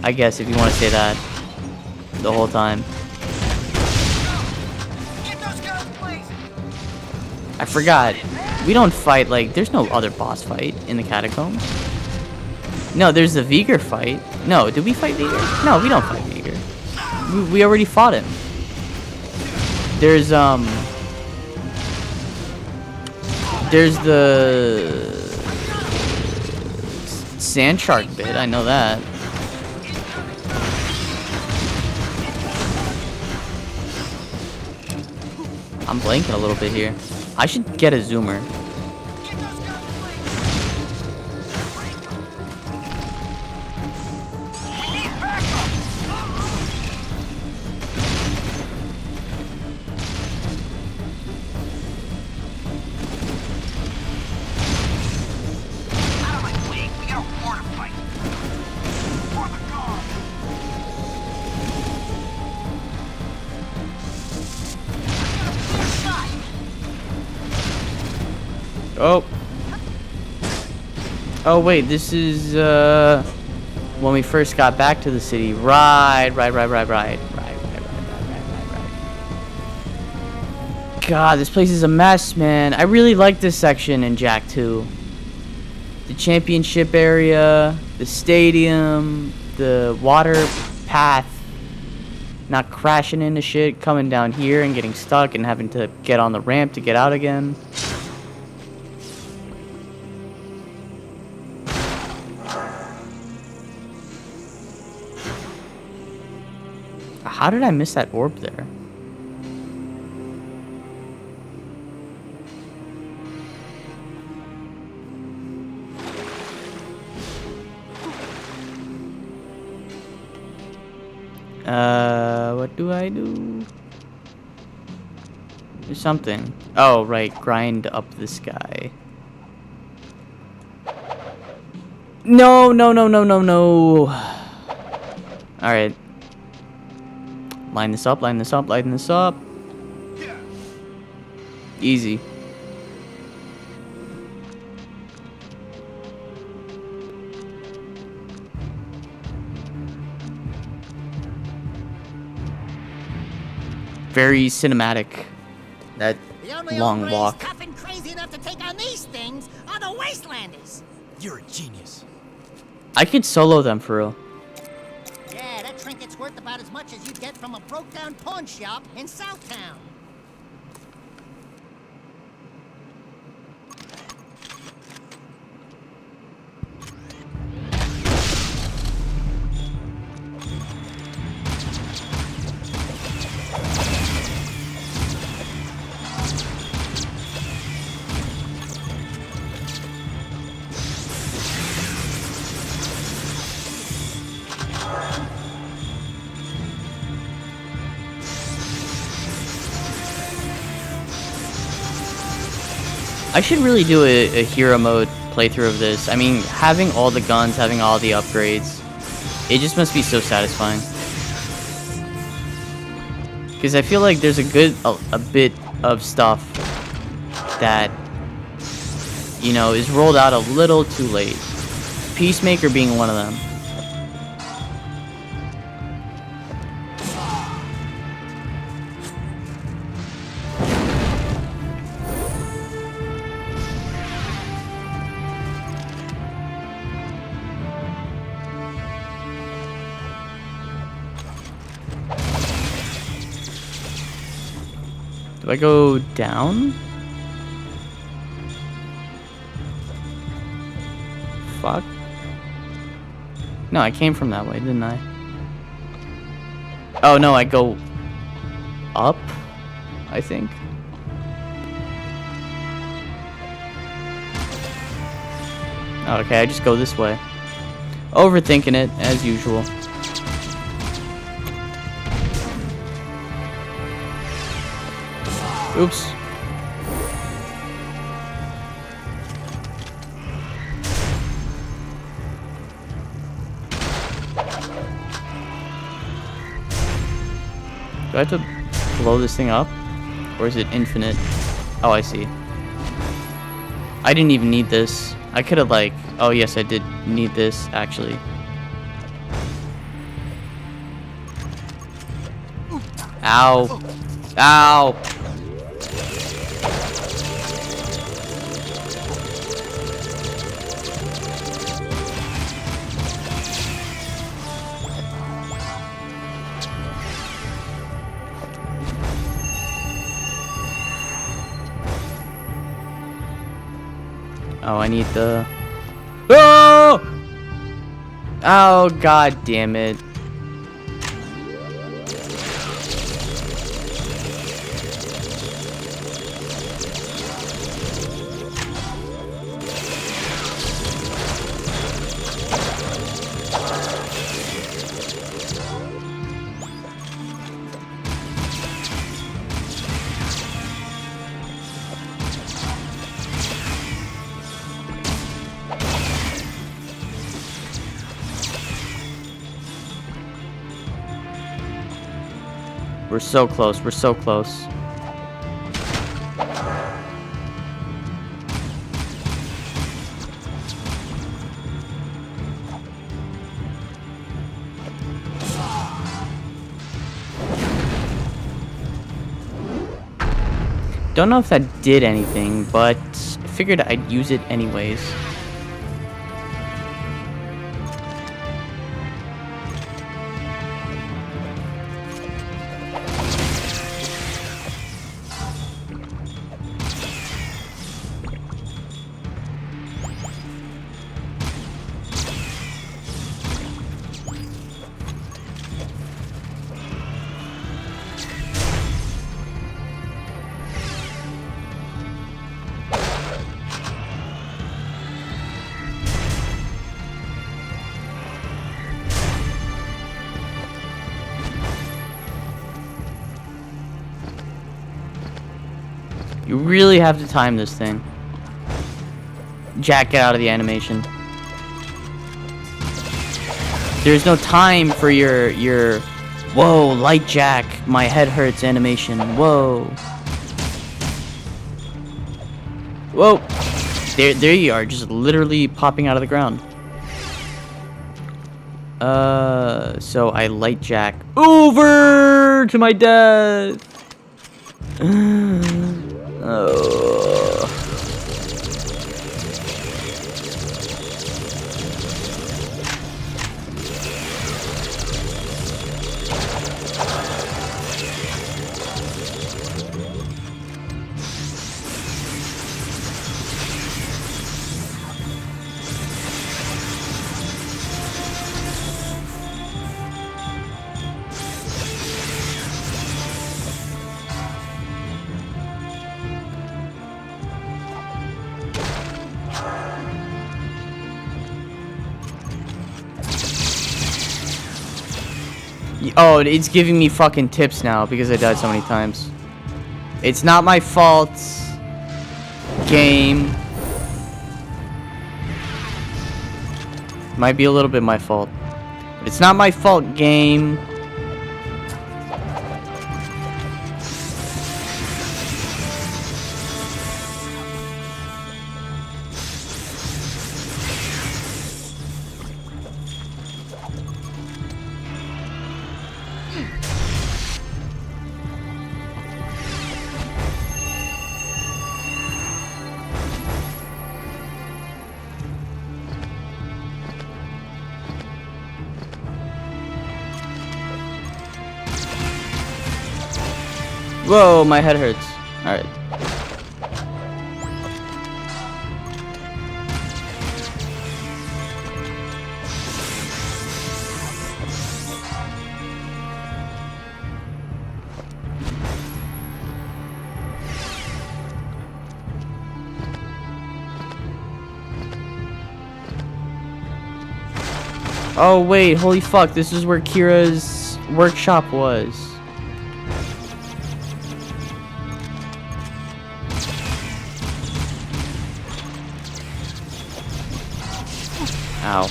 I guess, if you want to say that. The whole time. I forgot. We don't fight, like, there's no other boss fight in the catacombs. No, there's the Vigor fight. No, did we fight Vigor? No, we don't fight Vigor. We already fought him. There's the sand shark bit, I know that. I'm blanking a little bit here. I should get a zoomer. Oh. Oh wait, this is when we first got back to the city. Right. God, this place is a mess, man. I really like this section in Jak 2. The championship area, the stadium, the water path, not crashing into shit, coming down here and getting stuck and having to get on the ramp to get out again. How did I miss that orb there? What do I do? There's something. Oh, right. Grind up this guy. No. Alright. Line this up. Easy. Very cinematic. That long walk. Tough and crazy enough to take on these things are the Wastelanders. You're a genius. I could solo them for real. Yeah, that trinket's worth about as much as you'd get from a broke-down pawn shop in Southtown. I should really do a hero mode playthrough of this. I mean, having all the guns, having all the upgrades, it just must be so satisfying. Because I feel like there's a bit of stuff that, you know, is rolled out a little too late. Peacemaker being one of them. Do I go down? Fuck. No, I came from that way, didn't I? Oh, no, I go up, I think. Okay, I just go this way. Overthinking it, as usual. Oops. Do I have to blow this thing up? Or is it infinite? Oh, I see. I didn't even need this. I could have like... Oh, yes, I did need this, actually. Ow. Ow. Oh, I need the... Oh! Oh, god damn it. We're so close. We're so close. Don't know if that did anything, but I figured I'd use it anyways. You really have to time this thing. Jack, get out of the animation. There's no time for your whoa, light Jack, my head hurts animation. Whoa. Whoa. There you are, just literally popping out of the ground. So I light Jack over to my death. Oh. Oh, it's giving me fucking tips now because I died so many times. It's not my fault. Game. Might be a little bit my fault. But it's not my fault, game. Whoa, my head hurts. Alright. Oh wait, holy fuck, this is where Kira's workshop was. Ow.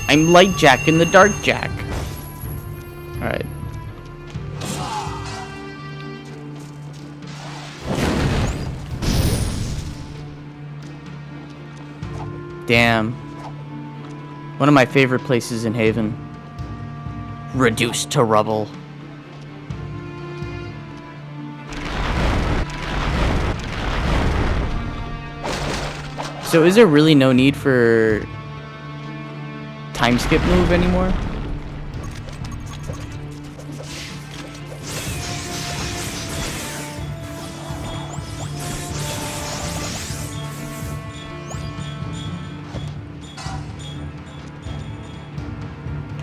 I'm Light Jack in the Dark Jack. Alright. Damn. One of my favorite places in Haven. Reduced to rubble. So is there really no need for time skip move anymore?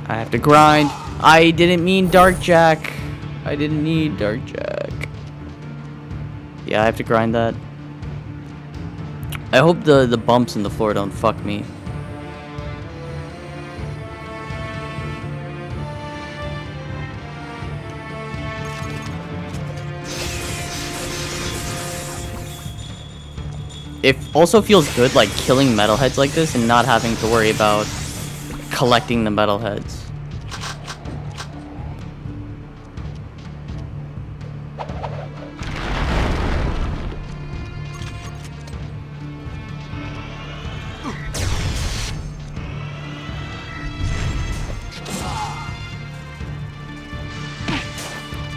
I have to grind. I didn't mean Dark Jack. I didn't need Dark Jack. Yeah, I have to grind that. I hope the bumps in the floor don't fuck me. It also feels good, like, killing metalheads like this and not having to worry about collecting the metalheads.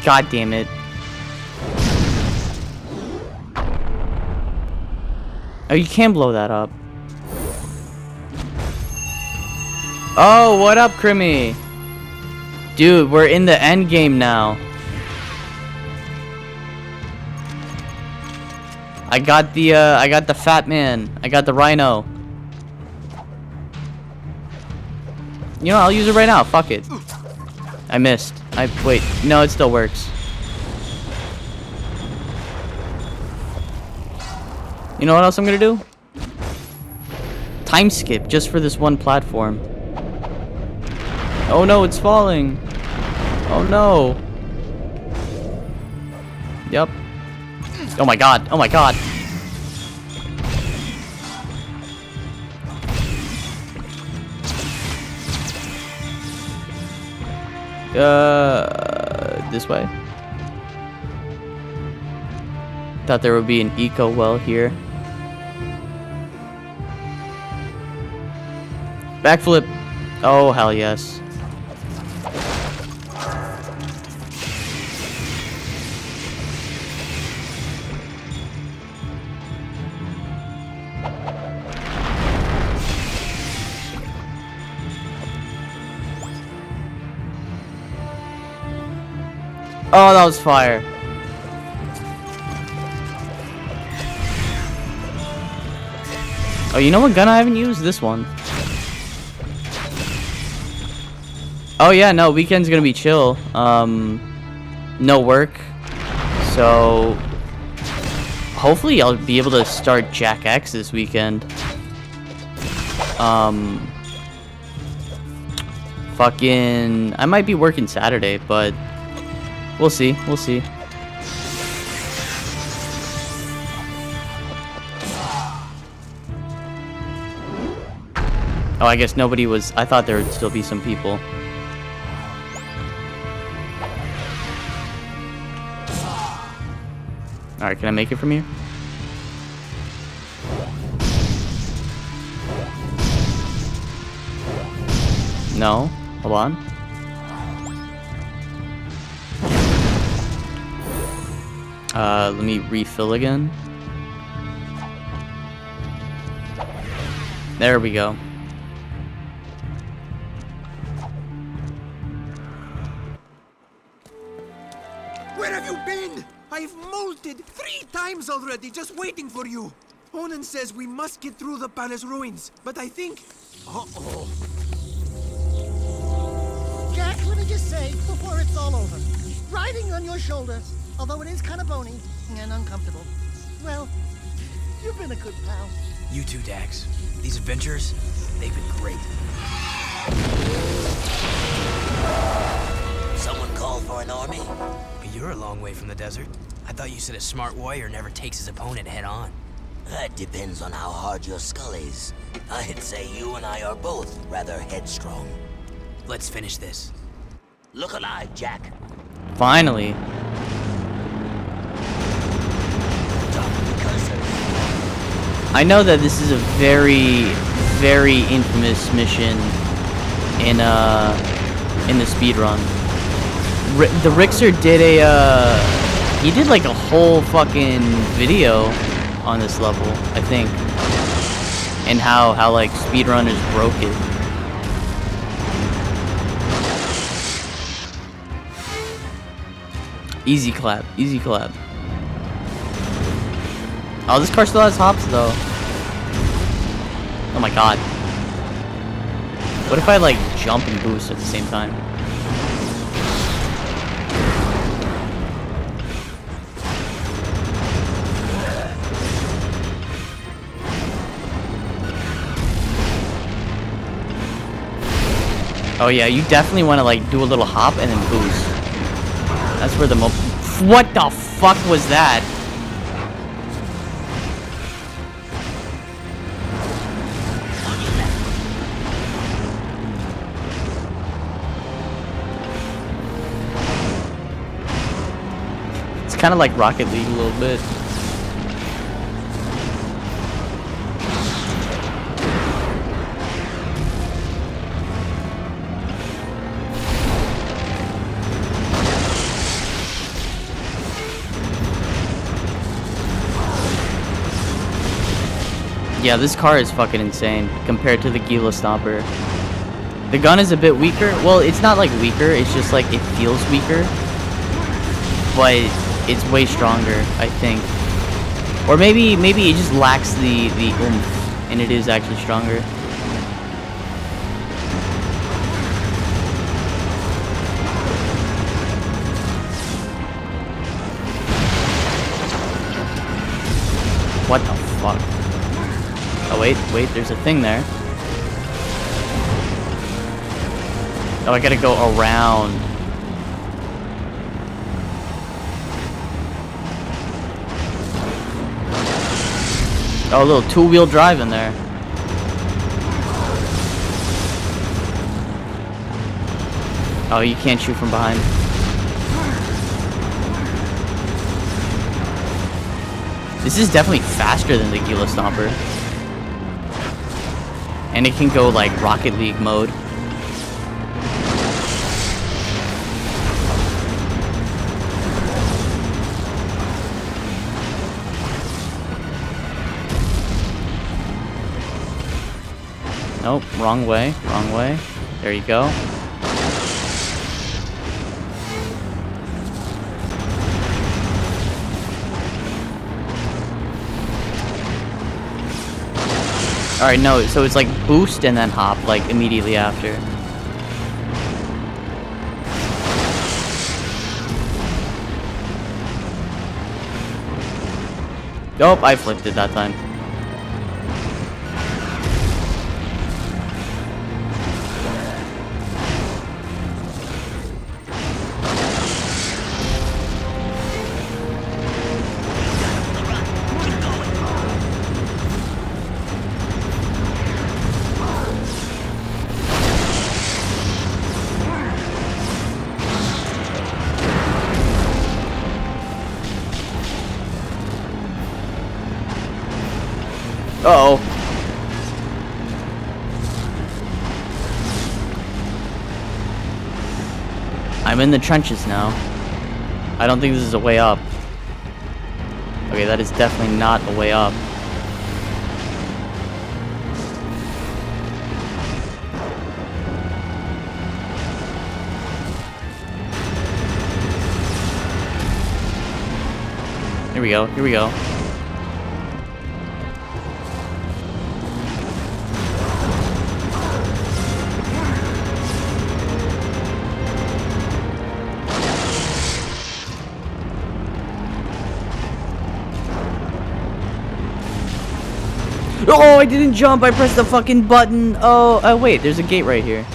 God damn it. Oh, you can blow that up. Oh, what up, Crimmy? Dude, we're in the end game now. I got the fat man. I got the rhino. You know, I'll use it right now. Fuck it. I missed. Wait, no, it still works. You know what else I'm gonna do? Time skip just for this one platform. Oh no, it's falling. Oh no. Yep. Oh my god. Oh my god. This way. Thought there would be an eco well here. Backflip. Oh, hell yes. Oh, that was fire. Oh, you know what gun I haven't used? This one. Oh yeah, no, weekend's gonna be chill. No work. So hopefully I'll be able to start Jack X this weekend. Fucking I might be working Saturday, but we'll see. We'll see. Oh, I guess nobody was. I thought there would still be some people. Alright, can I make it from here? No. Hold on. Let me refill again. There we go. Where have you been? I've molted 3 times already, just waiting for you. Onan says we must get through the palace ruins, but I think... Uh-oh. Jack, let me just say, before it's all over, riding on your shoulder, although it is kind of bony and uncomfortable. Well, you've been a good pal. You too, Dax. These adventures, they've been great. Someone call for an army? But you're a long way from the desert. I thought you said a smart warrior never takes his opponent head on. That depends on how hard your skull is. I'd say you and I are both rather headstrong. Let's finish this. Look alive, Jack. Finally. I know that this is a very, very infamous mission in the speedrun. The Rixer did he did like a whole fucking video on this level, I think. And how like speedrunners broke it. Easy clap, easy clap. Oh, this car still has hops though. Oh my god. What if I like jump and boost at the same time? Oh yeah, you definitely want to like do a little hop and then boost. That's where the what the fuck was that? It's kind of like Rocket League a little bit. Yeah, this car is fucking insane compared to the Gila Stomper. The gun is a bit weaker. Well, it's not like weaker, it's just like it feels weaker. But it's way stronger, I think. Or maybe it just lacks the oomph and it is actually stronger. What the fuck? Oh wait, there's a thing there. Oh, I gotta go around. Oh, a little two-wheel drive in there. Oh, you can't shoot from behind. This is definitely faster than the Gila Stomper. And it can go like Rocket League mode. Nope, wrong way, wrong way. There you go. Alright, no, so it's like boost and then hop, like immediately after. Nope, I flipped it that time. Uh-oh. I'm in the trenches now. I don't think this is a way up. Okay, that is definitely not a way up. Here we go, here we go. Oh, I didn't jump. I pressed the fucking button. Oh, wait. There's a gate right here.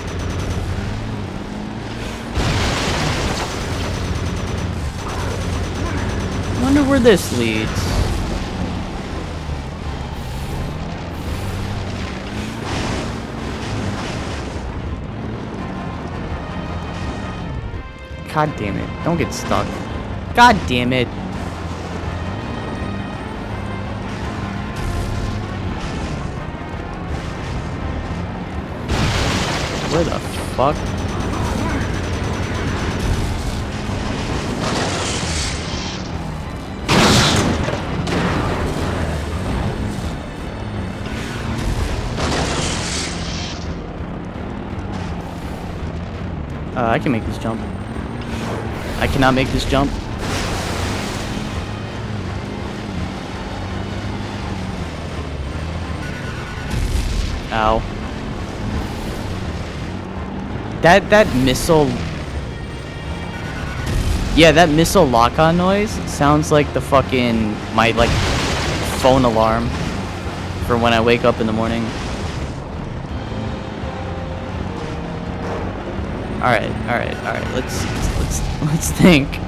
Wonder where this leads. God damn it. Don't get stuck. God damn it. Where the fuck? I can make this jump. I cannot make this jump. Ow. That missile... Yeah, that missile lock-on noise sounds like the fucking... my, like, phone alarm for when I wake up in the morning. Alright. Let's think.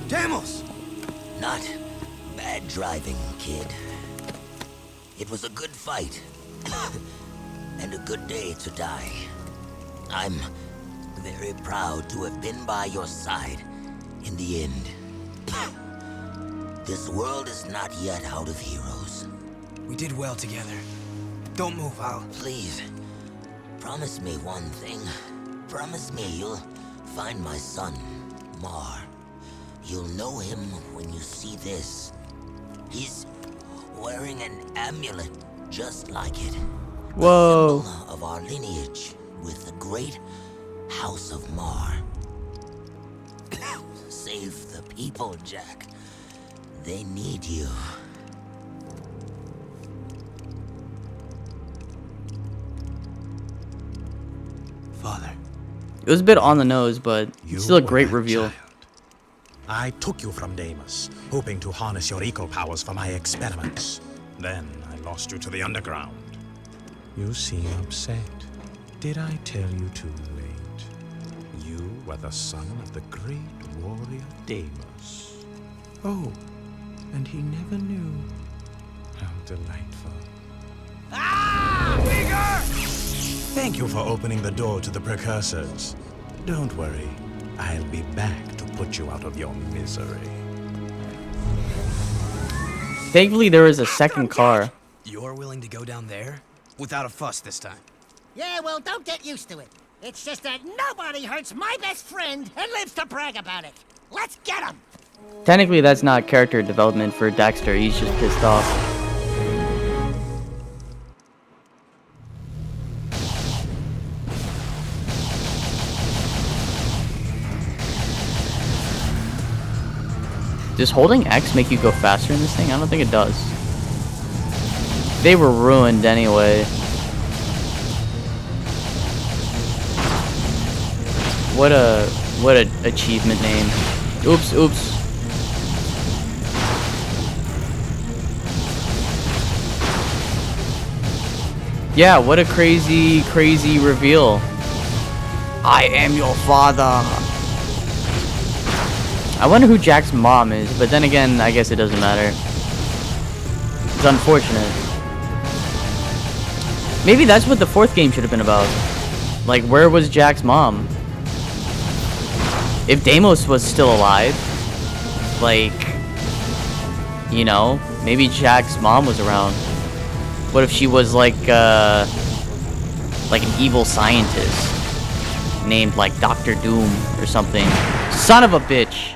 Deimos! Not bad driving, kid. It was a good fight. And a good day to die. I'm very proud to have been by your side in the end. This world is not yet out of heroes. We did well together. Don't move, Al. Please, promise me one thing. Promise me you'll find my son, Mar. You'll know him when you see this. He's wearing an amulet just like it. Whoa. A symbol of our lineage with the great House of Mar. Save the people, Jack. They need you. Father. It was a bit on the nose, but You still a were great that reveal. child. I took you from Deimos, hoping to harness your eco powers for my experiments. Then I lost you to the underground. You seem upset. Did I tell you too late? You were the son of the great warrior Deimos. Oh, and he never knew. How delightful. Ah! Bigger! Thank you for opening the door to the precursors. Don't worry, I'll be back to put you out of your misery. Thankfully, there was a second car. You're willing to go down there? Without a fuss this time. Yeah, well, don't get used to it. It's just that nobody hurts my best friend and lives to brag about it. Let's get him! Technically, that's not character development for Dexter. He's just pissed off. Does holding X make you go faster in this thing? I don't think it does. They were ruined anyway. What a achievement name. Oops. Yeah, what a crazy reveal. I am your father. I wonder who Jack's mom is, but then again, I guess it doesn't matter. It's unfortunate. Maybe that's what the fourth game should have been about. Like, where was Jack's mom? If Deimos was still alive, like, you know, maybe Jack's mom was around. What if she was like an evil scientist named like Dr. Doom or something? Son of a bitch!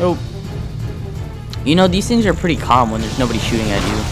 Oh. You know, these things are pretty calm when there's nobody shooting at you.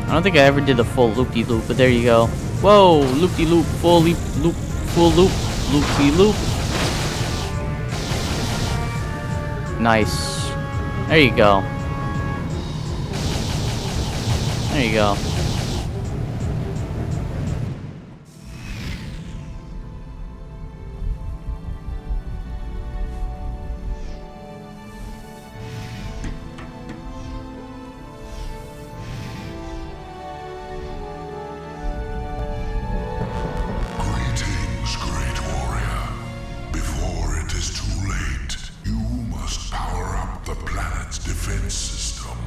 I don't think I ever did the full loop-de-loop, but there you go. Whoa, loop-de-loop, full loop, full loop, loop-de-loop. Nice. There you go. There you go. Greetings, great warrior. Before it is too late, you must power up the planet's defense system.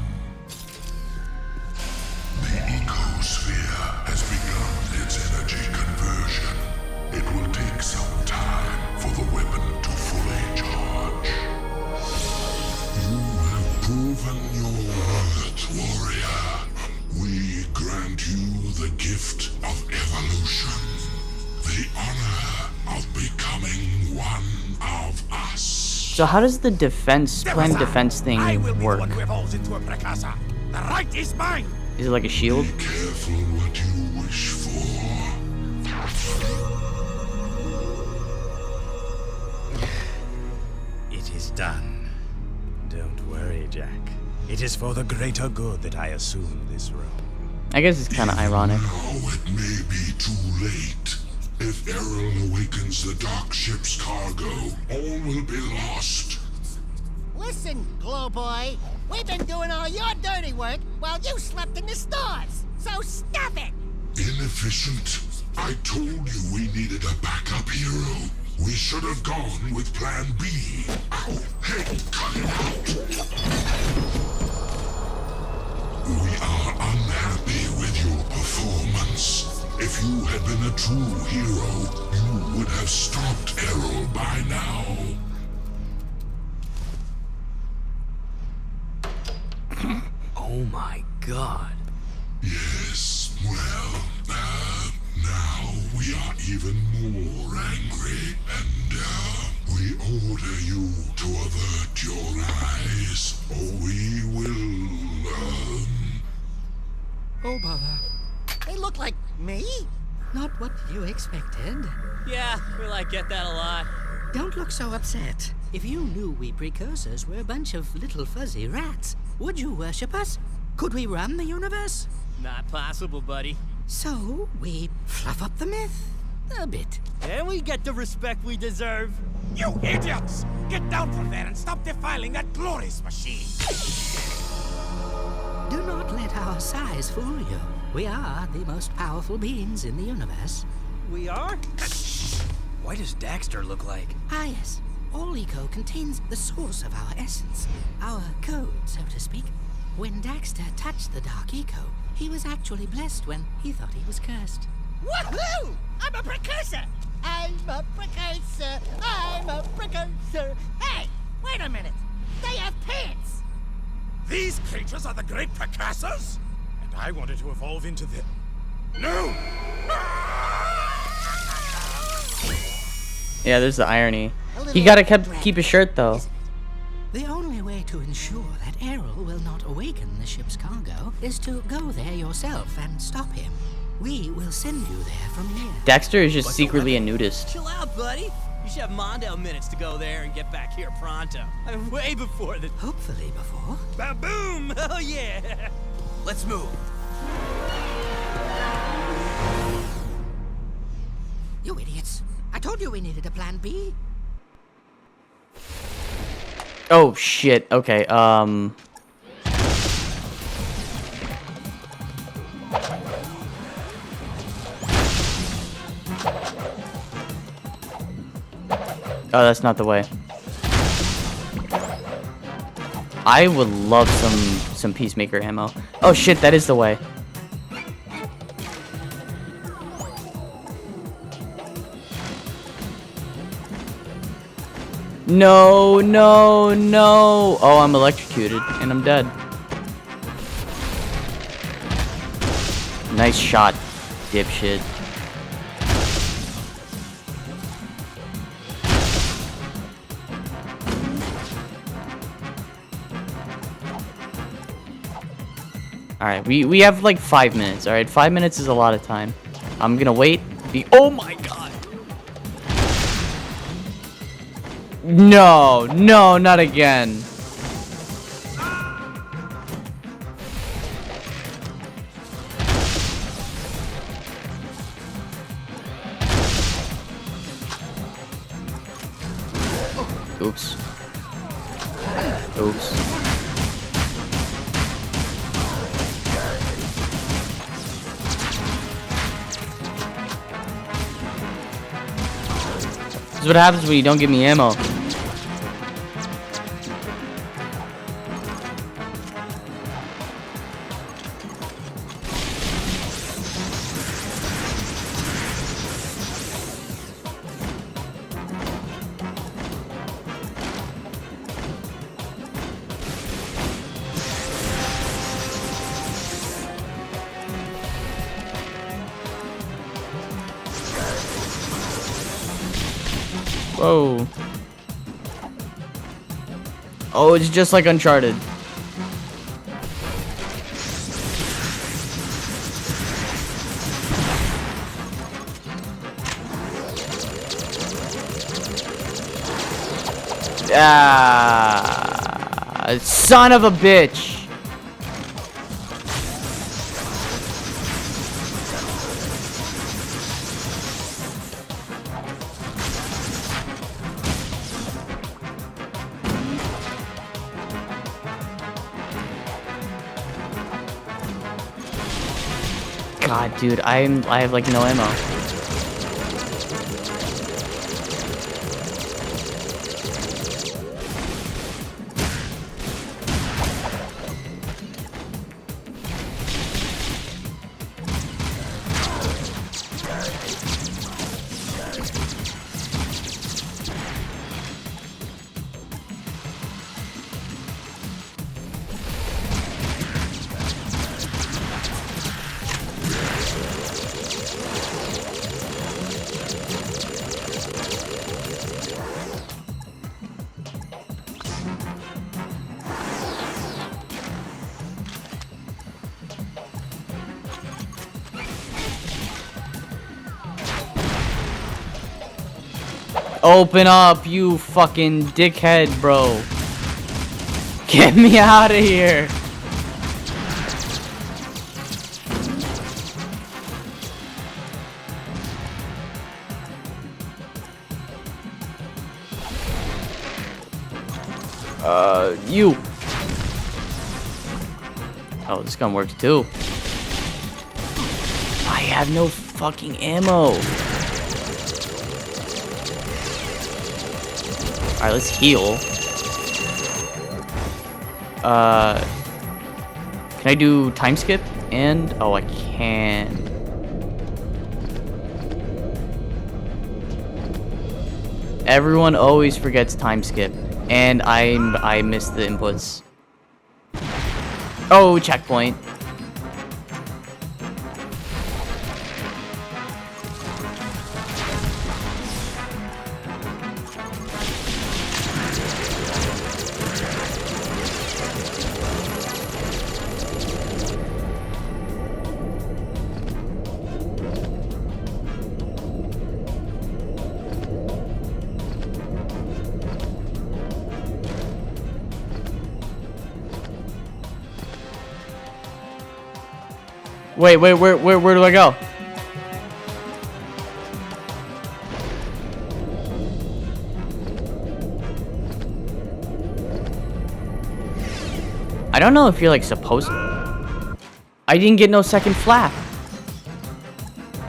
The ecosphere has begun its energy conversion. It will take some time for the weapon to fully charge. You have proven your worth, warrior. We grant you the gift of evolution. The honor of becoming one of us. So how does the planned defense thing work? One who evolves into a precursor. The right is mine. Is it like a shield? Careful what you wish for. It is done. Don't worry, Jack. It is for the greater good that I assume this role. I guess it's kind of ironic. Now it may be too late. If Errol awakens the dark ship's cargo, all will be lost. Listen, Glow Boy. We've been doing all your dirty work while you slept in the stars. So stop it! Inefficient. I told you we needed a backup hero. We should have gone with Plan B. Ow, hey, cut it out. We are unhappy with your performance. If you had been a true hero, you would have stopped Errol by now. Oh my god. Yes, well, now we are even more angry, and we order you to avert your eyes, or we will, Oh, bother. They look like me? Not what you expected. Yeah, I get that a lot. Don't look so upset. If you knew we precursors were a bunch of little fuzzy rats, would you worship us? Could we run the universe? Not possible, buddy. So, we fluff up the myth a bit. And we get the respect we deserve. You idiots! Get down from there and stop defiling that glorious machine! Do not let our size fool you. We are the most powerful beings in the universe. We are? Why does Daxter look like? Ah, yes. All eco contains the source of our essence. Our code, so to speak. When Daxter touched the Dark Eco, he was actually blessed when he thought he was cursed. Woohoo! I'm a precursor! I'm a precursor! I'm a precursor! Hey! Wait a minute! They have pants! These creatures are the great precursors? And I wanted to evolve into the... No! Yeah, there's the irony. He gotta keep his shirt though. The only way to ensure that Errol will not awaken the ship's cargo is to go there yourself and stop him. We will send you there from here. Daxter is just secretly a nudist. Chill out, buddy. You should have Mondale minutes to go there and get back here pronto. Way before the... Hopefully before. Ba-boom! Oh, yeah! Let's move. You idiots. I told you we needed a plan B. Oh shit. Okay. Oh, that's not the way. I would love some Peacemaker ammo. Oh shit, that is the way. No, no, no. Oh, I'm electrocuted and I'm dead. Nice shot, dipshit. Alright, we have like 5 minutes, alright? 5 minutes is a lot of time. I'm gonna wait. Oh my god! No, no, not again. Oops. Oops. This is what happens when you don't give me ammo. Whoa. Oh, it's just like Uncharted. Ah, son of a bitch. God, dude, I have like no ammo. Open up, you fucking dickhead, bro. Get me out of here. You. Oh, this gun works too. I have no fucking ammo. Alright, let's heal. Can I do time skip? And oh, I can. Everyone always forgets time skip, and I miss the inputs. Oh, checkpoint. Wait, where do I go? I don't know if you're like supposed to. I didn't get no second flap.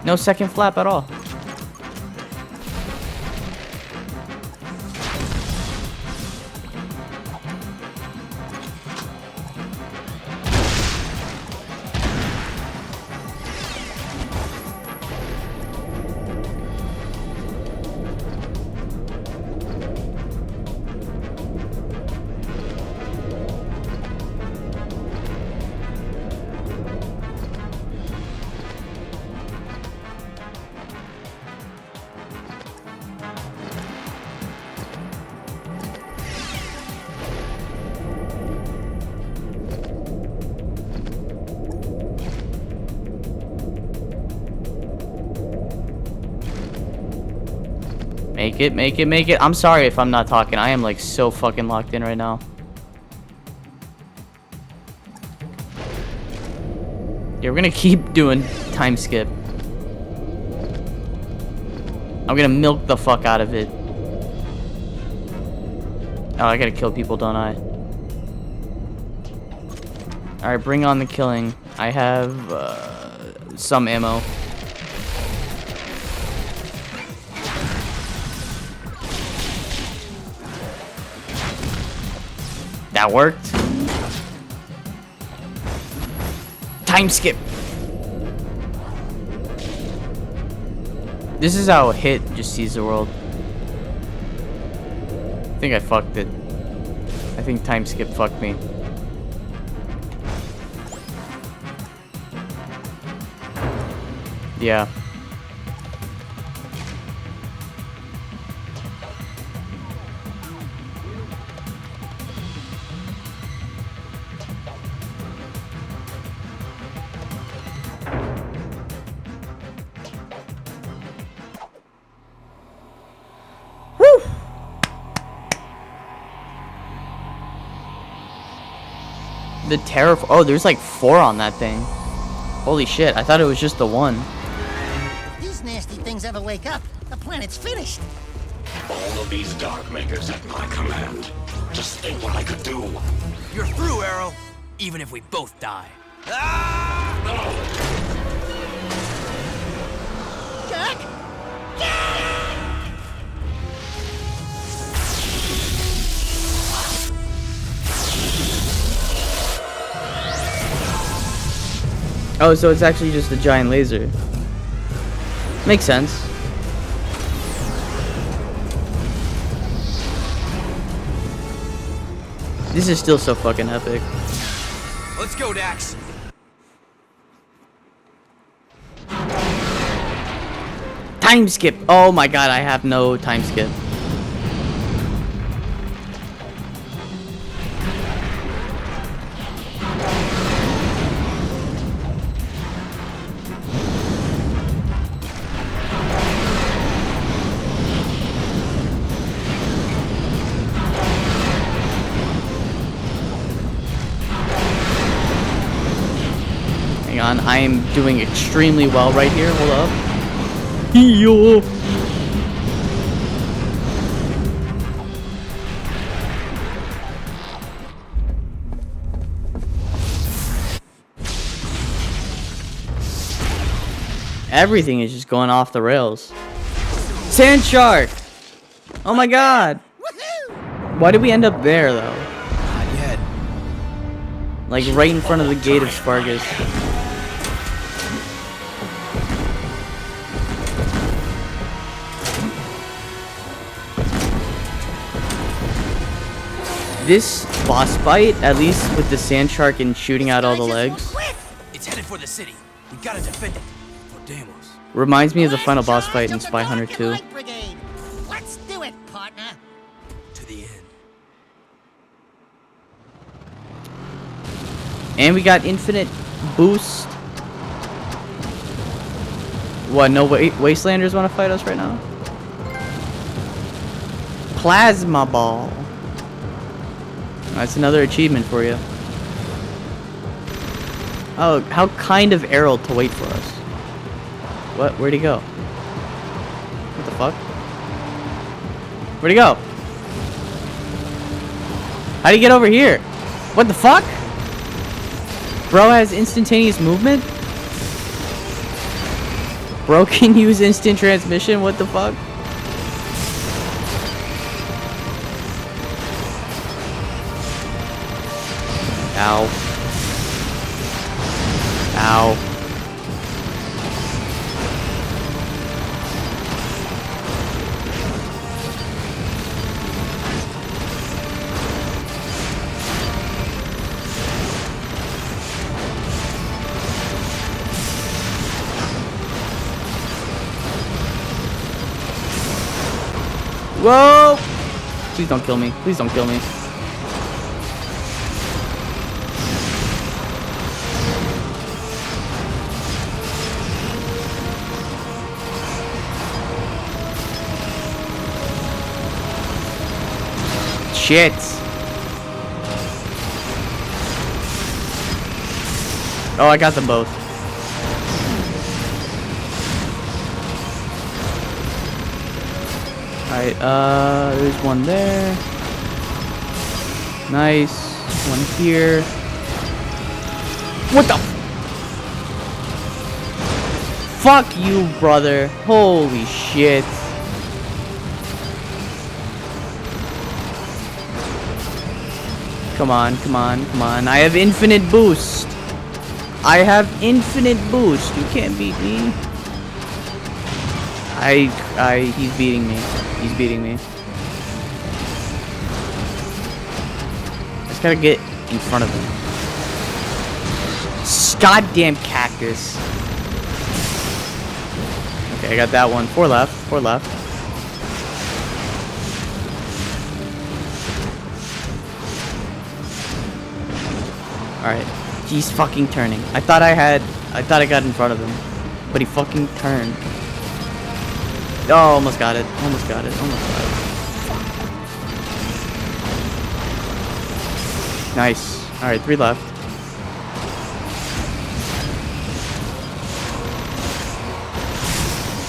No second flap at all. Make it, make it, make it. I'm sorry if I'm not talking. I am like so fucking locked in right now. Yeah, we're gonna keep doing time skip. I'm gonna milk the fuck out of it. Oh, I gotta kill people, don't I? Alright, bring on the killing. I have some ammo. That worked. Time skip. This is how Hit just sees the world. I think I fucked it. I think time skip fucked me. Yeah. The terror. Oh, there's like 4 on that thing. Holy shit! I thought it was just the one. These nasty things ever wake up, the planet's finished. All of these dark makers at my command. Just think what I could do. You're through, Arrow. Even if we both die. Jack? Oh, so it's actually just a giant laser. Makes sense. This is still so fucking epic. Let's go, Dax. Time skip. Oh my god, I have no time skip. Hang on, I am doing extremely well right here. Hold up. Yo. Everything is just going off the rails. Sand shark! Oh my god! Why did we end up there though? Not yet. Like right in front of the gate of Spargus. This boss fight, at least with the sand shark and shooting out all the legs, It's headed for the city. We gotta defend it. For Deimos. reminds me of the final boss fight in Spy Hunter 2. Brigade. Let's do it, partner. To the end. And we got infinite boost. What, no Wastelanders want to fight us right now? Plasma ball. That's another achievement for you. Oh, how kind of Errol to wait for us. What? Where'd he go? What the fuck? Where'd he go? How'd he get over here? What the fuck? Bro has instantaneous movement? Bro can use instant transmission? What the fuck? Ow. Ow. Whoa! Please don't kill me. Please don't kill me. shit. Oh, I got them both. Alright, there's one there. Nice. One here. What the fuck you, brother. Holy shit. Come on, come on, come on. I have infinite boost. I have infinite boost. You can't beat me. He's beating me. He's beating me. I just gotta get in front of him. Goddamn cactus. Okay, I got that one. 4 left. 4 left. Alright. He's fucking turning. I thought I got in front of him. But he fucking turned. Oh, almost got it. Almost got it. Almost got it. Nice. Alright, 3 left.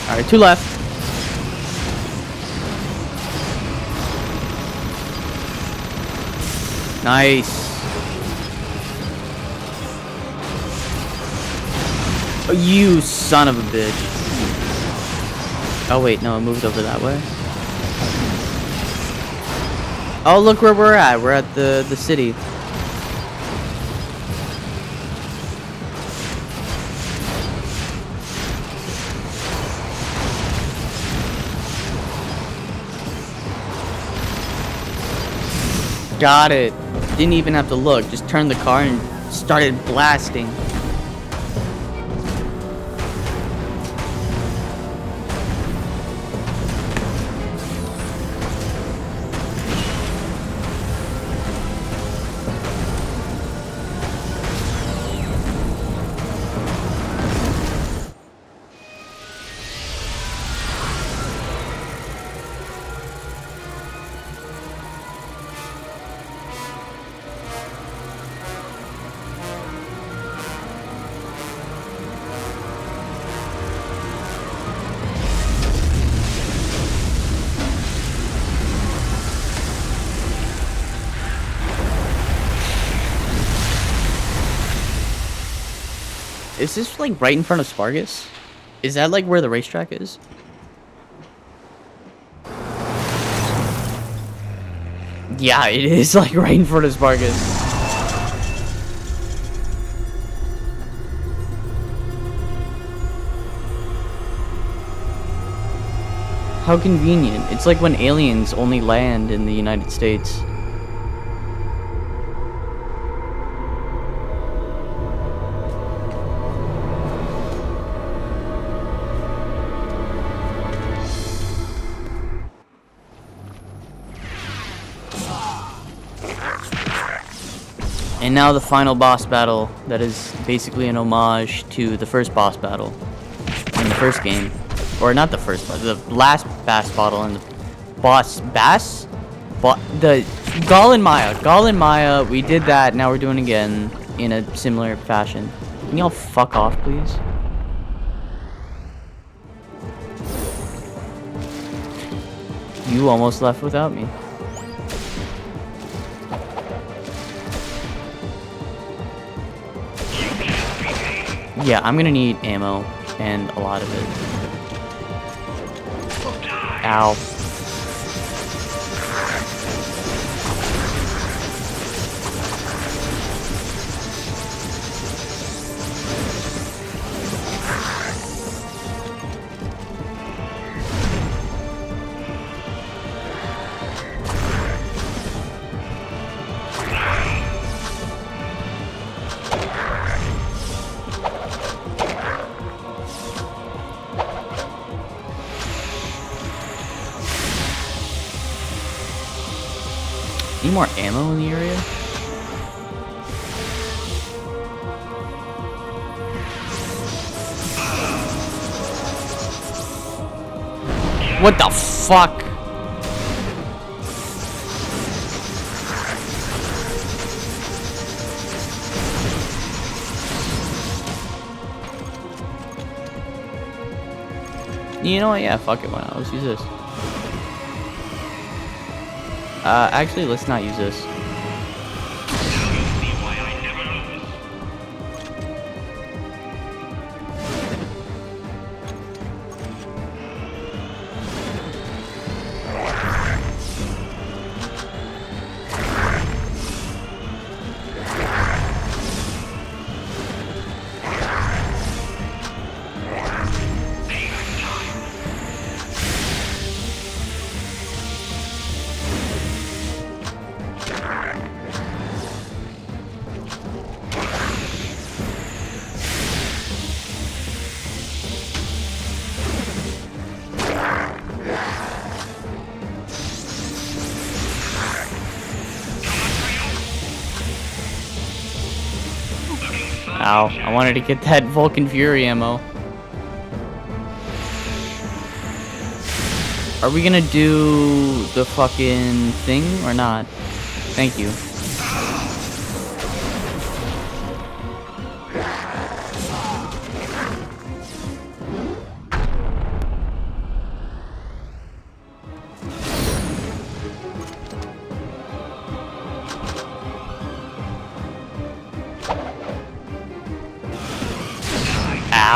Alright, 2 left. Nice. Oh, you son of a bitch. Oh wait, no, it moved over that way. Oh, look where we're at. We're at the city. Got it. Didn't even have to look. Just turned the car and started blasting. Is this like right in front of Spargus? Is that like where the racetrack is? Yeah, it is like right in front of Spargus. How convenient. It's like when aliens only land in the United States. And now the final boss battle that is basically an homage to the first boss battle in the first game. Or not the first, but the last boss battle in the the Gall and Maya. Gall and Maya, we did that, now we're doing it again in a similar fashion. Can y'all fuck off, please? You almost left without me. Yeah, I'm gonna need ammo, and a lot of it. Ow. Need more ammo in the area? What the fuck? You know what? Yeah, fuck it. Why not? Let's use this. Actually, let's not use this. Ow, I wanted to get that Vulcan Fury ammo. Are we gonna do the fucking thing or not? Thank you.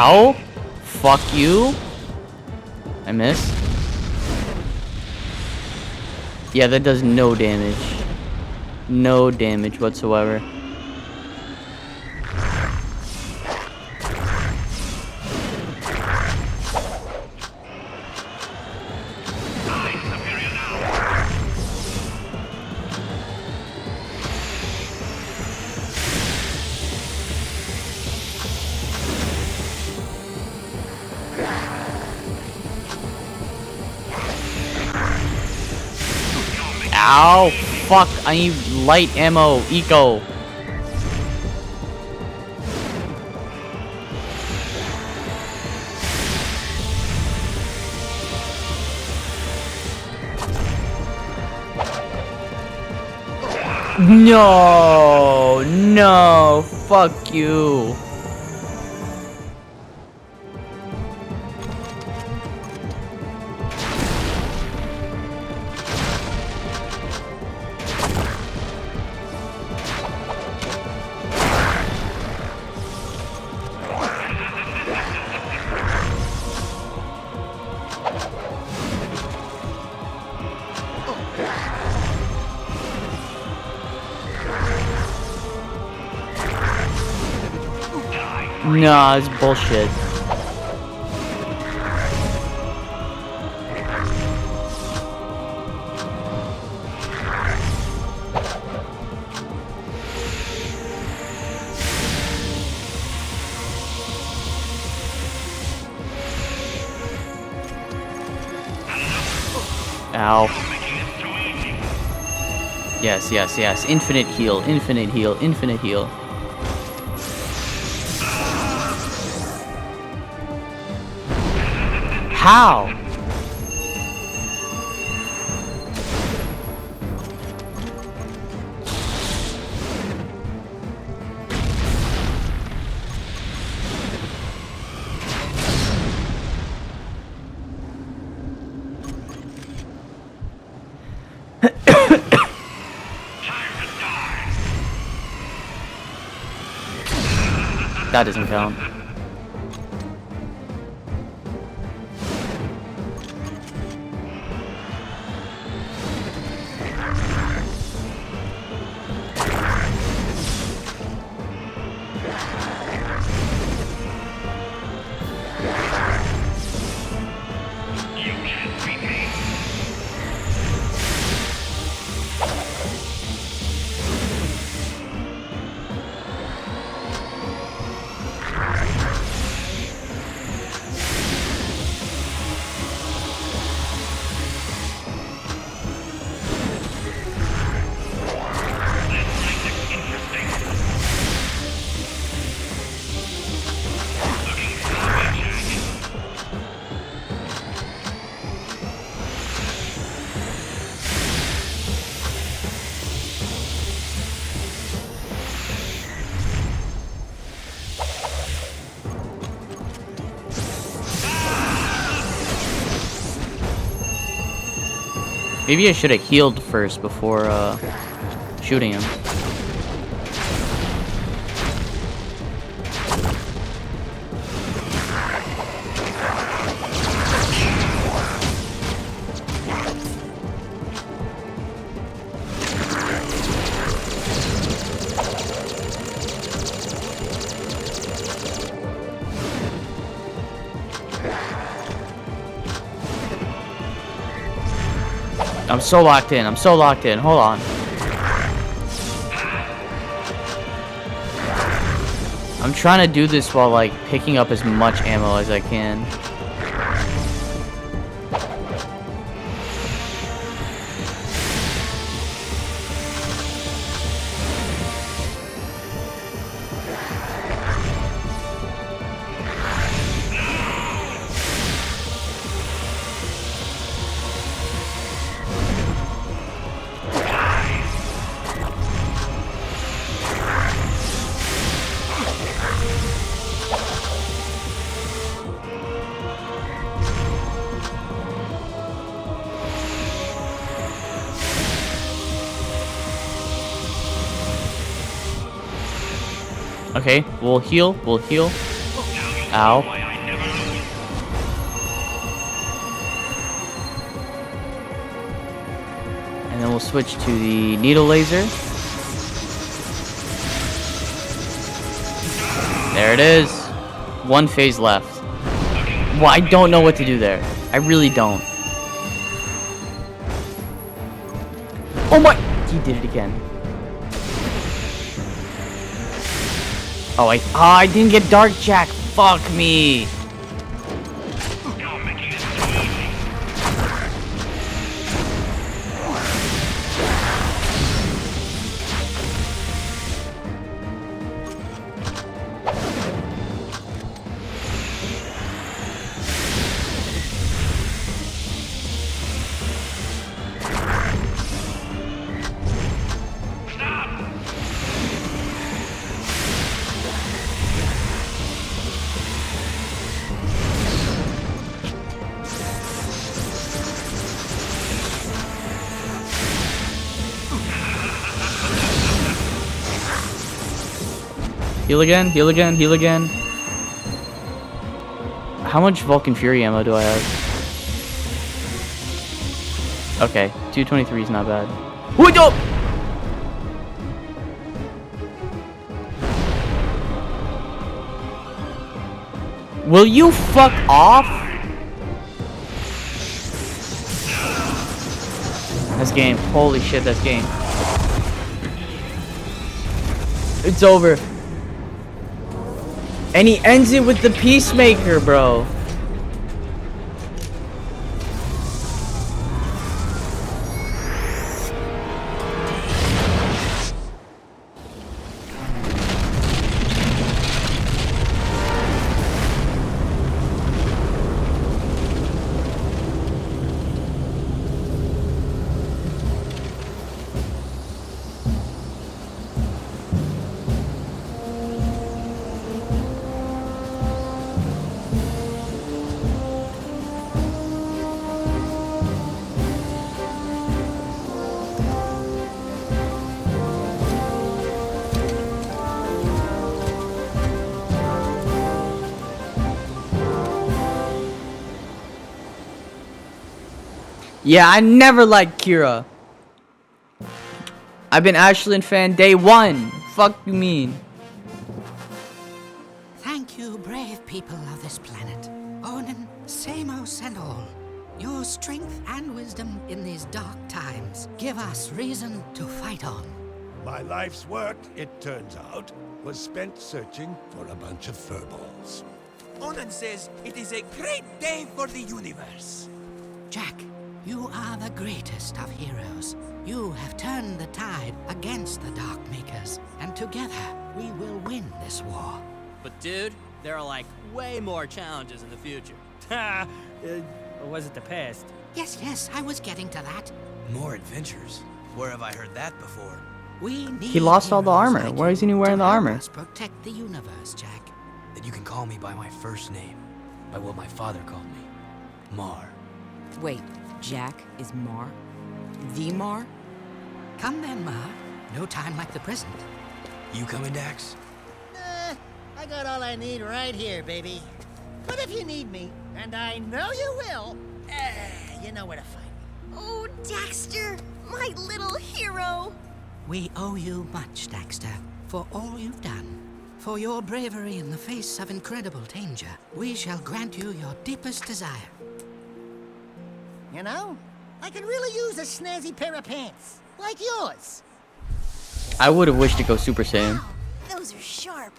Ow! Fuck you! I missed. Yeah, that does no damage. No damage whatsoever. Ow! Fuck! I need light ammo. Eco. No! No! Fuck you! Nah, it's bullshit. Ow. Yes, yes, yes. Infinite heal, infinite heal, infinite heal. How? That doesn't count. Maybe I should have healed first before shooting him. I'm so locked in. I'm so locked in. Hold on. I'm trying to do this while like picking up as much ammo as I can. Okay, we'll heal. We'll heal. Ow. And then we'll switch to the needle laser. There it is. One phase left. Well, I don't know what to do there. I really don't. Oh my! He did it again. Oh, I didn't get Dark Jack. Fuck me. Heal again, heal again, heal again. How much Vulcan Fury ammo do I have? Okay, 223 is not bad. Wait up! Will you fuck off? That's game. Holy shit, that's game. It's over. And he ends it with the Peacemaker, bro. Yeah, I never liked Kira. I've been Ashland fan day one. Fuck you mean? Thank you, brave people of this planet. Onin, Samos, and all. Your strength and wisdom in these dark times give us reason to fight on. My life's work, it turns out, was spent searching for a bunch of furballs. Onan says it is a great day for the universe. Jack, you are the greatest of heroes. You have turned the tide against the Dark Makers, and together we will win this war. But dude, there are like way more challenges in the future. Ha! Or was it the past? Yes, I was getting to that. More adventures? Where have I heard that before? We need He lost all the armor. like Why isn't he you wearing to the help armor? us protect the universe, Jack. Then you can call me by my first name. By what my father called me. Mar. Wait, Jack is Mar? The Mar? Come then, Ma. No time like the present. You coming, Dax? I got all I need right here, baby. But if you need me, and I know you will, you know where to find me. Oh, Daxter, my little hero. We owe you much, Daxter, for all you've done. For your bravery in the face of incredible danger, we shall grant you your deepest desire. You know, I could really use a snazzy pair of pants, like yours. I would have wished to go Super Saiyan. Wow, those are sharp.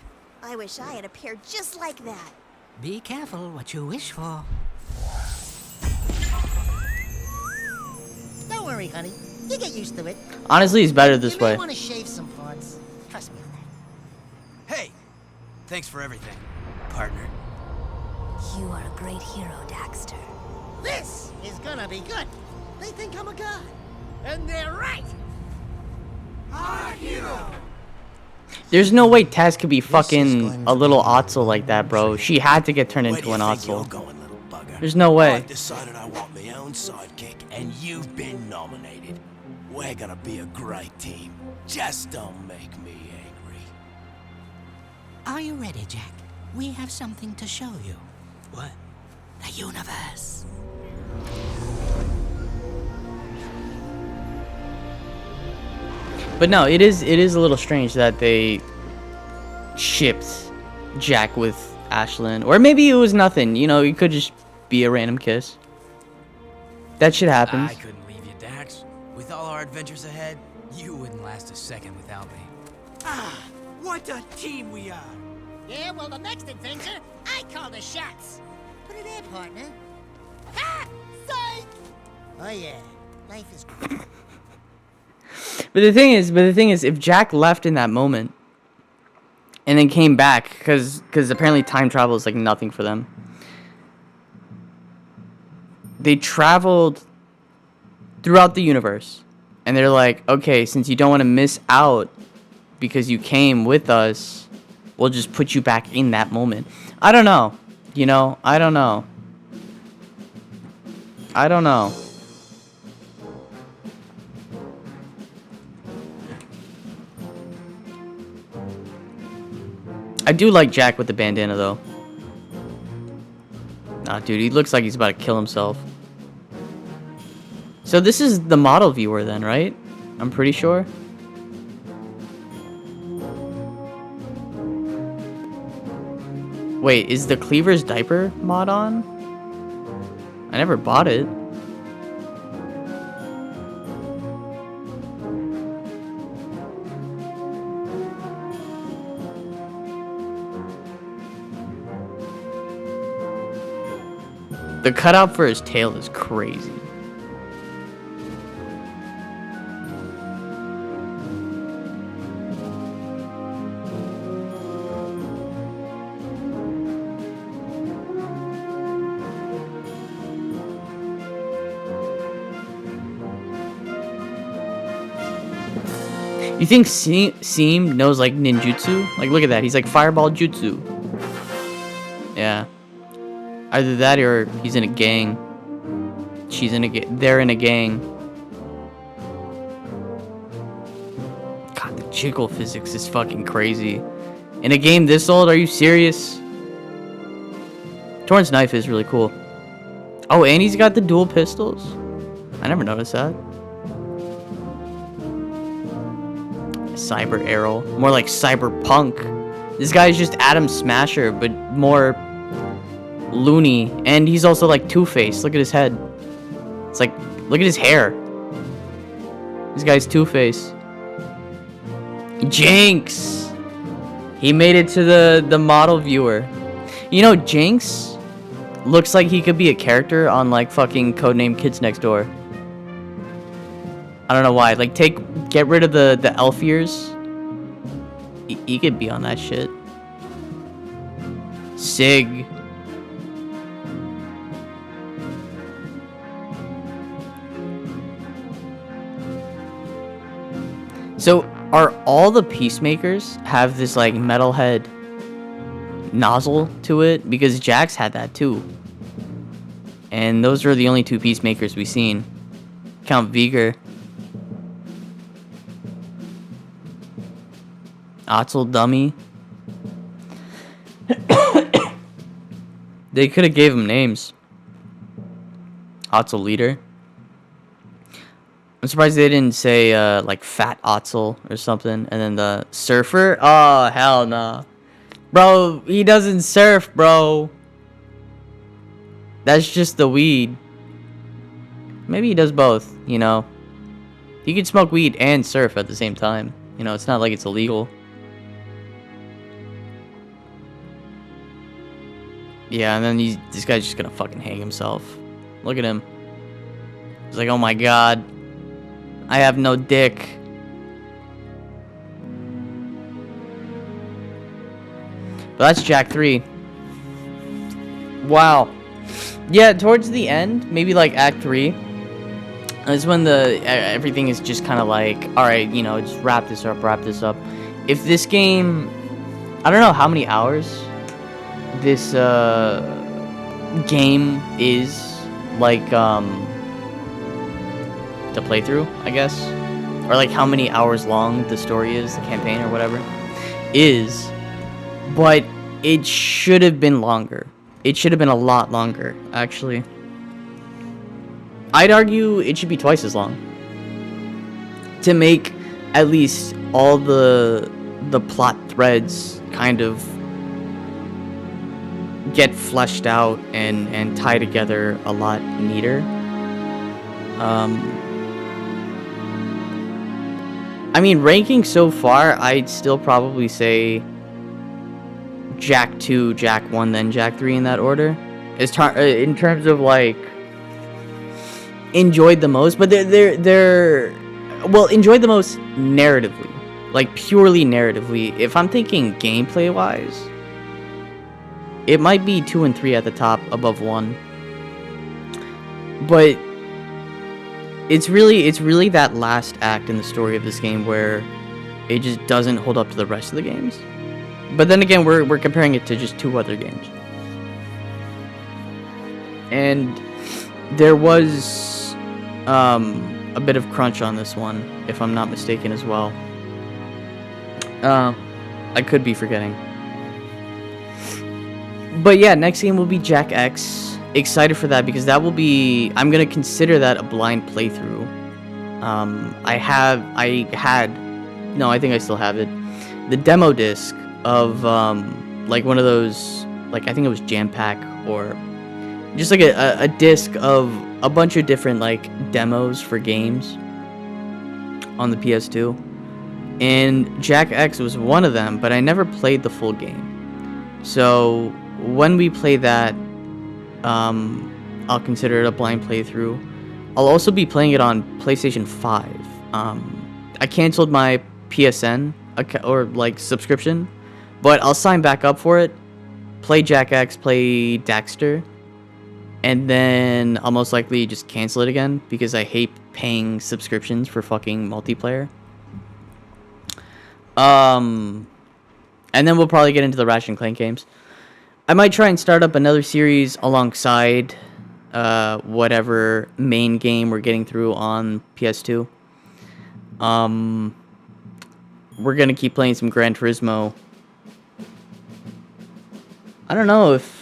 I wish I had a pair just like that. Be careful what you wish for. Don't worry, honey. You get used to it. Honestly, it's better this You may way. want to shave some parts. Trust me on that. Hey! Thanks for everything, partner. You are a great hero, Daxter. This is gonna be good. They think I'm a god. And they're right. Our hero. There's no way Taz could be fucking a little Otzel like that, bro. She had to get turned into an Otzel. There's no way. I've decided I want my own sidekick, and you've been nominated. We're gonna be a great team. Just don't make me angry. Are you ready, Jack? We have something to show you. What? The universe. But no, it is a little strange that they shipped Jack with Ashlyn. Or maybe it was nothing, you know, it could just be a random kiss. That shit happens. I couldn't leave you, Dax. With all our adventures ahead, you wouldn't last a second without me. Ah, what a team we are. Yeah, well, the next adventure, I call the shots. Put it in, partner. Ha! Psych! Oh, yeah. Life is great. But the thing is, if Jack left in that moment and then came back, because apparently time travel is like nothing for them. They traveled throughout the universe, and they're like, okay, since you don't want to miss out because you came with us, we'll just put you back in that moment. I don't know. You know, I don't know. I don't know. I do like Jack with the bandana, though. Nah, dude, he looks like he's about to kill himself. So this is the model viewer then, right? I'm pretty sure. Wait, is the Cleaver's diaper mod on? I never bought it. The cutout for his tail is crazy. You think Seam knows like ninjutsu? Like, look at that. He's like fireball jutsu. Yeah. Either that or he's in a gang. She's in a they're in a gang. God, the jiggle physics is fucking crazy. In a game this old, are you serious? Torrent's knife is really cool. Oh, and he's got the dual pistols? I never noticed that. Cyber arrow. More like cyberpunk. This guy's just Atom Smasher, but more loony, and he's also like Two-Face. Look at his head. It's like, look at his hair. This guy's Two-Face. Jinx. He made it to the model viewer. You know, Jinx looks like he could be a character on like fucking Codename Kids Next Door. I don't know why. Like, get rid of the elf ears. He could be on that shit. Sig. So, are all the Peacemakers have this, like, metal head nozzle to it? Because Jax had that, too. And those are the only two Peacemakers we've seen. Count Veigar. Otzel dummy. They could have gave him names. Otzel leader. I'm surprised they didn't say like Fat Otzel or something. And then the surfer. Oh hell no, bro. He doesn't surf, bro. That's just the weed. Maybe he does both. You know, you can smoke weed and surf at the same time. You know, it's not like it's illegal. Yeah, and then this guy's just gonna fucking hang himself. Look at him. He's like, oh my god, I have no dick. But that's Jack 3. Wow. Yeah, towards the end, maybe like Act 3, is when everything is just kind of like, alright, you know, just wrap this up. If this game, I don't know how many hours this game is, like, to play through, I guess, or like how many hours long the story is, the campaign or whatever is, but it should have been longer. It should have been a lot longer, actually. I'd argue it should be twice as long to make at least all the plot threads kind of get fleshed out and tie together a lot neater. I mean, ranking so far, I'd still probably say Jack 2, Jack 1, then Jack 3 in that order. In terms of, like, enjoyed the most, but they're well, enjoyed the most narratively. Like, purely narratively. If I'm thinking gameplay-wise, it might be 2 and 3 at the top, above 1. But it's really that last act in the story of this game where it just doesn't hold up to the rest of the games. But then again, we're comparing it to just 2 other games. And there was a bit of crunch on this one, if I'm not mistaken as well. I could be forgetting. But yeah, next game will be Jack X. Excited for that because that will be, I'm gonna consider that a blind playthrough. I think I still have it, the demo disc of like one of those, like, I think it was Jam Pack, or just like a disc of a bunch of different, like, demos for games on the PS2, and Jack X was one of them, but I never played the full game. So when we play that, I'll consider it a blind playthrough. I'll also be playing it on PlayStation 5. I canceled my PSN or like subscription, but I'll sign back up for it, play Jack X, play Daxter, and then I'll most likely just cancel it again because I hate paying subscriptions for fucking multiplayer. And then we'll probably get into the Ratchet & Clank games. I might try and start up another series alongside whatever main game we're getting through on PS2. We're gonna keep playing some Gran Turismo. I don't know if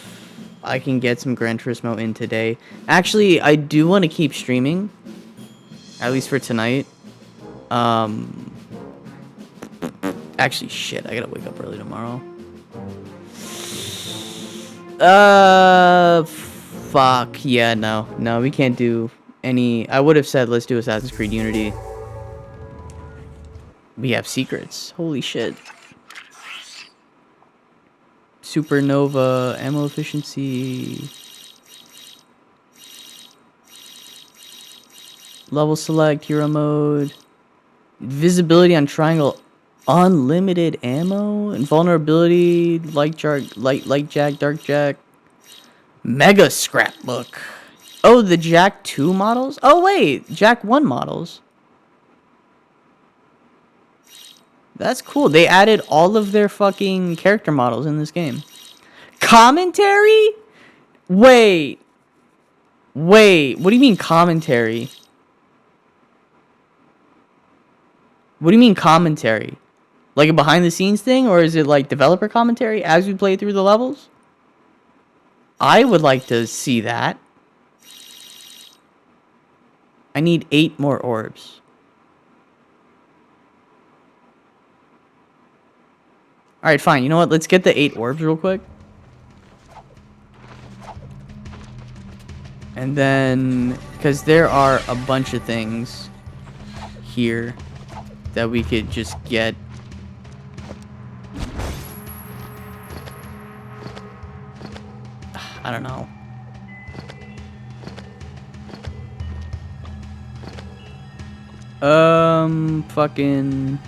I can get some Gran Turismo in today. Actually, I do want to keep streaming, at least for tonight. Actually, shit, I gotta wake up early tomorrow. Fuck. Yeah, no, we can't do any. I would have said let's do Assassin's Creed Unity. We have secrets. Holy shit. Supernova, ammo efficiency. Level select, hero mode. Visibility on triangle. Unlimited ammo. Invulnerability. Light Jack, Dark Jack. Mega scrapbook. Oh, the Jack 2 models? Oh, wait. Jack 1 models. That's cool. They added all of their fucking character models in this game. Commentary? Wait. What do you mean commentary? What do you mean commentary? Like a behind the scenes thing, or is it like developer commentary as we play through the levels? I would like to see that. I need 8 more orbs. Alright, fine. You know what? Let's get the 8 orbs real quick. And then, because there are a bunch of things here that we could just get. I don't know. Fucking.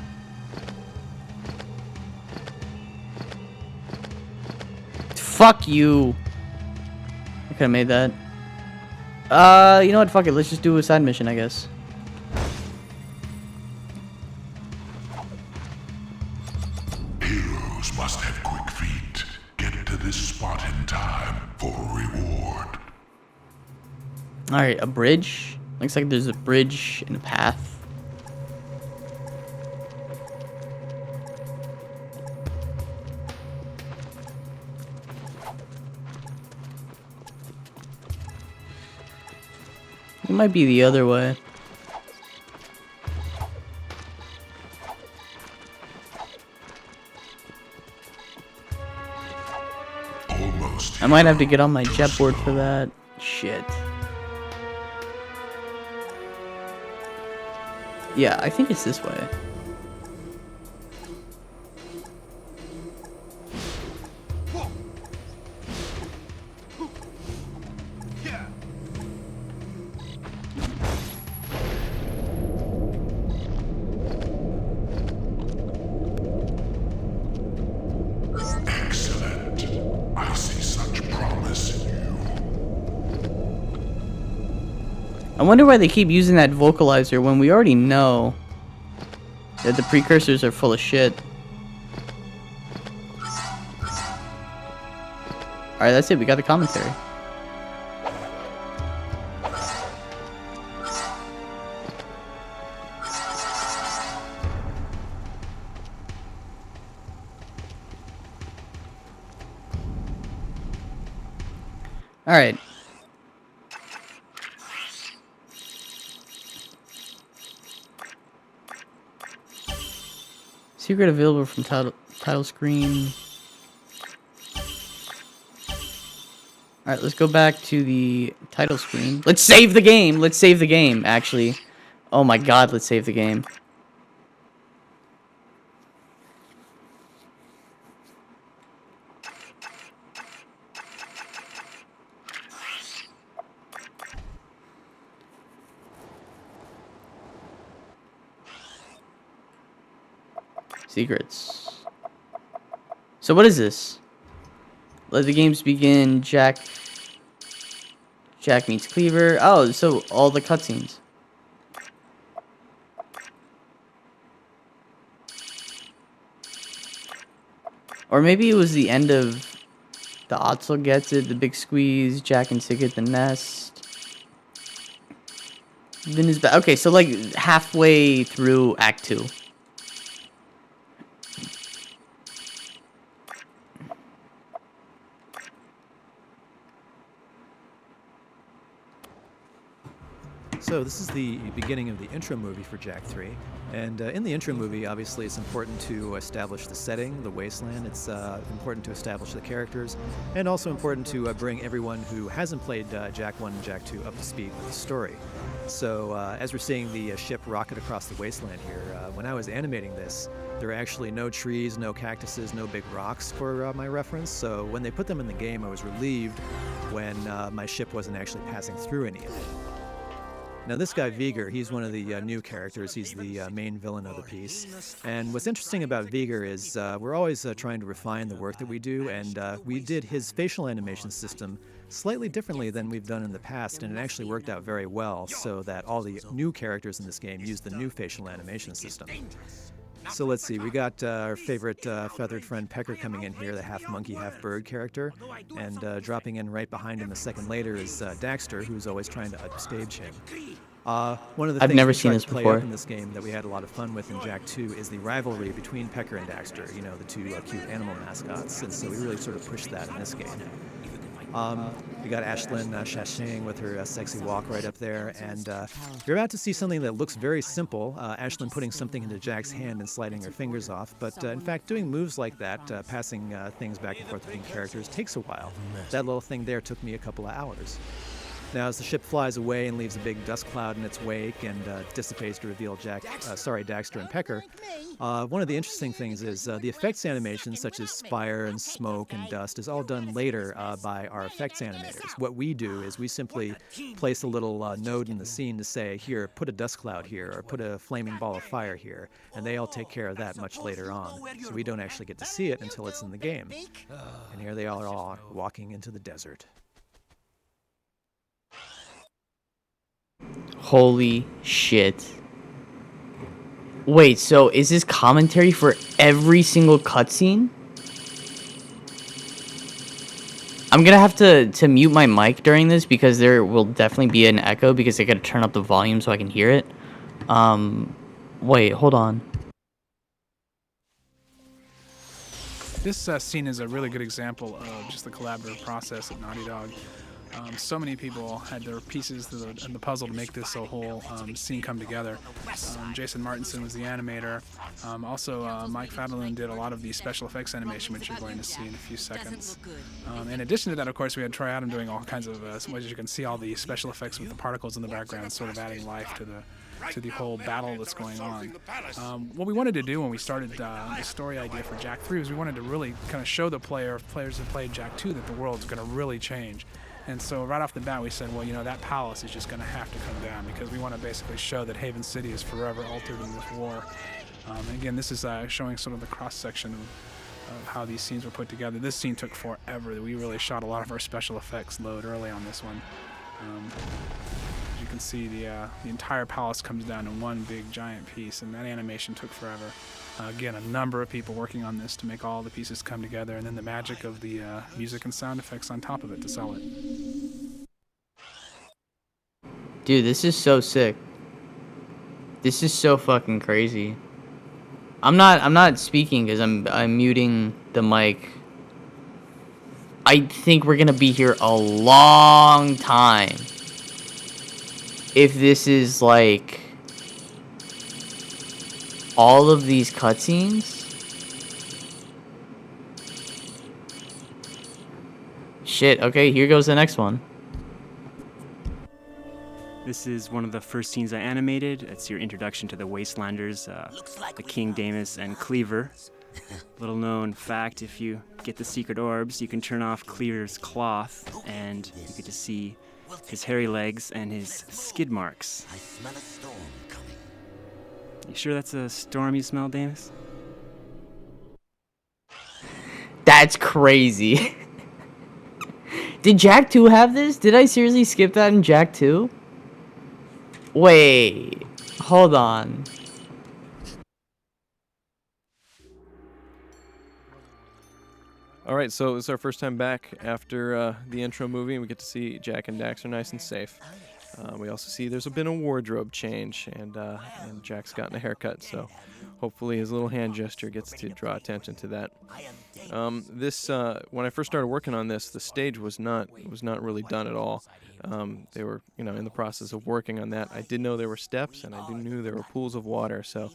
Fuck you. I could have made that. You know what? Fuck it. Let's just do a side mission, I guess. Heroes must have quick feet. Get to this spot in time for a reward. Alright, a bridge. Looks like there's a bridge and a path. It might be the other way. Almost. I might have to get on my jetboard for that. Shit. Yeah, I think it's this way. Excellent. I see such promise in you. I wonder why they keep using that vocalizer when we already know that the precursors are full of shit. Alright, that's it. We got the commentary. Alright. Secret available from title screen. Alright, let's go back to the title screen. Let's save the game! Let's save the game, actually. Oh my god, let's save the game. Secrets. So what is this? Let the games begin. Jack meets Cleaver. Oh, so all the cutscenes. Or maybe it was the end of the Otzel gets it, the big squeeze, Jack and Sig at the nest. Then is back. Okay, so like halfway through Act 2. So this is the beginning of the intro movie for Jak 3, and in the intro movie, obviously, it's important to establish the setting, the wasteland. It's important to establish the characters, and also important to bring everyone who hasn't played Jak 1 and Jak 2 up to speed with the story. So as we're seeing the ship rocket across the wasteland here, when I was animating this, there were actually no trees, no cactuses, no big rocks for my reference. So when they put them in the game, I was relieved when my ship wasn't actually passing through any of it. Now this guy Viger, he's one of the new characters. He's the main villain of the piece. And what's interesting about Viger is we're always trying to refine the work that we do, and we did his facial animation system slightly differently than we've done in the past, and it actually worked out very well so that all the new characters in this game use the new facial animation system. So let's see, we got our favorite feathered friend Pecker coming in here, the half monkey, half bird character, and dropping in right behind him a second later is Daxter, who's always trying to upstage him. One of the I've things never we seen tried this to play before. up in this game that we had a lot of fun with in Jak 2 is the rivalry between Pecker and Daxter, you know, the two cute animal mascots, and so we really sort of pushed that in this game. We got Ashlyn sashaying with her sexy walk right up there, and you're about to see something that looks very simple, Ashlyn putting something into Jack's hand and sliding her fingers off, but in fact doing moves like that, passing things back and forth between characters, takes a while. That little thing there took me a couple of hours. Now, as the ship flies away and leaves a big dust cloud in its wake and dissipates to reveal Daxter and Pecker, one of the interesting things is the effects animations, such as fire and smoke and dust, is all done later by our effects animators. What we do is we simply place a little node in the scene to say, here, put a dust cloud here, or put a flaming ball of fire here, and they all take care of that much later on. So we don't actually get to see it until it's in the game. And here they all are walking into the desert. Holy shit. Wait, so is this commentary for every single cutscene? I'm gonna have to mute my mic during this because there will definitely be an echo because I gotta turn up the volume so I can hear it. Wait, hold on. This scene is a really good example of just the collaborative process at Naughty Dog. So many people had their pieces in the puzzle to make this whole scene come together. Jason Martinson was the animator. Also, Mike Fadalone did a lot of the special effects animation, which you're going to see in a few seconds. In addition to that, of course, we had Troy Adam doing all kinds of, as you can see, all the special effects with the particles in the background, sort of adding life to the whole battle that's going on. What we wanted to do when we started the story idea for Jak 3 was we wanted to really kind of show the players that played Jak 2 that the world's going to really change. And so right off the bat we said, well, you know, that palace is just going to have to come down because we want to basically show that Haven City is forever altered in this war. And again, this is showing sort of the cross-section of how these scenes were put together. This scene took forever. We really shot a lot of our special effects load early on this one. As you can see, the entire palace comes down in one big giant piece, and that animation took forever. Again, a number of people working on this to make all the pieces come together, and then the magic of the music and sound effects on top of it to sell it. Dude, this is so sick. This is so fucking crazy. I'm not speaking because I'm muting the mic. I think we're gonna be here a long time if this is like all of these cutscenes. Shit, okay, here goes the next one. This is one of the first scenes I animated. It's your introduction to the Wastelanders, the King, Damus, and Cleaver. Little known fact, if you get the secret orbs, you can turn off Cleaver's cloth, and you get to see his hairy legs and his skid marks. I smell a storm coming. You sure that's a storm you smell, Damus? That's crazy. Did Jak 2 have this? Did I seriously skip that in Jak 2? Wait, hold on. All right, so it's our first time back after the intro movie, and we get to see Jak and Dax are nice and safe. We also see there's been a wardrobe change, and Jak's gotten a haircut, so hopefully his little hand gesture gets to draw attention to that. When I first started working on this, the stage was not really done at all. They were, in the process of working on that. I did know there were steps, and I knew there were pools of water. So,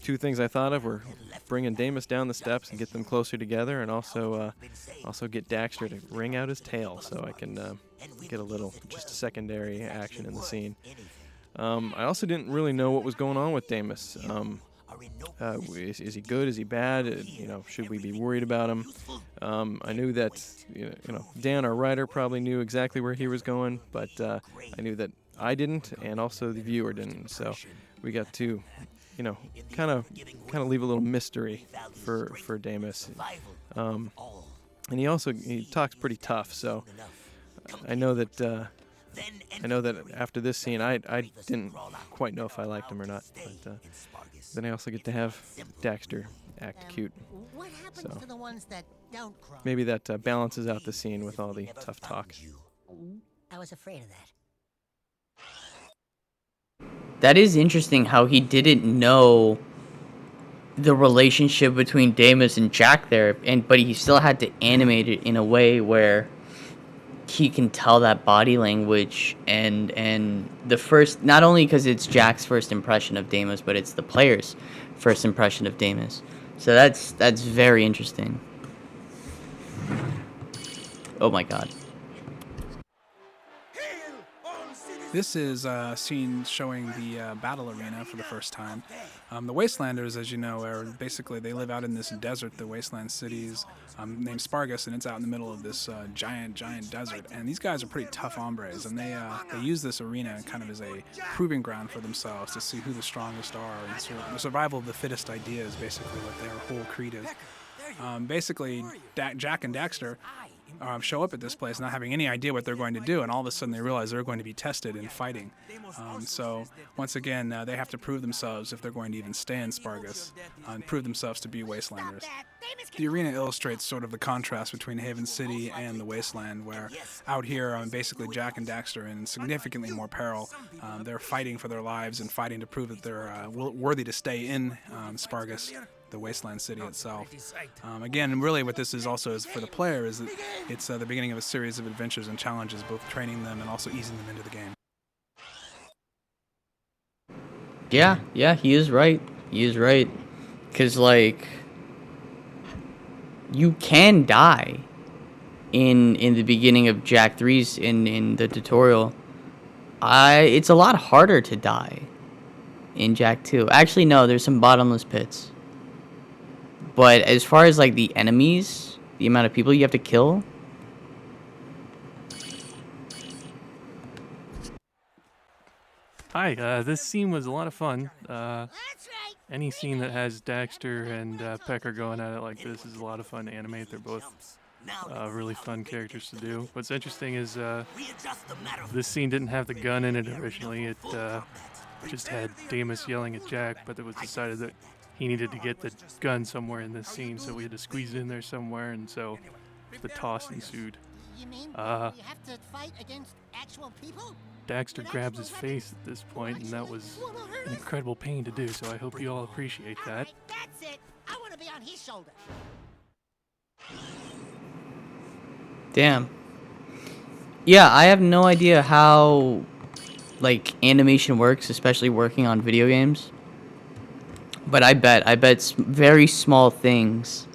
two things I thought of were bringing Damus down the steps and get them closer together, and also get Daxter to wring out his tail so I can get just a secondary action in the scene. I also didn't really know what was going on with Damus. Is he good? Is he bad? Should we be worried about him? I knew that, Dan, our writer, probably knew exactly where he was going, but I knew that I didn't, and also the viewer didn't. So we got to, kind of leave a little mystery for Damus. And he talks pretty tough. So I know that after this scene, I didn't quite know if I liked him or not. But then I also get to have Daxter act cute. What happens to the ones that don't crawl? Maybe that balances out the scene with all the tough talk. I was afraid of that. That is interesting how he didn't know the relationship between Damus and Jack there, but he still had to animate it in a way where he can tell that body language and the first, not only because it's Jack's first impression of Damus, but it's the player's first impression of Damus. So that's very interesting. Oh my god. This is a scene showing the battle arena for the first time. The Wastelanders, as you know, are basically, they live out in this desert, the Wasteland cities, named Spargus, and it's out in the middle of this giant desert. And these guys are pretty tough hombres, and they use this arena kind of as a proving ground for themselves to see who the strongest are. And so the survival of the fittest idea is basically what their whole creed is. Basically, Jack and Daxter show up at this place not having any idea what they're going to do, and all of a sudden they realize they're going to be tested in fighting. So once again, they have to prove themselves if they're going to even stay in Spargus, and prove themselves to be Wastelanders. The arena illustrates sort of the contrast between Haven City and the Wasteland, where out here, basically Jack and Daxter are in significantly more peril. They're fighting for their lives and fighting to prove that they're worthy to stay in Spargus, the Wasteland City itself. Again, really what this is also is for the player is that it's the beginning of a series of adventures and challenges, both training them and also easing them into the game. Yeah, he is right. He is right. Because, like, you can die in the beginning of Jack 3's in the tutorial. It's a lot harder to die in Jack 2. Actually, no, there's some bottomless pits. But as far as, like, the enemies, the amount of people you have to kill... Hi, this scene was a lot of fun. Any scene that has Daxter and Pecker going at it like this is a lot of fun to animate. They're both really fun characters to do. What's interesting is this scene didn't have the gun in it originally. It just had Damus yelling at Jack, but it was decided that he needed to get the gun somewhere in this scene, so we had to squeeze it in there somewhere, and so the toss ensued. You mean you have to fight against actual people? Daxter grabs his face at this point, and that was an incredible pain to do, so I hope you all appreciate that. That's it. I want to be on his shoulder. Damn. Yeah, I have no idea how, like, animation works, especially working on video games. But I bet very small things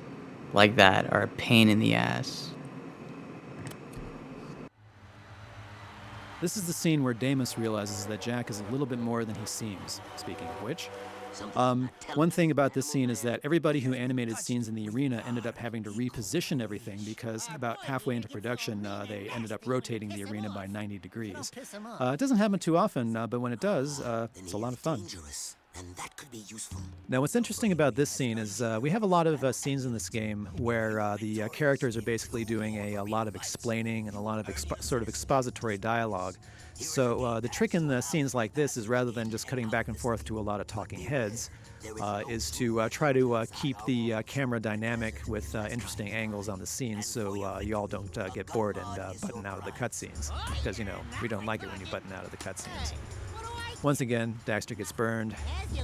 like that are a pain in the ass. This is the scene where Damus realizes that Jack is a little bit more than he seems, speaking of which. One thing about this scene is that everybody who animated scenes in the arena ended up having to reposition everything because about halfway into production, they ended up rotating the arena by 90 degrees. It doesn't happen too often, but when it does, it's a lot of fun. Now, what's interesting about this scene is we have a lot of scenes in this game where the characters are basically doing a lot of explaining and a lot of sort of expository dialogue. So the trick in the scenes like this is rather than just cutting back and forth to a lot of talking heads, is to try to keep the camera dynamic with interesting angles on the scenes so you all don't get bored and button out of the cutscenes. Because, you know, we don't like it when you button out of the cutscenes. Once again, Daxter gets burned.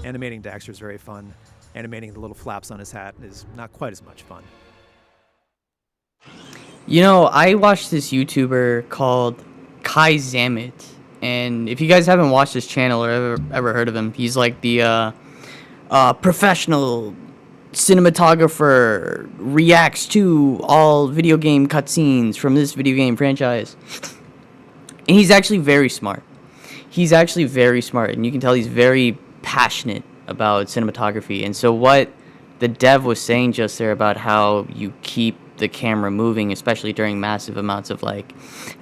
Animating Daxter is very fun. Animating the little flaps on his hat is not quite as much fun. You know, I watched this YouTuber called Kai Zamet, and if you guys haven't watched his channel or ever heard of him, he's like the professional cinematographer, reacts to all video game cutscenes from this video game franchise. And he's actually very smart. He's actually very smart, and you can tell he's very passionate about cinematography. And so what the dev was saying just there about how you keep the camera moving, especially during massive amounts of, like,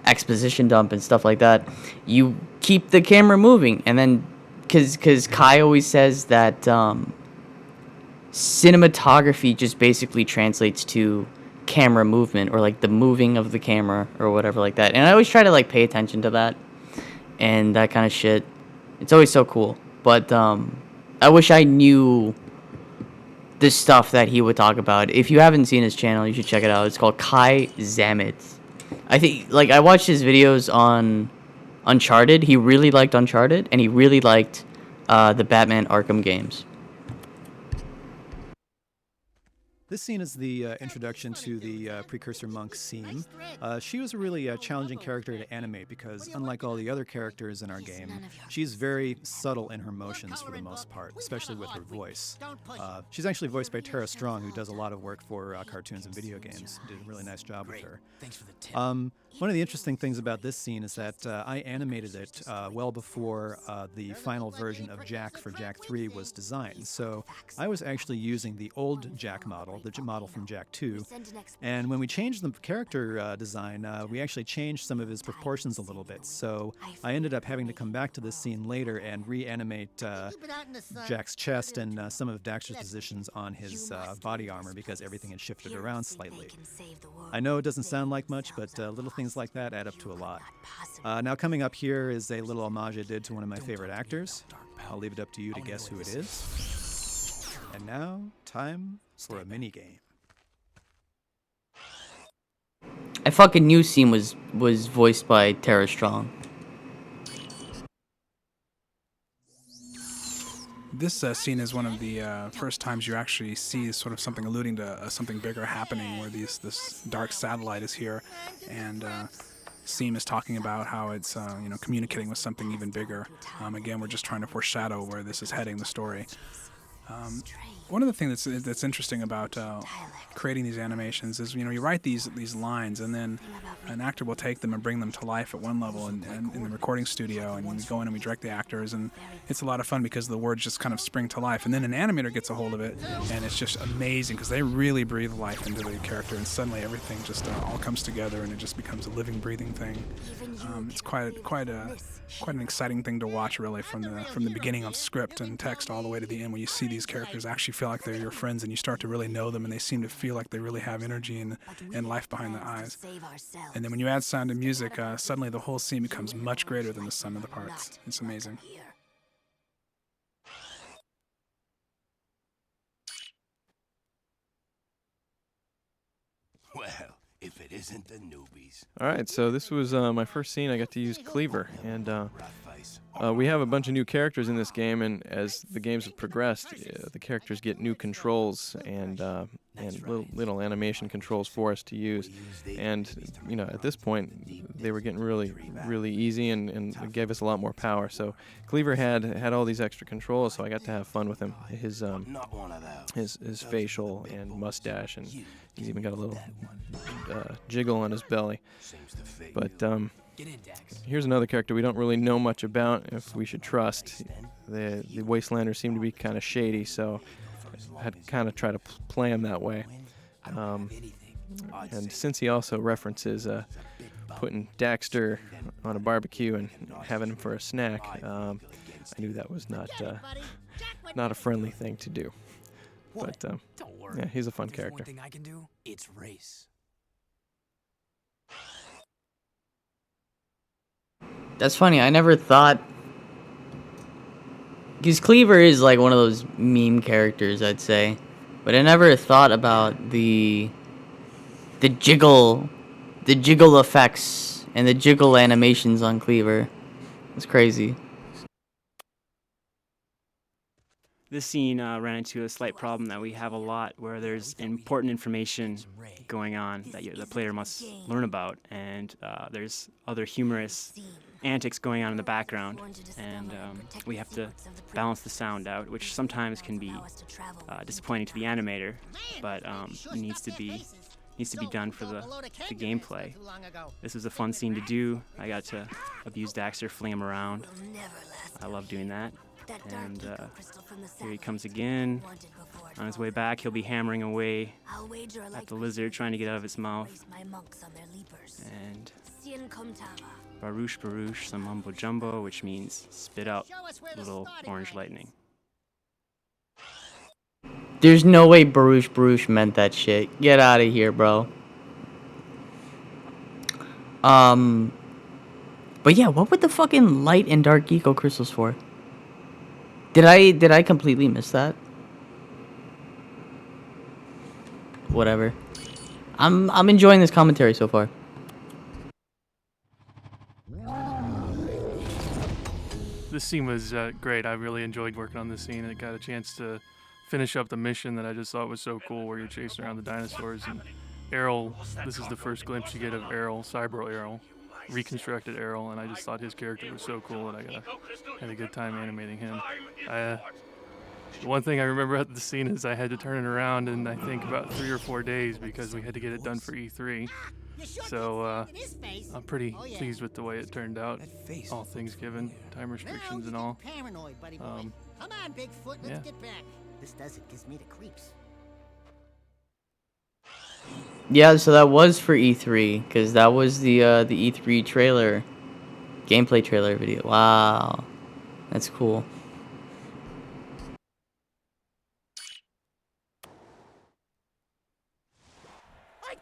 exposition dump and stuff like that, you keep the camera moving. And then, because Kai always says that cinematography just basically translates to camera movement, or, like, the moving of the camera, or whatever like that. And I always try to, like, pay attention to that and that kind of shit. It's always so cool. But I wish I knew the stuff that he would talk about. If you haven't seen his channel, you should check it out. It's called Kai Zamet. I think, like, I watched his videos on Uncharted. He really liked Uncharted, and he really liked the Batman Arkham games. This scene is the introduction to the precursor monk Seam. She was a really challenging character to animate because, unlike all the other characters in our game, she's very subtle in her motions for the most part, especially with her voice. She's actually voiced by Tara Strong, who does a lot of work for cartoons and video games. Did a really nice job with her. Thanks for the tip. One of the interesting things about this scene is that I animated it well before the final version of Jack for Jack 3 was designed. So I was actually using the old Jack model, the model from Jack 2, and when we changed the character design, we actually changed some of his proportions a little bit. So I ended up having to come back to this scene later and reanimate Jack's chest and some of Daxter's positions on his body armor because everything had shifted around slightly. I know it doesn't sound like much, but little things like that add up to a lot. Now coming up here is a little homage I did to one of my favorite actors. I'll leave it up to you to guess who it is. And now, time for a mini game. I fucking knew Seam was voiced by Tara Strong. This scene is one of the first times you actually see sort of something alluding to something bigger happening, where this dark satellite is here, and Seam is talking about how it's communicating with something even bigger. Again, we're just trying to foreshadow where this is heading, the story. One of the things that's interesting about creating these animations is, you write these lines, and then an actor will take them and bring them to life at one level and in the recording studio, and we go in and we direct the actors, and it's a lot of fun because the words just kind of spring to life. And then an animator gets a hold of it, and it's just amazing because they really breathe life into the character, and suddenly everything just all comes together, and it just becomes a living, breathing thing. It's quite an exciting thing to watch, really, from the beginning of script and text all the way to the end, when you see these characters actually feel like they're your friends, and you start to really know them, and they seem to feel like they really have energy and life behind the eyes. And then when you add sound and music, suddenly the whole scene becomes much greater than the sum of the parts. It's amazing. Well, if it isn't the newbies. All right, so this was my first scene. I got to use Cleaver, and we have a bunch of new characters in this game, and as the games have progressed, the characters get new controls and little animation controls for us to use. And at this point, they were getting really easy, and it gave us a lot more power. So Cleaver had all these extra controls, so I got to have fun with him. His facial and mustache, and he's even got a little jiggle on his belly. But here's another character we don't really know much about, if we should trust. The Wastelanders seem to be kind of shady, so I had to kind of try to play him that way. And since he also references putting Daxter on a barbecue and having him for a snack, I knew that was not a friendly thing to do. But yeah, he's a fun character. One thing I can do, it's race. That's funny. I never thought, because Cleaver is like one of those meme characters, I'd say, but I never thought about the jiggle effects and the jiggle animations on Cleaver. It's crazy. This scene ran into a slight problem that we have a lot, where there's important information going on that the player must learn about, and there's other humorous antics going on in the background, and we have to balance the sound out, which sometimes can be disappointing to the animator, but it needs to be done for the gameplay. This was a fun scene to do. I got to abuse Daxter, fling him around. I love doing that. And here he comes again. On his way back, he'll be hammering away at the lizard, trying to get out of its mouth. And Baruch Baruch, some mumbo jumbo, which means spit out little orange lightning. There's no way Baruch Baruch meant that shit. Get out of here, bro. But yeah, what were the fucking light and dark eco crystals for? Did I completely miss that? Whatever. I'm enjoying this commentary so far. This scene was great. I really enjoyed working on this scene. I got a chance to finish up the mission that I just thought was so cool, where you're chasing around the dinosaurs. And Errol, this is the first glimpse you get of Errol, Cybro Errol, reconstructed Errol, and I just thought his character was so cool that I had a good time animating him. The one thing I remember at the scene is I had to turn it around in, I think, about 3 or 4 days because we had to get it done for E3. So I'm pretty pleased with the way it turned out, all things given, time restrictions and all. Paranoid, buddy boy. Come on, Bigfoot, let's get back. This does it, gives me the creeps. Yeah, so that was for E3, because that was the E3 trailer, gameplay trailer video. Wow, that's cool.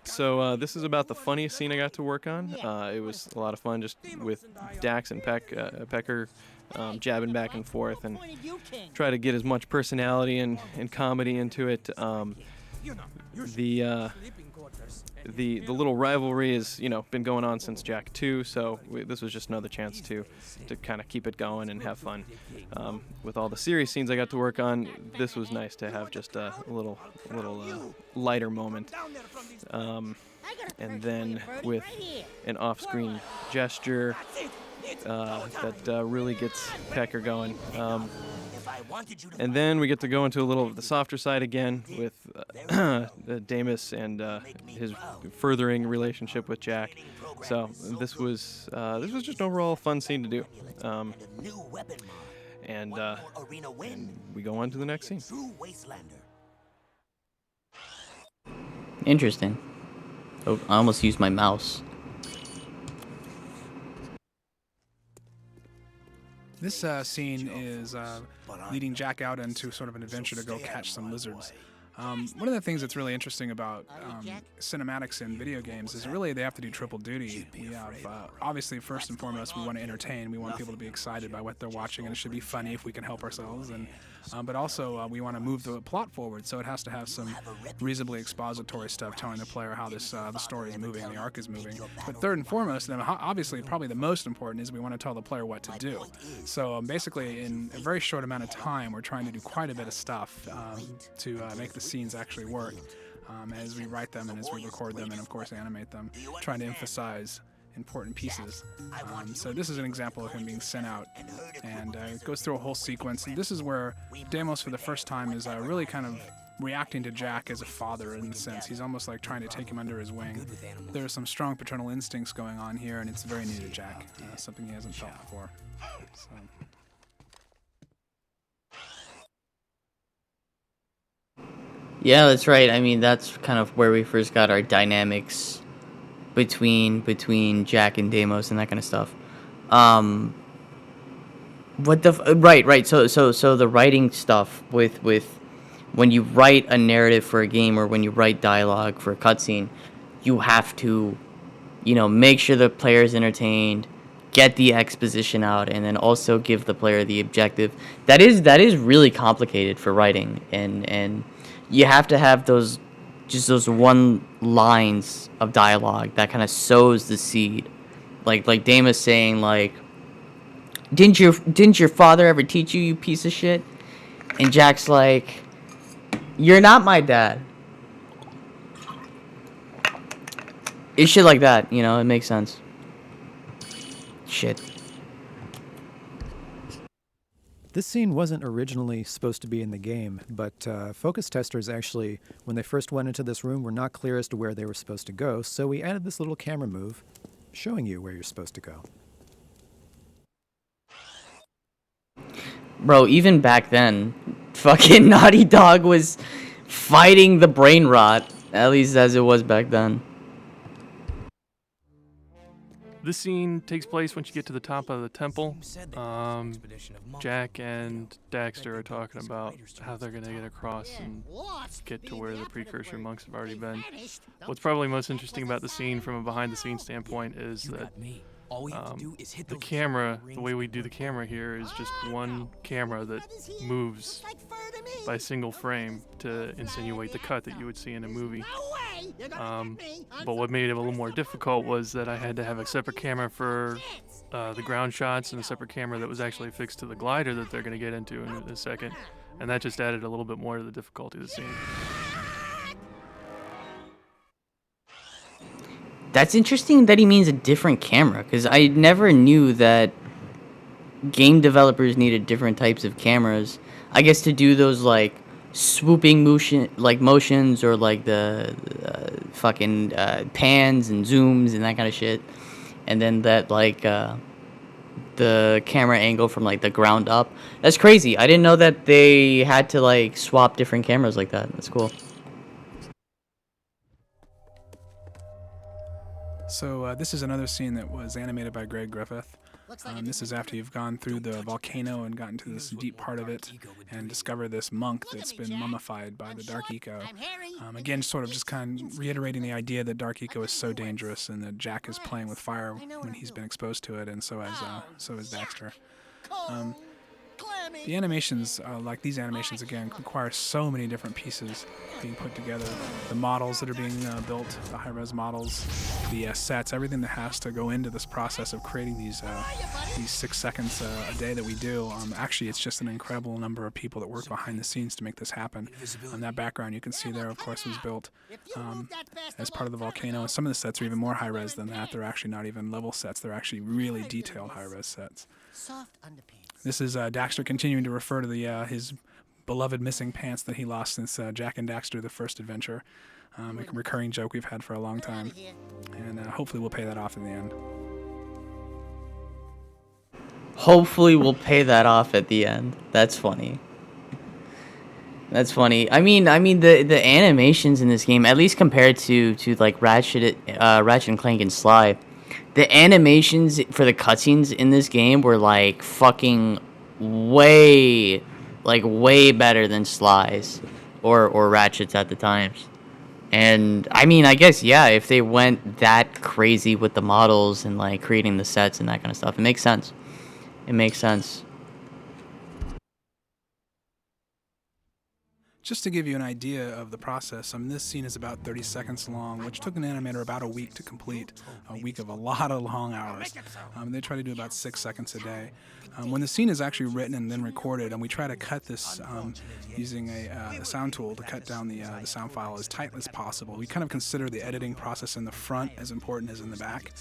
So this is about the funniest scene I got to work on. It was a lot of fun just with Dax and Pecker jabbing back and forth and try to get as much personality and comedy into it. The little rivalry has been going on since Jak 2, so this was just another chance to kind of keep it going and have fun. With all the serious scenes I got to work on, this was nice to have just a little lighter moment. And then with an off-screen gesture that really gets Pecker going. And then we get to go into a little of the softer side again with Damus and his furthering relationship with Jak. So this was just an overall fun scene to do. And we go on to the next scene. Interesting. Oh, I almost used my mouse. This scene is leading Jak out into sort of an adventure to go catch some lizards. One of the things that's really interesting about cinematics in video games is really they have to do triple duty. We have, obviously, first and foremost, we want to entertain. We want people to be excited by what they're watching, and it should be funny if we can help ourselves. But also, we want to move the plot forward, so it has to have some reasonably expository stuff telling the player how this the story is moving, the arc is moving. But third and foremost, and obviously probably the most important, is we want to tell the player what to do. So basically, in a very short amount of time, we're trying to do quite a bit of stuff to make the scenes actually work as we write them and as we record them and of course animate them, trying to emphasize important pieces. So this is an example of him being sent out, and it goes through a whole sequence. And this is where Deimos for the first time is really kind of reacting to Jak as a father in a sense. He's almost like trying to take him under his wing. There are some strong paternal instincts going on here, and it's very new to Jak, something he hasn't felt before. So. Yeah, that's right. I mean, that's kind of where we first got our dynamics between Jak and Deimos and that kind of stuff. Right. So the writing stuff with when you write a narrative for a game or when you write dialogue for a cutscene, you have to, make sure the player is entertained, get the exposition out, and then also give the player the objective. That is really complicated for writing, and you have to have those one lines of dialogue that kind of sows the seed, like Deimos saying didn't your father ever teach you, you piece of shit? And Jak's like, you're not my dad. It's shit like that, it makes sense. Shit. This scene wasn't originally supposed to be in the game, but focus testers actually, when they first went into this room, were not clear as to where they were supposed to go, so we added this little camera move showing you where you're supposed to go. Bro, even back then, fucking Naughty Dog was fighting the brain rot, at least as it was back then. This scene takes place once you get to the top of the temple. Jak and Daxter are talking about how they're going to get across and get to where the precursor monks have already been. What's probably most interesting about the scene from a behind-the-scenes standpoint is that the camera, the way we do the camera here is just one camera that moves by single frame to insinuate the cut that you would see in a movie. But what made it a little more difficult was that I had to have a separate camera for the ground shots and a separate camera that was actually fixed to the glider that they're going to get into in a second, and that just added a little bit more to the difficulty of the scene. That's interesting that he means a different camera, because I never knew that game developers needed different types of cameras. I guess to do those like swooping motions, or like the fucking pans and zooms and that kind of shit, and then that like the camera angle from like the ground up. That's crazy. I didn't know that they had to like swap different cameras like that. That's cool. So this is another scene that was animated by Greg Griffith. This is after you've gone through the volcano and gotten to this deep part of it and discover this monk that's been mummified by the Dark Eco. Again, sort of just kind of reiterating the idea that Dark Eco is so dangerous and that Jack is playing with fire when he's been exposed to it, and so is Daxter. The animations, like these animations again, require so many different pieces being put together. The models that are being built, the high-res models, the sets, everything that has to go into this process of creating these 6 seconds a day that we do. Actually, it's just an incredible number of people that work behind the scenes to make this happen. That background you can see there, of course, was built as part of the volcano. And some of the sets are even more high-res than that. They're actually not even level sets. They're actually really detailed high-res sets. This is Daxter continuing to refer to his beloved missing pants that he lost since Jack and Daxter, the first adventure. A recurring joke we've had for a long time. And hopefully we'll pay that off in the end. Hopefully we'll pay that off at the end. That's funny. That's funny. I mean the animations in this game, at least compared to like Ratchet and Clank and Sly, the animations for the cutscenes in this game were like fucking way better than Sly's or Ratchet's at the times. And I mean, I guess yeah, if they went that crazy with the models and like creating the sets and that kind of stuff, it makes sense. It makes sense. Just to give you an idea of the process, this scene is about 30 seconds long, which took an animator about a week to complete, a week of a lot of long hours. They try to do about 6 seconds a day. When the scene is actually written and then recorded, and we try to cut this using a sound tool to cut down the sound file as tight as possible, we kind of consider the editing process in the front as important as in the back.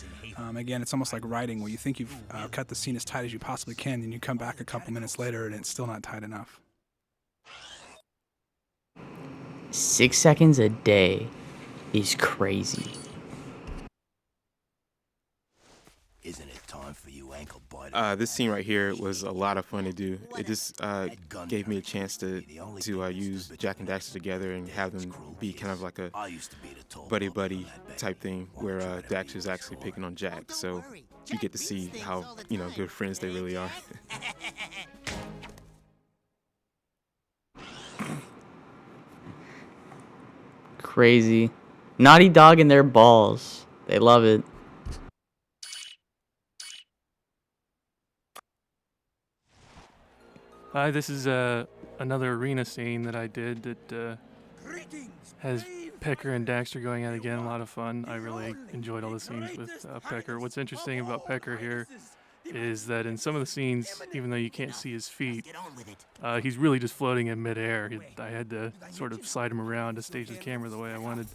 Again, it's almost like writing, where you think you've cut the scene as tight as you possibly can, and you come back a couple minutes later and it's still not tight enough. 6 seconds a day is crazy. Isn't it time for you ankle biter? This scene right here was a lot of fun to do. It just gave me a chance to use Jack and Daxter together and have them be kind of like a buddy type thing, where Daxter's actually picking on Jack. So you get to see how good friends they really are. Crazy. Naughty Dog and their balls. They love it. Hi, this is another arena scene that I did that has Pecker and Daxter going at it again. A lot of fun. I really enjoyed all the scenes with Pecker. What's interesting about Pecker here is that in some of the scenes, even though you can't see his feet, he's really just floating in midair. I had to sort of slide him around to stage the camera the way I wanted.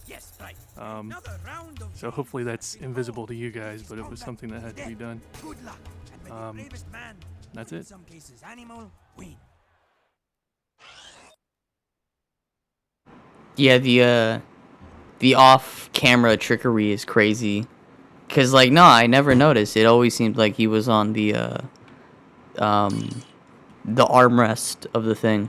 So hopefully that's invisible to you guys, but it was something that had to be done. That's it. Yeah, the off-camera trickery is crazy. Cause like no, I never noticed. It always seemed like he was on the armrest of the thing.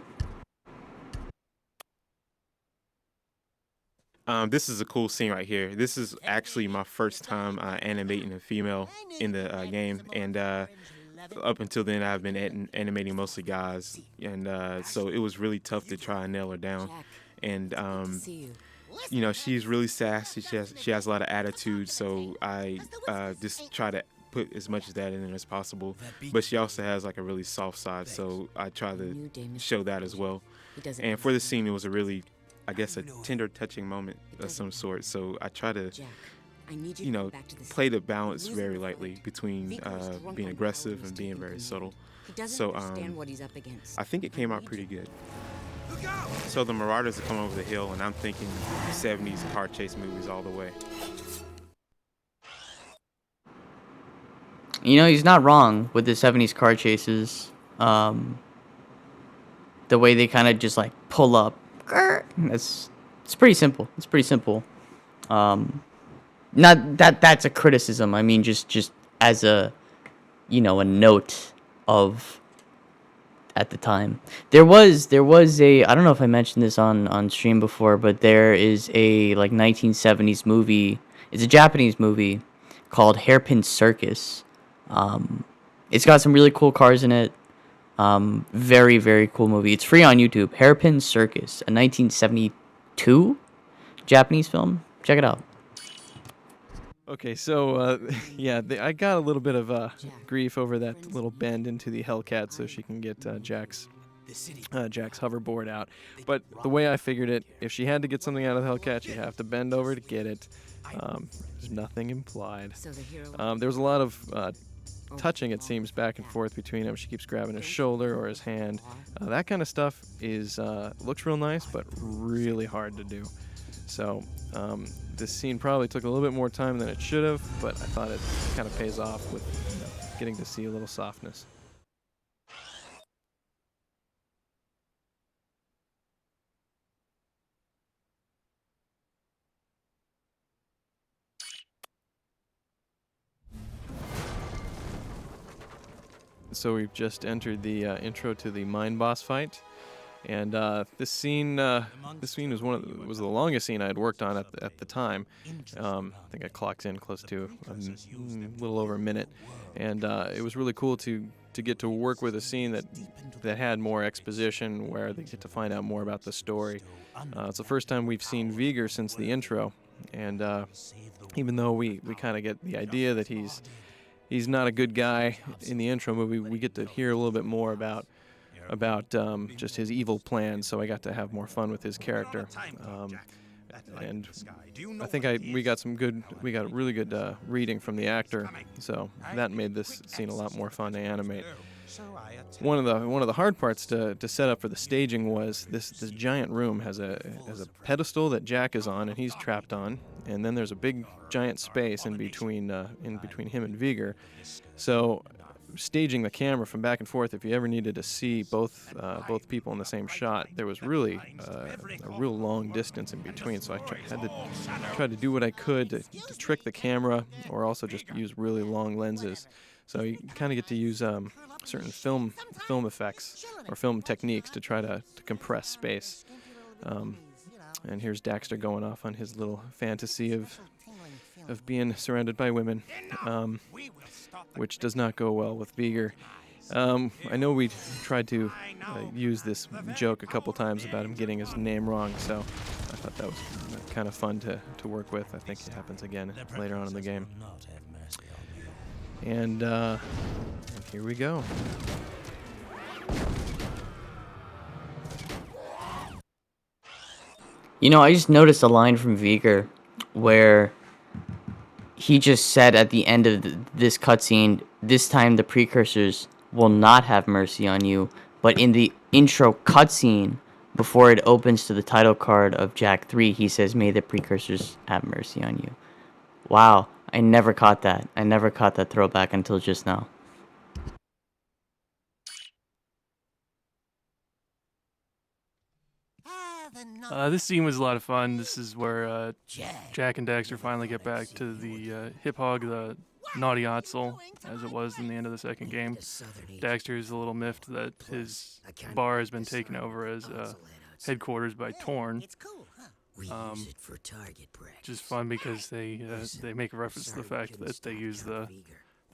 This is a cool scene right here. This is actually my first time animating a female in the game, and up until then I've been animating mostly guys, and so it was really tough to try and nail her down. And she's really sassy. She has a lot of attitude, so I just try to put as much of that in there as possible. But she also has like a really soft side, so I try to show that as well. And for the scene, it was a really, I guess, a tender, touching moment of some sort. So I try to play the balance very lightly between being aggressive and being very subtle. So I think it came out pretty good. So the Marauders have come over the hill, and I'm thinking 70s car chase movies all the way. He's not wrong with the 70s car chases. The way they kind of just like pull up. It's pretty simple. It's pretty simple. Not that's a criticism. I mean, just as a note of at the time. There was a, I don't know if I mentioned this on stream before, but there is a like 1970s movie. It's a Japanese movie called Hairpin Circus. It's got some really cool cars in it. Very, very cool movie. It's free on YouTube. Hairpin Circus, a 1972 Japanese film. Check it out. Okay, so I got a little bit of grief over that little bend into the Hellcat so she can get Jack's hoverboard out. But the way I figured it, if she had to get something out of the Hellcat, she'd have to bend over to get it. There's nothing implied. There was a lot of touching, it seems, back and forth between them. She keeps grabbing his shoulder or his hand. That kind of stuff looks real nice, but really hard to do. So this scene probably took a little bit more time than it should have, but I thought it kind of pays off with getting to see a little softness. So we've just entered the intro to the mine boss fight. And this scene was was the longest scene I had worked on at the time. I think I clocked in close to a little over a minute, and it was really cool to get to work with a scene that had more exposition, where they get to find out more about the story. It's the first time we've seen Viger since the intro, and even though we kind of get the idea that he's not a good guy in the intro movie, we get to hear a little bit more about just his evil plans, so I got to have more fun with his character. And I think we got a really good reading from the actor, so that made this scene a lot more fun to animate. One of the hard parts to set up for the staging was this giant room has a pedestal that Jack is on and he's trapped on, and then there's a big giant space in between him and Viger. So staging the camera from back and forth, if you ever needed to see both people in the same shot, there was really a real long distance in between. So I tried to do what I could to trick the camera, or also just use really long lenses. So you kind of get to use certain film effects or film techniques to try to compress space. And here's Daxter going off on his little fantasy of being surrounded by women, which does not go well with Viger. I know we tried to use this joke a couple times about him getting his name wrong, so I thought that was kind of fun to work with. I think it happens again later on in the game. And here we go. I just noticed a line from Viger where he just said at the end of this cutscene, "This time the precursors will not have mercy on you." But in the intro cutscene, before it opens to the title card of Jak 3, he says, "May the precursors have mercy on you." Wow, I never caught that. I never caught that throwback until just now. This scene was a lot of fun. This is where Jack and Daxter finally get back to the Hip Hog, the Naughty Otzel, as it was in the end of the second game. Daxter is a little miffed that his bar has been taken over as headquarters by Torn. Just fun because they make a reference to the fact that they use the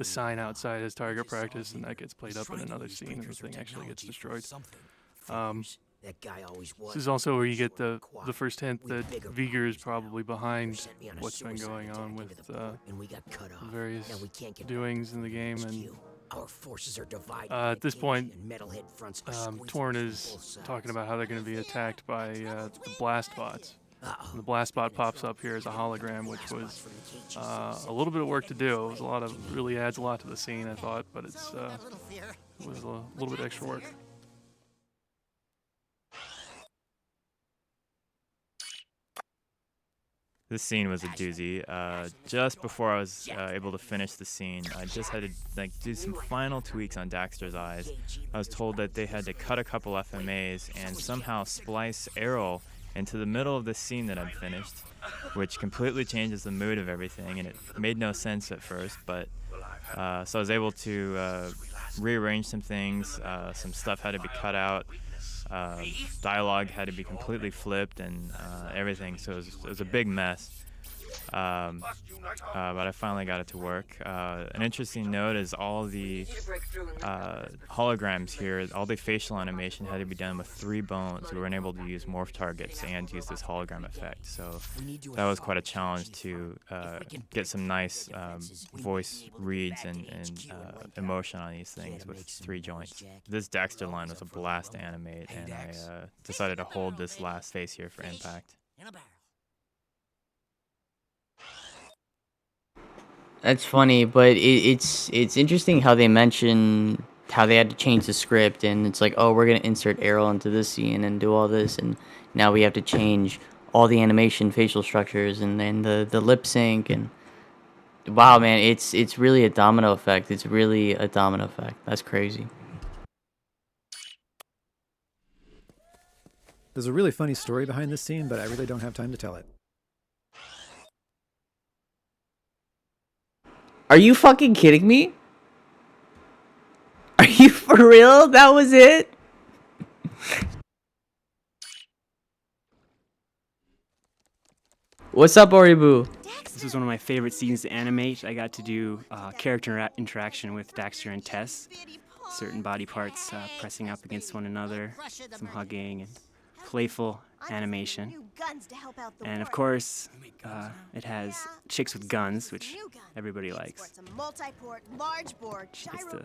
sign outside as target practice, and that gets played up in another scene, and the thing actually gets destroyed. This is also where you get the first hint that Viger is probably behind what's been going on with various doings in the game. And at this point, Torn is talking about how they're going to be attacked by the blast bots. The blast spot pops up here as a hologram, which was a little bit of work to do. It was really adds a lot to the scene, I thought, but it was a little bit extra work. This scene was a doozy. Just before I was able to finish the scene, I just had to do some final tweaks on Daxter's eyes. I was told that they had to cut a couple FMAs and somehow splice Errol into the middle of the scene that I'd finished, which completely changes the mood of everything, and it made no sense at first, but so I was able to rearrange some things. Some stuff had to be cut out. Dialogue had to be completely flipped and everything, so it was a big mess. But I finally got it to work. An interesting note is all the holograms here, all the facial animation had to be done with 3 bones. We weren't able to use morph targets and use this hologram effect, so that was quite a challenge to get some nice voice reads and emotion on these things with 3 joints. This Daxter line was a blast to animate, and I decided to hold this last face here for impact. That's funny, but it's interesting how they mention how they had to change the script, and it's like, oh, we're gonna insert Errol into this scene and do all this, and now we have to change all the animation, facial structures, and then the lip sync, and wow, man, it's really a domino effect. It's really a domino effect. That's crazy. There's a really funny story behind this scene, but I really don't have time to tell it. Are you fucking kidding me? Are you for real? That was it? What's up, Oribu? This was one of my favorite scenes to animate. I got to do character interaction with Daxter and Tess. Certain body parts pressing up against one another, some hugging, and playful animation. And of course, it has chicks with guns, which everybody likes. She gets to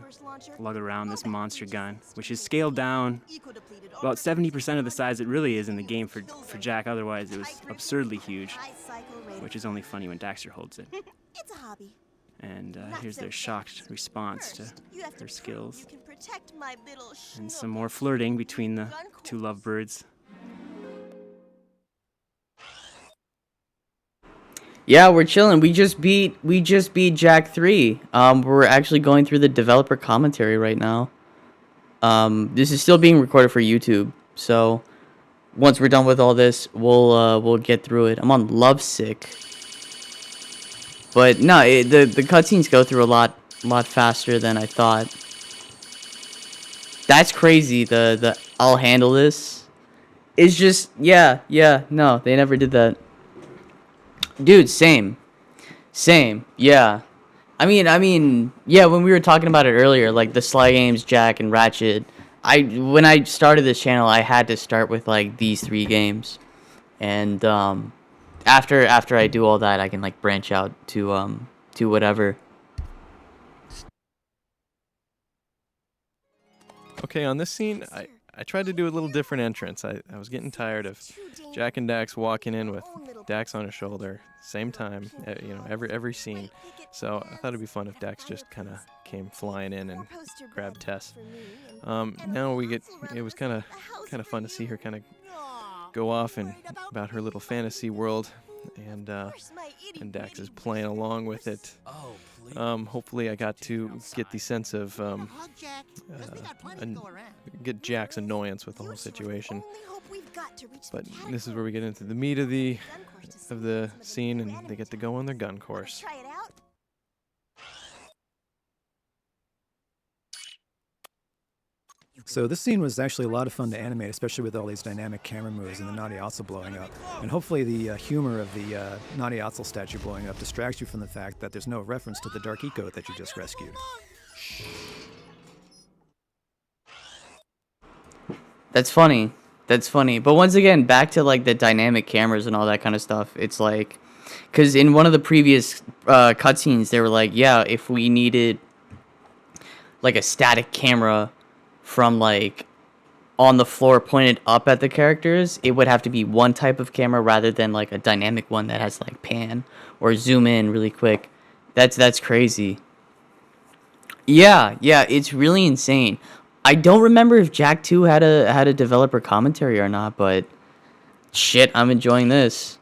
lug around this monster gun, which is scaled down about 70% of the size it really is in the game for Jack. Otherwise, it was absurdly huge, which is only funny when Daxter holds it. It's a hobby. And here's their shocked response to her skills. And some more flirting between the 2 lovebirds. Yeah, we're chilling. We just beat Jack 3. We're actually going through the developer commentary right now. This is still being recorded for YouTube, so once we're done with all this, we'll get through it. I'm on Lovesick. But no, the cutscenes go through a lot faster than I thought. That's crazy. The I'll handle this. It's just no, they never did that. Dude, same, yeah. I mean, yeah. When we were talking about it earlier, like the Sly Games, Jack, and Ratchet. When I started this channel, I had to start with like these 3 games, and after I do all that, I can like branch out to whatever. Okay, on this scene, I tried to do a little different entrance. I was getting tired of Jack and Dax walking in with Dax on his shoulder, same time, every scene. So I thought it'd be fun if Dax just kind of came flying in and grabbed Tess. Now it was kind of fun to see her kind of go off and about her little fantasy world, and Dax is playing along with it. Hopefully I got to get the sense of get Jack's annoyance with the whole situation. But this is where we get into the meat of the scene, and they get to go on their gun course. So this scene was actually a lot of fun to animate, especially with all these dynamic camera moves and the Naughty Otzel blowing up. And hopefully the humor of the Naughty Otzel statue blowing up distracts you from the fact that there's no reference to the Dark Eco that you just rescued. That's funny. But once again, back to like the dynamic cameras and all that kind of stuff. It's like, because in one of the previous cutscenes, they were like, yeah, if we needed like a static camera from like on the floor pointed up at the characters, it would have to be one type of camera rather than like a dynamic one that has like pan or zoom in really quick. That's crazy. Yeah, yeah, it's really insane. I don't remember if Jak 2 had a developer commentary or not, but shit, I'm enjoying this.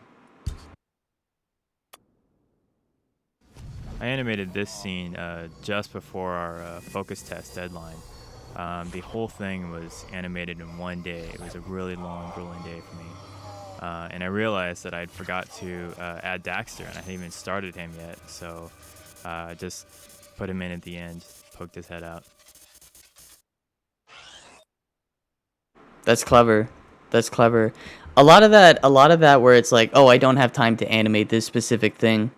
I animated this scene just before our focus test deadline. The whole thing was animated in one day. It was a really long, grueling day for me. And I realized that I'd forgot to add Daxter, and I hadn't even started him yet. So just put him in at the end, poked his head out. That's clever. That's clever. A lot of that where it's like, oh, I don't have time to animate this specific thing,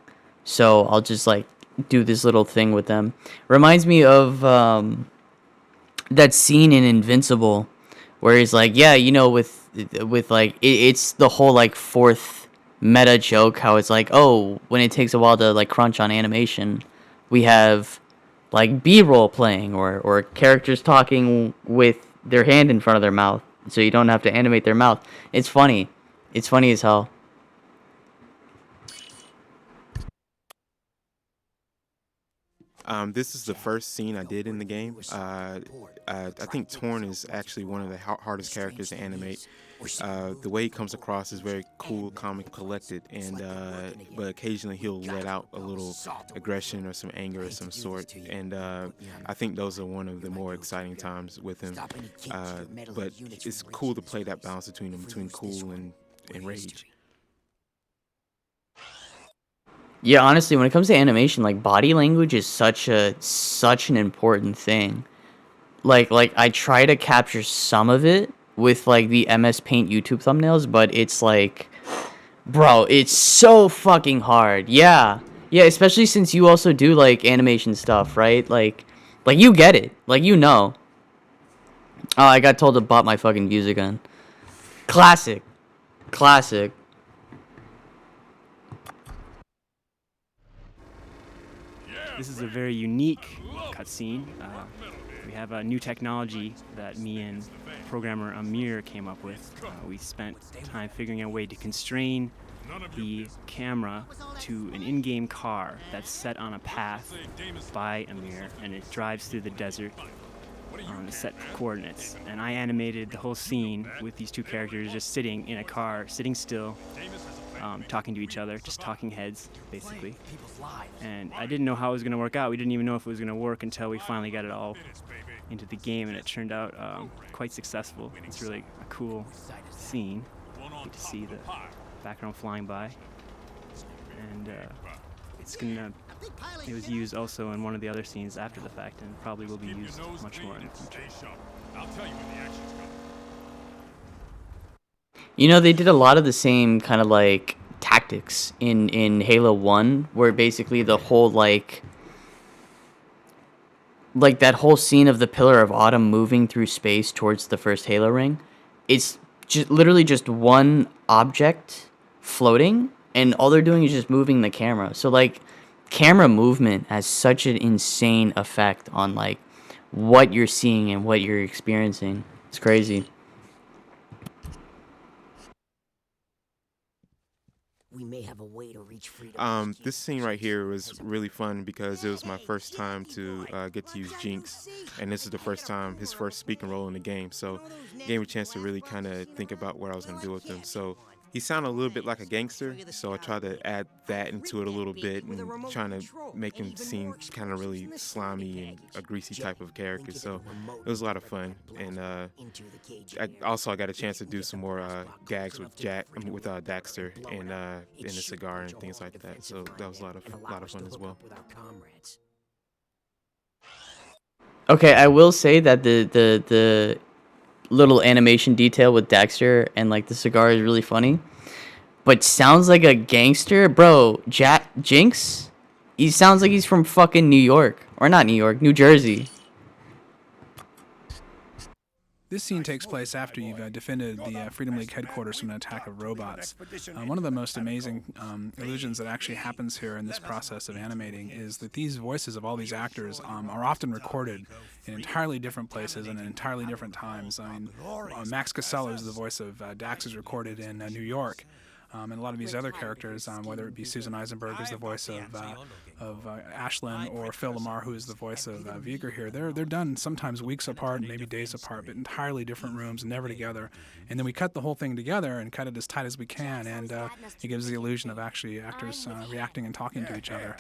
so I'll just like do this little thing with them. Reminds me of that scene in Invincible where he's like, yeah, you know, with like it's the whole like fourth meta joke, how it's like, oh, when it takes a while to like crunch on animation, we have like B-roll playing or characters talking with their hand in front of their mouth, so you don't have to animate their mouth. It's funny. It's funny as hell. This is the first scene I did in the game. I think Torn is actually one of the hardest characters to animate. The way he comes across is very cool, calm, and collected, and but occasionally he'll let out a little aggression or some anger of some sort. And I think those are one of the more exciting times with him. But it's cool to play that balance between cool and rage. Yeah, honestly, when it comes to animation, like body language is such an important thing. Like I try to capture some of it with like the MS Paint YouTube thumbnails, but it's like, bro, it's so fucking hard. Yeah. Yeah, especially since you also do like animation stuff, right? Like you get it. Like you know. Oh, I got told to bop my fucking views again. Classic. Classic. This is a very unique cutscene. We have a new technology that me and programmer Amir came up with. We spent time figuring out a way to constrain the camera to an in-game car that's set on a path by Amir, and it drives through the desert on the set coordinates. And I animated the whole scene with these two characters just sitting in a car, sitting still, talking to each other, just talking heads, basically. And I didn't know how it was going to work out. We didn't even know if it was going to work until we finally got it all into the game, and it turned out quite successful. It's really a cool scene. You get to see the background flying by. And it was used also in one of the other scenes after the fact, and probably will be used much more in the future. I'll tell you when the action's coming. You know, they did a lot of the same kind of like tactics in Halo 1, where basically the whole like that whole scene of the Pillar of Autumn moving through space towards the first Halo ring, it's literally just one object floating, and all they're doing is just moving the camera. So like camera movement has such an insane effect on like what you're seeing and what you're experiencing. It's crazy. We may have a way to reach freedom. This scene right here was really fun because it was my first time to get to use Jinx, and this is the first time, his first speaking role in the game, so it gave me a chance to really kind of think about what I was going to do with him. So he sounded a little bit like a gangster, so I tried to add that into it a little bit and trying to make him seem kind of really slimy and a greasy type of character. So it was a lot of fun, and I got a chance to do some more gags with Daxter and in the cigar and things like that. So that was a lot of fun as well. Okay, I will say that the little animation detail with Daxter and like the cigar is really funny, but sounds like a gangster, bro. Jinx, he sounds like he's from fucking New York, or not New York, New Jersey. This scene takes place after you've defended the Freedom League headquarters from an attack of robots. One of the most amazing illusions that actually happens here in this process of animating is that these voices of all these actors are often recorded in entirely different places and in entirely different times. I mean, Max Casella's the voice of Dax is recorded in New York. And a lot of these other characters, whether it be Susan Eisenberg, who's the voice of Ashlyn, or Phil Lamar, who is the voice of Viger here, they're done sometimes weeks apart, maybe days apart, but entirely different rooms, never together. And then we cut the whole thing together and cut it as tight as we can, and it gives the illusion of actually actors reacting and talking to each other.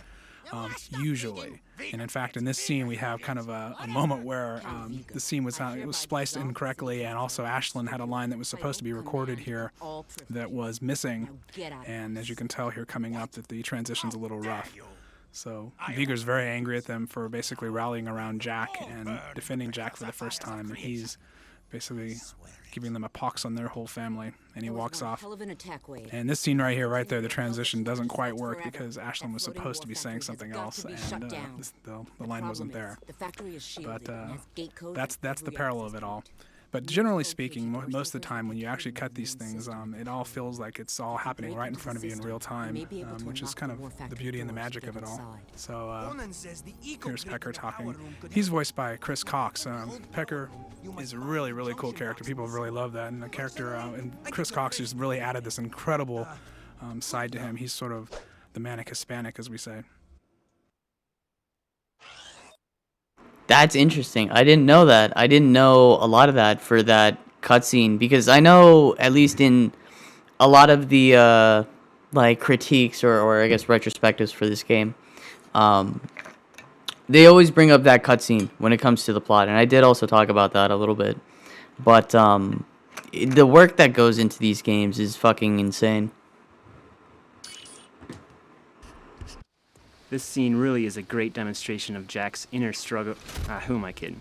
Usually. And in fact, in this scene, we have kind of a moment where the scene was spliced incorrectly, and also Ashlyn had a line that was supposed to be recorded here that was missing. And as you can tell here coming up, that the transition's a little rough. So Viger's very angry at them for basically rallying around Jack and defending Jack for the first time, and he's basically giving them a pox on their whole family, and he walks off. And this scene right here, right there, the transition doesn't quite work because Ashlyn was supposed to be saying something else, and the line wasn't there. But that's the parallel of it all. But generally speaking, most of the time when you actually cut these things, it all feels like it's all happening right in front of you in real time, which is kind of the beauty and the magic of it all. So here's Pecker talking. He's voiced by Chris Cox. Pecker is a really, really cool character. People really love that. And the character, and Chris Cox has really added this incredible side to him. He's sort of the manic Hispanic, as we say. That's interesting. I didn't know that. I didn't know a lot of that for that cutscene, because I know, at least in a lot of the like critiques or I guess retrospectives for this game, they always bring up that cutscene when it comes to the plot, and I did also talk about that a little bit. But the work that goes into these games is fucking insane. This scene really is a great demonstration of Jack's inner struggle. Who am I kidding?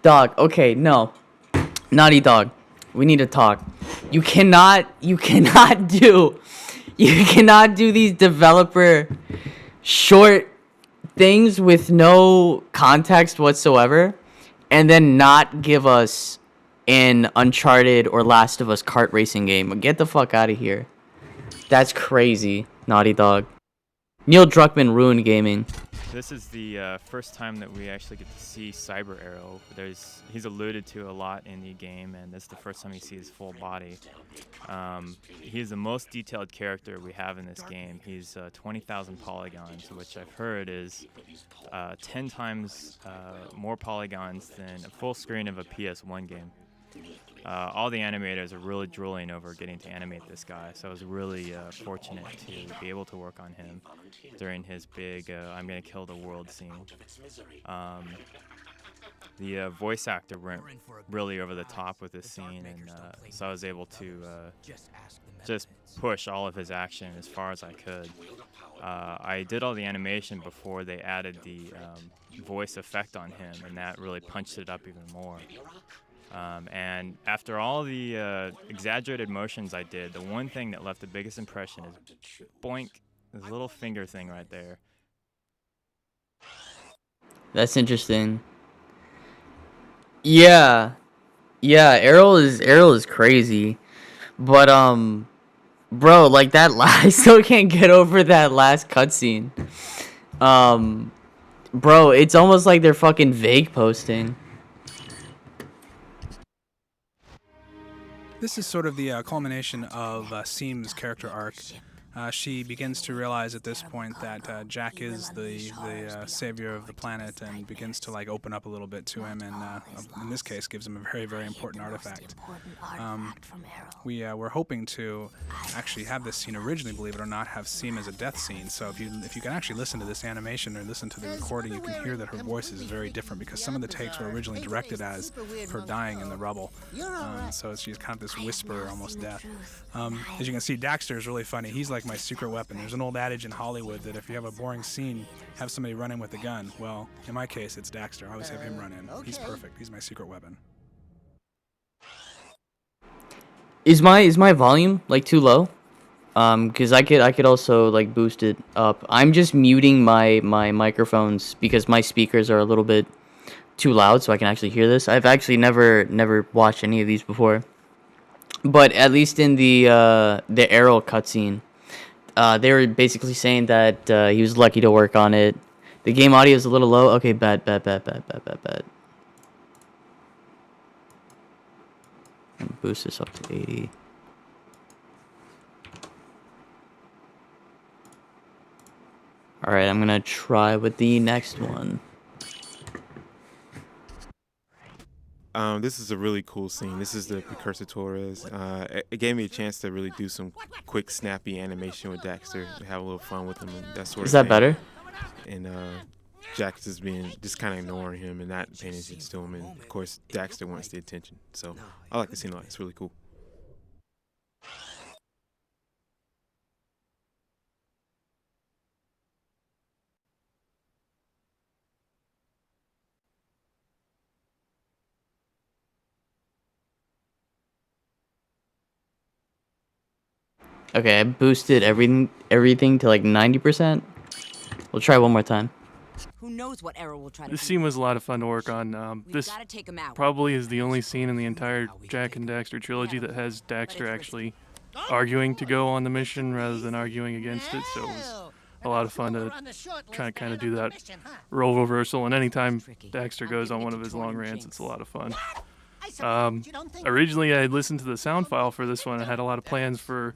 Dog, okay, no. Naughty Dog, we need to talk. You cannot do these developer short things with no context whatsoever and then not give us an Uncharted or Last of Us kart racing game. Get the fuck out of here. That's crazy, Naughty Dog. Neil Druckmann ruined gaming. This is the first time that we actually get to see Cyber Arrow. He's alluded to a lot in the game, and this is the first time you see his full body. He's the most detailed character we have in this game. He's 20,000 polygons, which I've heard is 10 times more polygons than a full screen of a PS1 game. All the animators are really drooling over getting to animate this guy, so I was really fortunate to be able to work on him during his big I'm gonna kill the world scene. The voice actor went really over the top with this scene, and so I was able to just push all of his action as far as I could. I did all the animation before they added the voice effect on him, and that really punched it up even more. And after all the exaggerated motions I did, the one thing that left the biggest impression is boink, this little finger thing right there. That's interesting. Yeah, Errol is crazy, but bro, like that I still can't get over that last cutscene. Bro, it's almost like they're fucking vague posting. This is sort of the culmination of Seam's character arc. She begins to realize at this point that Jack is the savior of the planet, and begins to like open up a little bit to him, and in this case gives him a very, very important artifact. We were hoping to actually have this scene originally, believe it or not, have Seam as a death scene. So if you can actually listen to this animation or listen to the recording, you can hear that her voice is very different, because some of the takes were originally directed as her dying in the rubble. So she's kind of this whisper, almost death. As you can see, Daxter is really funny. He's like my secret weapon. There's an old adage in Hollywood that if you have a boring scene, have somebody run in with a gun. Well, in my case, it's Daxter. I always have him run in. He's perfect. He's my secret weapon. Is my volume like too low? Because I could also like boost it up. I'm just muting my microphones because my speakers are a little bit too loud so I can actually hear this. I've actually never watched any of these before. But at least in the Arrow cutscene, they were basically saying that he was lucky to work on it. The game audio is a little low. Okay, bad. Boost this up to 80. Alright, I'm gonna try with the next one. This is a really cool scene. This is the Precursor Torres. It gave me a chance to really do some quick, snappy animation with Daxter, have a little fun with him, and that sort of thing. Is that better? And Jax is just kind of ignoring him and not paying attention to him. And of course, Daxter wants the attention. So I like the scene a lot. It's really cool. Okay, I boosted everything to like 90%. We'll try one more time. Who knows what Arrow will try to This scene was a lot of fun to work on. This gotta take him out. probably is the only scene in the entire Jak and Daxter trilogy that has Daxter actually arguing to go on the mission rather than arguing against it, so it was a lot of fun to try to kind of do that role reversal, and anytime Daxter goes on one of his long rants, it's a lot of fun. Originally, I had listened to the sound file for this one. I had a lot of plans for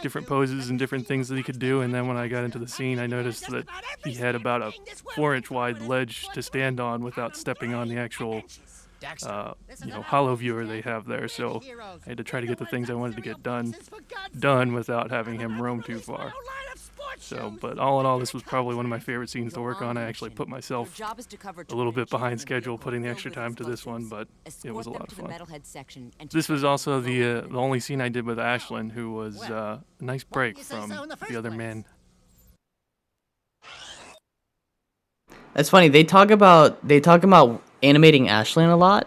different poses and different things that he could do, and then when I got into the scene, I noticed that he had about a 4-inch wide ledge to stand on without stepping on the actual holo viewer they have there, so I had to try to get the things I wanted to get done without having him roam too far. So, but all in all, this was probably one of my favorite scenes to work on. I actually put myself a little bit behind schedule putting the extra time to this one, but it was a lot of fun. This was also the only scene I did with Ashlyn, who was a nice break from the other men. That's funny. They talk about animating Ashlyn a lot,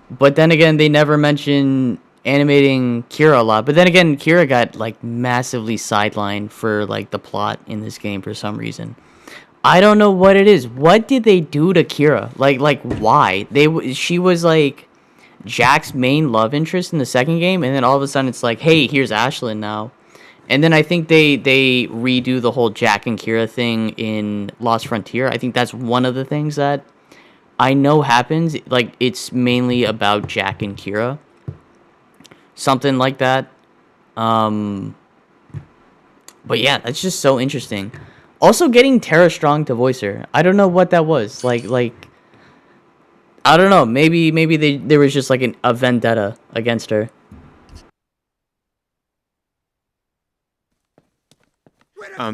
but then again, they never mention animating Kira a lot. But then again, Kira got like massively sidelined for like the plot in this game for some reason. I don't know what it is. What did they do to Kira? Like why? She was like Jack's main love interest in the second game, and then all of a sudden it's like, hey, here's Ashlyn now. And then I think they redo the whole Jack and Kira thing in Lost Frontier. I think that's one of the things that I know happens. Like, it's mainly about Jack and Kira. Something like that. But yeah, that's just so interesting. Also getting Tara Strong to voice her. I don't know what that was. Like I don't know. Maybe there was just like a vendetta against her.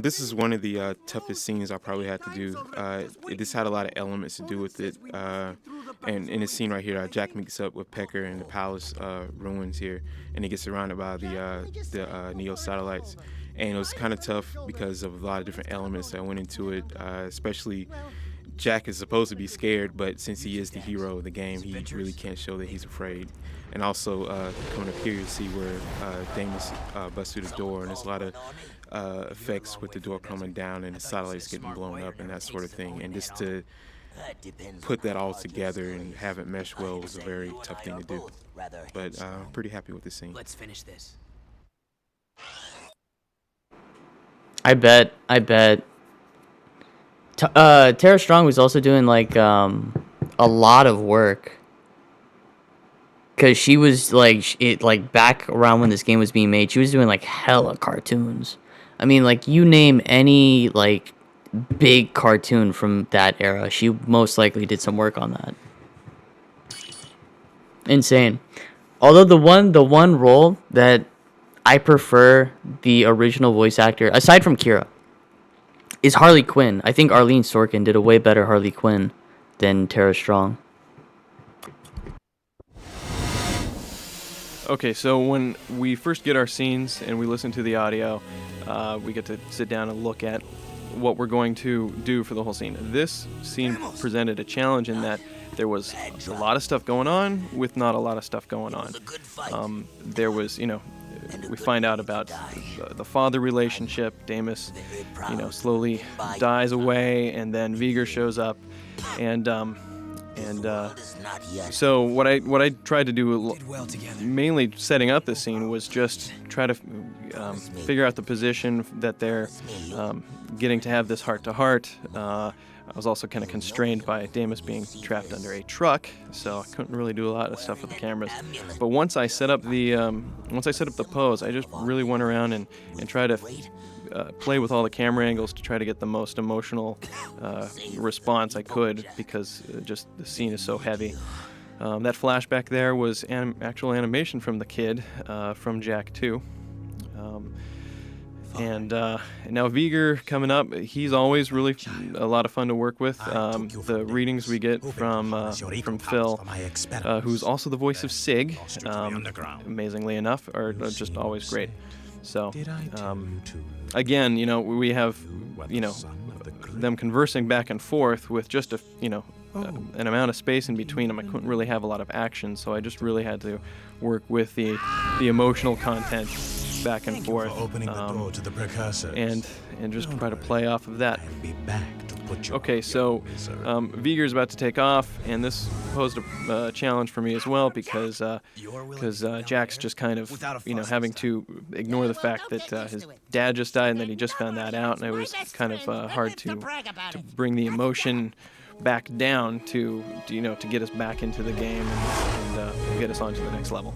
This is one of the toughest scenes I probably had to do. This had a lot of elements to do with it. And in this scene right here, Jack meets up with Pecker in the palace ruins here, and he gets surrounded by the Neo satellites. And it was kind of tough because of a lot of different elements that went into it, especially Jack is supposed to be scared, but since he is the hero of the game, he really can't show that he's afraid. And also, coming up here, you see where Damus busts through the door, and there's a lot of effects with the door coming down and the satellites getting blown up and that sort of thing. And just to put that all together and have it mesh well was a very tough thing to do. But I'm pretty happy with the scene. Let's finish this. I bet. Tara Strong was also doing like a lot of work, because she was like back around when this game was being made, she was doing like hella cartoons. I mean, like, you name any like big cartoon from that era, she most likely did some work on that. Insane. Although the one role that I prefer the original voice actor, aside from Kira, is Harley Quinn. I think Arlene Sorkin did a way better Harley Quinn than Tara Strong. Okay, so when we first get our scenes and we listen to the audio, we get to sit down and look at what we're going to do for the whole scene. This scene presented a challenge in that there was a lot of stuff going on with not a lot of stuff going on. There was, we find out about the father relationship. Damus, slowly dies away, and then Viger shows up, and And so what I tried to do, mainly setting up this scene, was just try to figure out the position that they're getting to have this heart-to-heart. I was also kind of constrained by Damus being trapped under a truck, so I couldn't really do a lot of stuff with the cameras. But once I set up the pose, I just really went around and tried to play with all the camera angles to try to get the most emotional response I could, because just the scene is so heavy. That flashback there was actual animation from the kid from Jak 2. And now Viger coming up, he's always really a lot of fun to work with. The readings we get from Phil, who's also the voice of Sig, amazingly enough, are just always great. So, again, we have, them conversing back and forth with just an amount of space in between them. I couldn't really have a lot of action, so I just really had to work with the emotional content back and forth, and just try to play off of that. Okay, so Viger's about to take off, and this posed a challenge for me as well, because Jack's just kind of having to ignore the fact that his dad just died and that he just found that out, and it was kind of hard to bring the emotion back down to get us back into the game and get us on to the next level.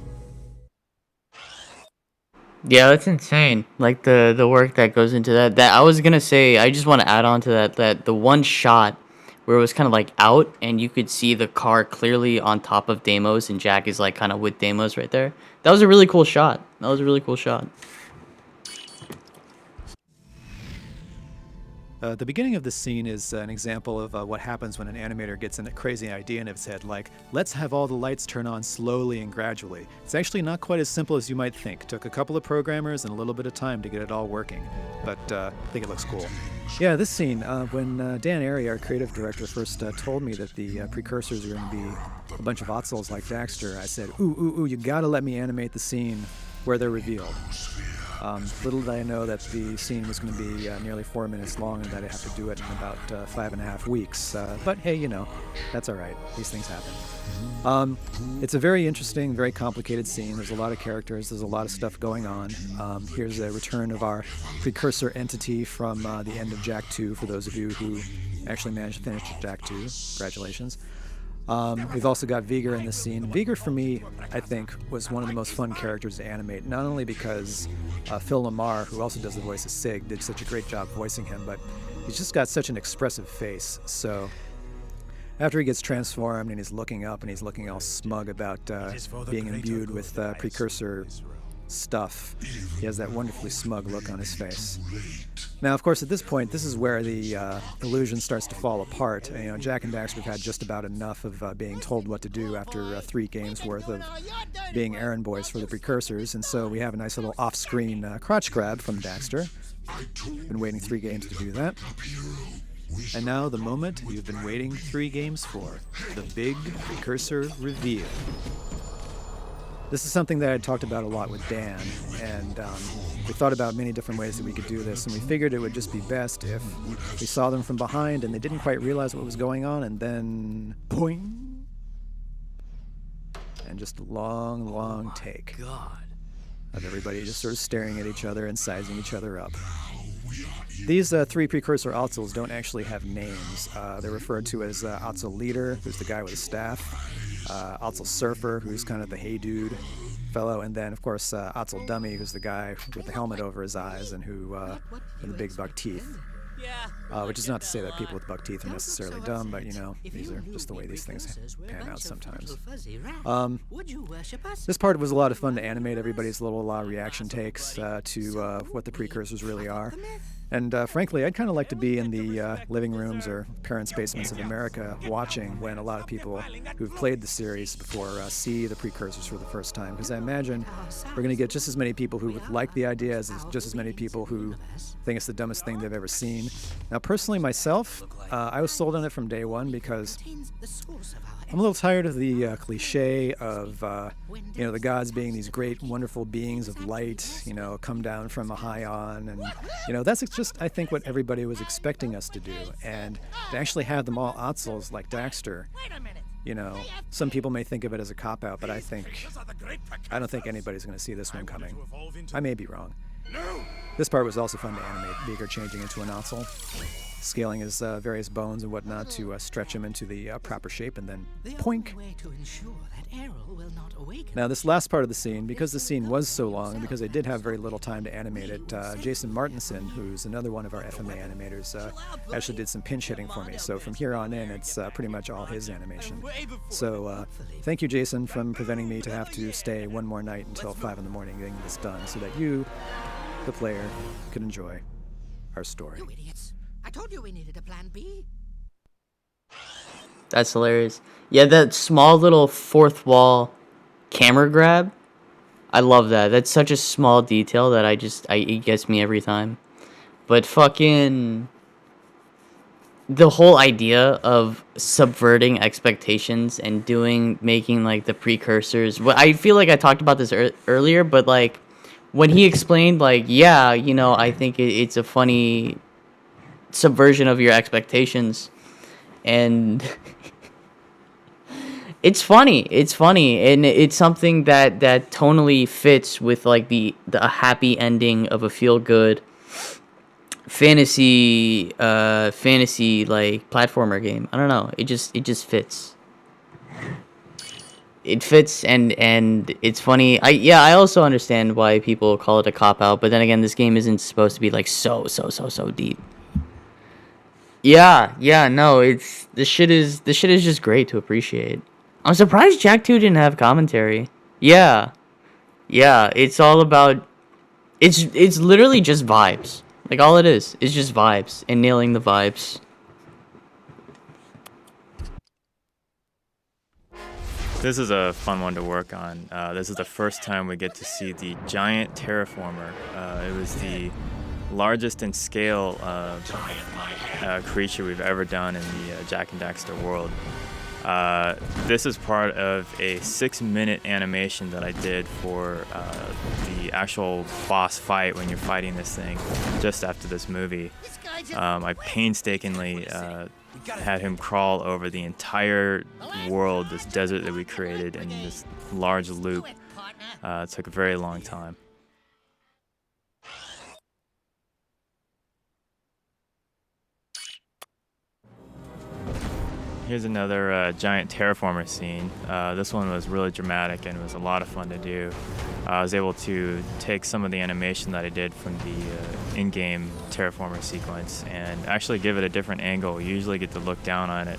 Yeah, that's insane. Like the work that goes into that. That I was gonna say, I just want to add on to that the one shot where it was kind of like out and you could see the car clearly on top of Deimos and Jak is like kind of with Deimos right there. That was a really cool shot. The beginning of this scene is an example of what happens when an animator gets a crazy idea in his head, like, let's have all the lights turn on slowly and gradually. It's actually not quite as simple as you might think. It took a couple of programmers and a little bit of time to get it all working, but I think it looks cool. Yeah, this scene, when Dan Arey, our creative director, first told me that the precursors are going to be a bunch of Otzels like Daxter, I said, ooh, you gotta let me animate the scene where they're revealed. Little did I know that the scene was going to be nearly 4 minutes long and that I'd have to do it in about 5.5 weeks. But hey, that's all right. These things happen. It's a very interesting, very complicated scene. There's a lot of characters. There's a lot of stuff going on. Here's a return of our precursor entity from the end of Jak 2, for those of you who actually managed to finish Jak 2. Congratulations. We've also got Viger in this scene. Viger, for me, I think, was one of the most fun characters to animate, not only because Phil Lamar, who also does the voice of Sig, did such a great job voicing him, but he's just got such an expressive face. So after he gets transformed and he's looking up and he's looking all smug about being imbued with precursor stuff, he has that wonderfully smug look on his face. Now, of course, at this point, this is where the illusion starts to fall apart. Jak and Daxter have had just about enough of being told what to do after 3 games worth of being errand boys for the precursors, and so we have a nice little off-screen crotch grab from Daxter. Been waiting 3 games to do that. And now the moment you've been waiting 3 games for, the big precursor reveal. This is something that I had talked about a lot with Dan, and we thought about many different ways that we could do this, and we figured it would just be best if we saw them from behind and they didn't quite realize what was going on, and then boing, and just a long take of everybody just sort of staring at each other and sizing each other up. These 3 precursor Otzels don't actually have names. They're referred to as Otzel Leader, who's the guy with the staff, Otzel Surfer, who's kind of the hey dude fellow, and then of course Otzel Dummy, who's the guy with the helmet over his eyes and who with the big buck teeth. Which is not to say that people with buck teeth are necessarily dumb, but these are just the way these things pan out sometimes. This part was a lot of fun to animate everybody's little reaction takes to what the precursors really are. And frankly, I'd kind of like to be in the living rooms or parents' basements of America watching when a lot of people who've played the series before see the precursors for the first time, because I imagine we're going to get just as many people who would like the idea as just as many people who think it's the dumbest thing they've ever seen. Now, personally, myself, I was sold on it from day one because I'm a little tired of the cliche of, the gods being these great, wonderful beings of light, come down from a high on. And, that's just, I think, what everybody was expecting us to do. And to actually have them all Otzels like Daxter, You know, some people may think of it as a cop-out, but I don't think anybody's going to see this one coming. I may be wrong. This part was also fun to animate, Beaker changing into an Otzel, scaling his various bones and whatnot to stretch him into the proper shape, and then poink. Now, this last part of the scene, because the scene was so long, and because I did have very little time to animate it, Jason Martinson, who's another one of our FMA animators, actually did some pinch hitting for me. So from here on in, it's pretty much all his animation. So thank you, Jason, from preventing me to have to stay one more night until 5 in the morning getting this done, so that you, the player, could enjoy our story. You idiots. I told you we needed a plan B. That's hilarious. Yeah, that small little fourth wall camera grab, I love that. That's such a small detail that it gets me every time. But fucking the whole idea of subverting expectations and making like the precursors. Well, I feel like I talked about this earlier, but like when he explained like, yeah, you know, I think it's a funny subversion of your expectations, and it's funny, and it's something that tonally fits with like the happy ending of a feel good fantasy like platformer game. I don't know, it just fits. It fits, and it's funny. I also understand why people call it a cop out, but then again, this game isn't supposed to be like so deep. Yeah, no, this shit is just great to appreciate. I'm surprised Jak 2 didn't have commentary. Yeah, it's all about, it's literally just vibes. Like, all it is just vibes and nailing the vibes. This is a fun one to work on. This is the first time we get to see the giant terraformer. It was the largest in scale creature we've ever done in the Jak and Daxter world. This is part of a 6-minute animation that I did for the actual boss fight when you're fighting this thing just after this movie. I painstakingly had him crawl over the entire world, this desert that we created in this large loop. It took a very long time. Here's another giant terraformer scene. This one was really dramatic and it was a lot of fun to do. I was able to take some of the animation that I did from the in-game terraformer sequence and actually give it a different angle. You usually get to look down on it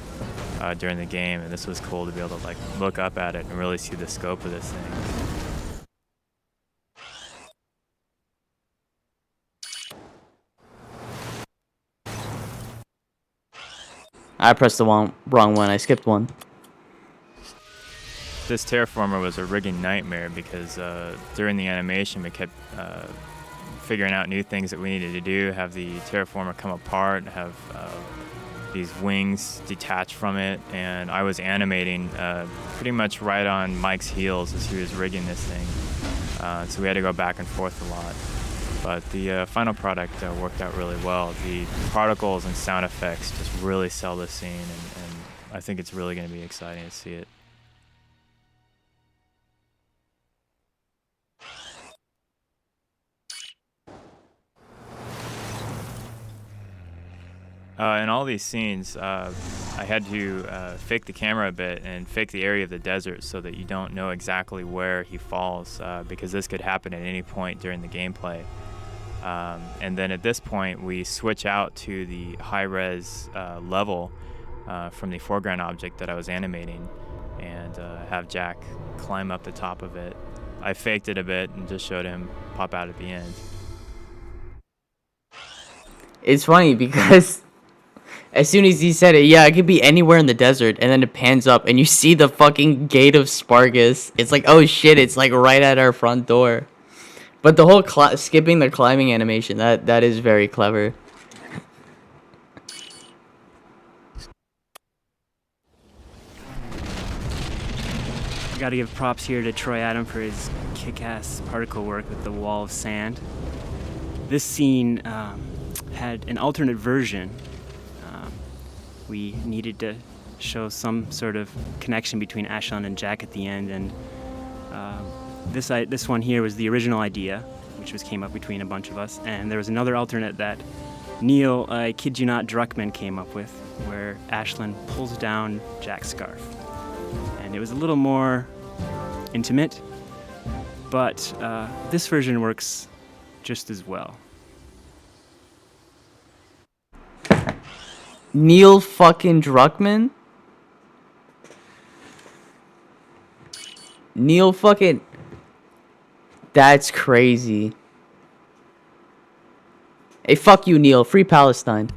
during the game, and this was cool to be able to like look up at it and really see the scope of this thing. I pressed the wrong one. I skipped one. This terraformer was a rigging nightmare because during the animation we kept figuring out new things that we needed to do, have the terraformer come apart, have these wings detach from it, and I was animating pretty much right on Mike's heels as he was rigging this thing. So we had to go back and forth a lot. But the final product worked out really well. The particles and sound effects just really sell this scene, and I think it's really going to be exciting to see it. In all these scenes, I had to fake the camera a bit and fake the area of the desert so that you don't know exactly where he falls, because this could happen at any point during the gameplay. And then at this point, we switch out to the high-res level from the foreground object that I was animating, and have Jak climb up the top of it. I faked it a bit and just showed him pop out at the end. It's funny because as soon as he said it, yeah, it could be anywhere in the desert, and then it pans up and you see the fucking gate of Spargus. It's like, oh shit, it's like right at our front door. But the whole skipping the climbing animation, that is very clever. Gotta give props here to Troy Adam for his kick-ass particle work with the wall of sand. This scene had an alternate version. We needed to show some sort of connection between Ashlyn and Jack at the end. And this one here was the original idea, which came up between a bunch of us. And there was another alternate that Neil, I kid you not, Druckmann came up with, where Ashlyn pulls down Jack's scarf. And it was a little more intimate, but this version works just as well. Neil fucking Druckmann? Neil fucking... That's crazy. Hey, fuck you, Neil. Free Palestine.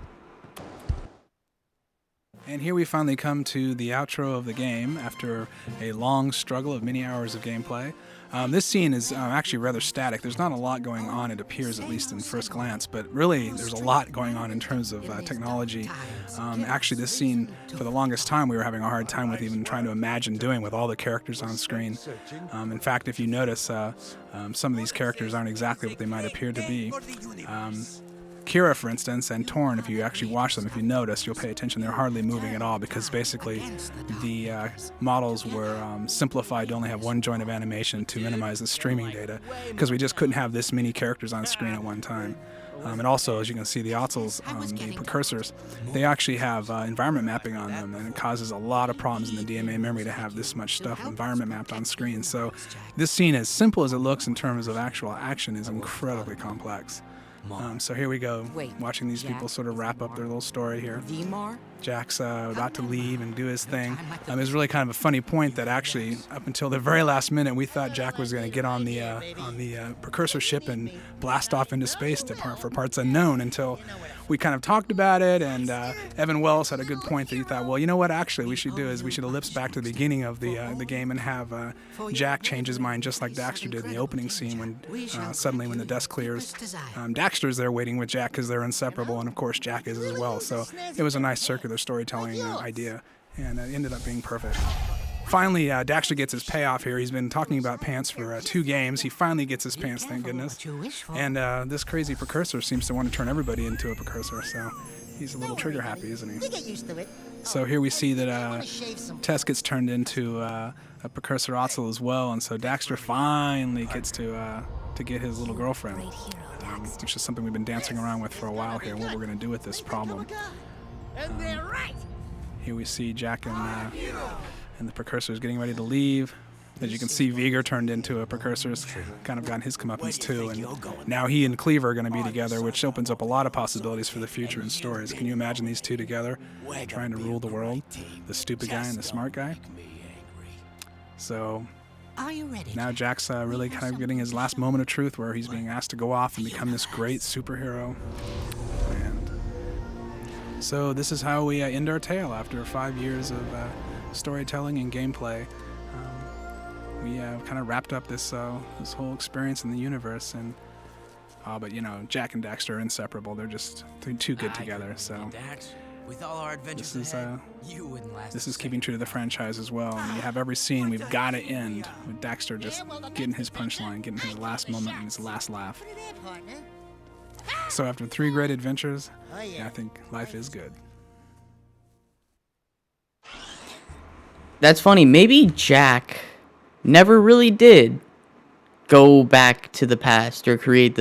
And here we finally come to the outro of the game after a long struggle of many hours of gameplay. This scene is actually rather static. There's not a lot going on, it appears, at least in first glance, but really there's a lot going on in terms of technology. Actually, this scene, for the longest time, we were having a hard time with even trying to imagine doing with all the characters on screen. In fact, if you notice, some of these characters aren't exactly what they might appear to be. Kira, for instance, and Torn, if you actually watch them, if you notice, you'll pay attention, they're hardly moving at all because basically the models were simplified to only have one joint of animation to minimize the streaming data because we just couldn't have this many characters on screen at one time. And also, as you can see, the Otzels, the precursors, they actually have environment mapping on them, and it causes a lot of problems in the DMA memory to have this much stuff environment mapped on screen. So this scene, as simple as it looks in terms of actual action, is incredibly complex. So here we go, watching these people sort of wrap up their little story here. Jack's about to leave and do his thing. It was really kind of a funny point that actually, up until the very last minute, we thought Jack was going to get on the precursor ship and blast off into space for parts unknown until we kind of talked about it, and Evan Wells had a good point that he thought, well, you know what, actually, we should do is we should ellipse back to the beginning of the game and have Jack change his mind just like Daxter did in the opening scene when suddenly when the desk clears. Daxter's there waiting with Jack because they're inseparable, and of course Jack is as well. So it was a nice circular storytelling idea, and it ended up being perfect. Finally, Daxter gets his payoff here. He's been talking about pants for 2 games. He finally gets his pants, thank goodness. And this crazy precursor seems to want to turn everybody into a precursor, so he's a little trigger happy, isn't he? So here we see that Tess gets turned into a precursor Otzel as well, and so Daxter finally gets to get his little girlfriend, which is something we've been dancing around with for a while here, what we're going to do with this problem. Here we see Jack and the precursors getting ready to leave. As you can see, Viger turned into a precursor's kind of gotten his comeuppance too, and now he and Cleaver are going to be together, which opens up a lot of possibilities for the future in stories. Can you imagine these two together trying to rule the world? The stupid guy and the smart guy? So now Jack's really kind of getting his last moment of truth where he's being asked to go off and become this great superhero. And so this is how we end our tale after 5 years of storytelling and gameplay. We kind of wrapped up this whole experience in the universe, and but you know, Jack and Daxter are inseparable. They're just too good together. So with all our adventures this is keeping true to the franchise as well. And you have every scene we've got to end with Daxter just getting his punchline, getting his last moment and his last laugh. So after 3 great adventures, yeah, I think life is good. That's funny. Maybe Jack never really did go back to the past or create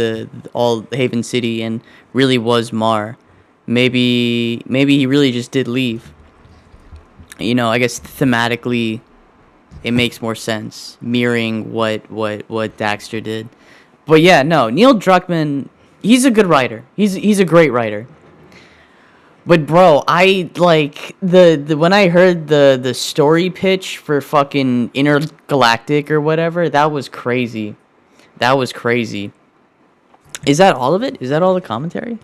all Haven City and really was Mar. Maybe he really just did leave. You know, I guess thematically it makes more sense, mirroring what Daxter did. But yeah, no, Neil Druckmann, he's a good writer. He's a great writer. But bro, I like when I heard the story pitch for fucking Intergalactic or whatever, that was crazy. That was crazy. Is that all of it? Is that all the commentary?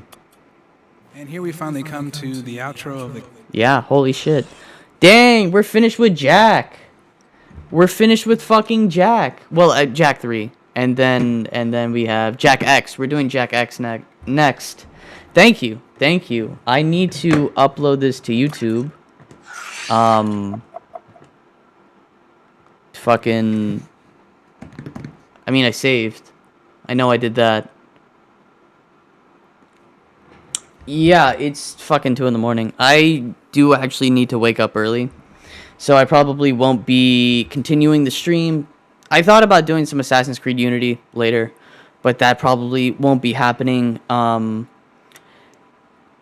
And here we finally come to the outro of the... Yeah, holy shit. Dang, we're finished with Jack. We're finished with fucking Jack. Well, Jack 3. And then we have Jack X. We're doing Jack X next. Thank you. I need to upload this to YouTube. Fucking... I mean, I saved. I know I did that. Yeah, it's fucking 2 in the morning. I do actually need to wake up early, so I probably won't be continuing the stream. I thought about doing some Assassin's Creed Unity later, but that probably won't be happening.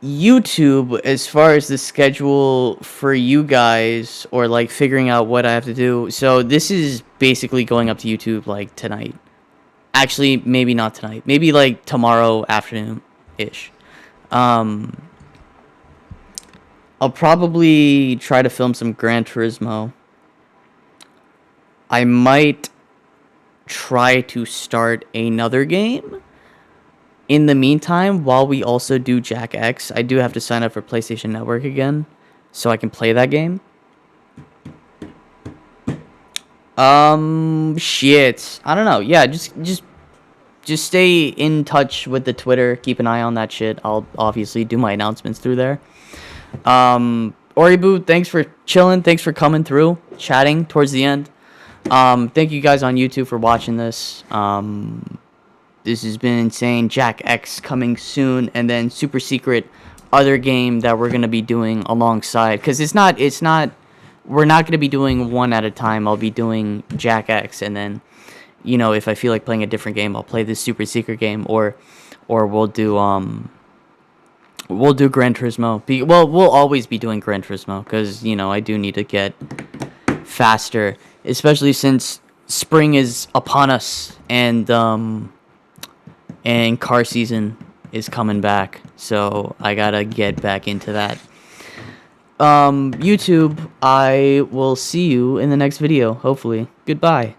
YouTube, as far as the schedule for you guys, or like figuring out what I have to do, so this is basically going up to YouTube like tonight. Actually, maybe not tonight. Maybe like tomorrow afternoon-ish. I'll probably try to film some Gran Turismo. I might try to start another game in the meantime while we also do Jack X. I do have to sign up for PlayStation Network again so I can play that game. Shit. I don't know. Yeah, just stay in touch with the Twitter. Keep an eye on that shit. I'll obviously do my announcements through there. Oribu, thanks for chilling. Thanks for coming through, chatting towards the end. Thank you guys on YouTube for watching this. This has been insane. Jack X coming soon, and then super secret other game that we're gonna be doing alongside. Cause we're not gonna be doing one at a time. I'll be doing Jack X, and then, you know, if I feel like playing a different game, I'll play this super secret game, or we'll do Gran Turismo. We'll always be doing Gran Turismo, cause you know I do need to get faster, especially since spring is upon us, and car season is coming back, so I gotta get back into that. YouTube, I will see you in the next video, hopefully. Goodbye.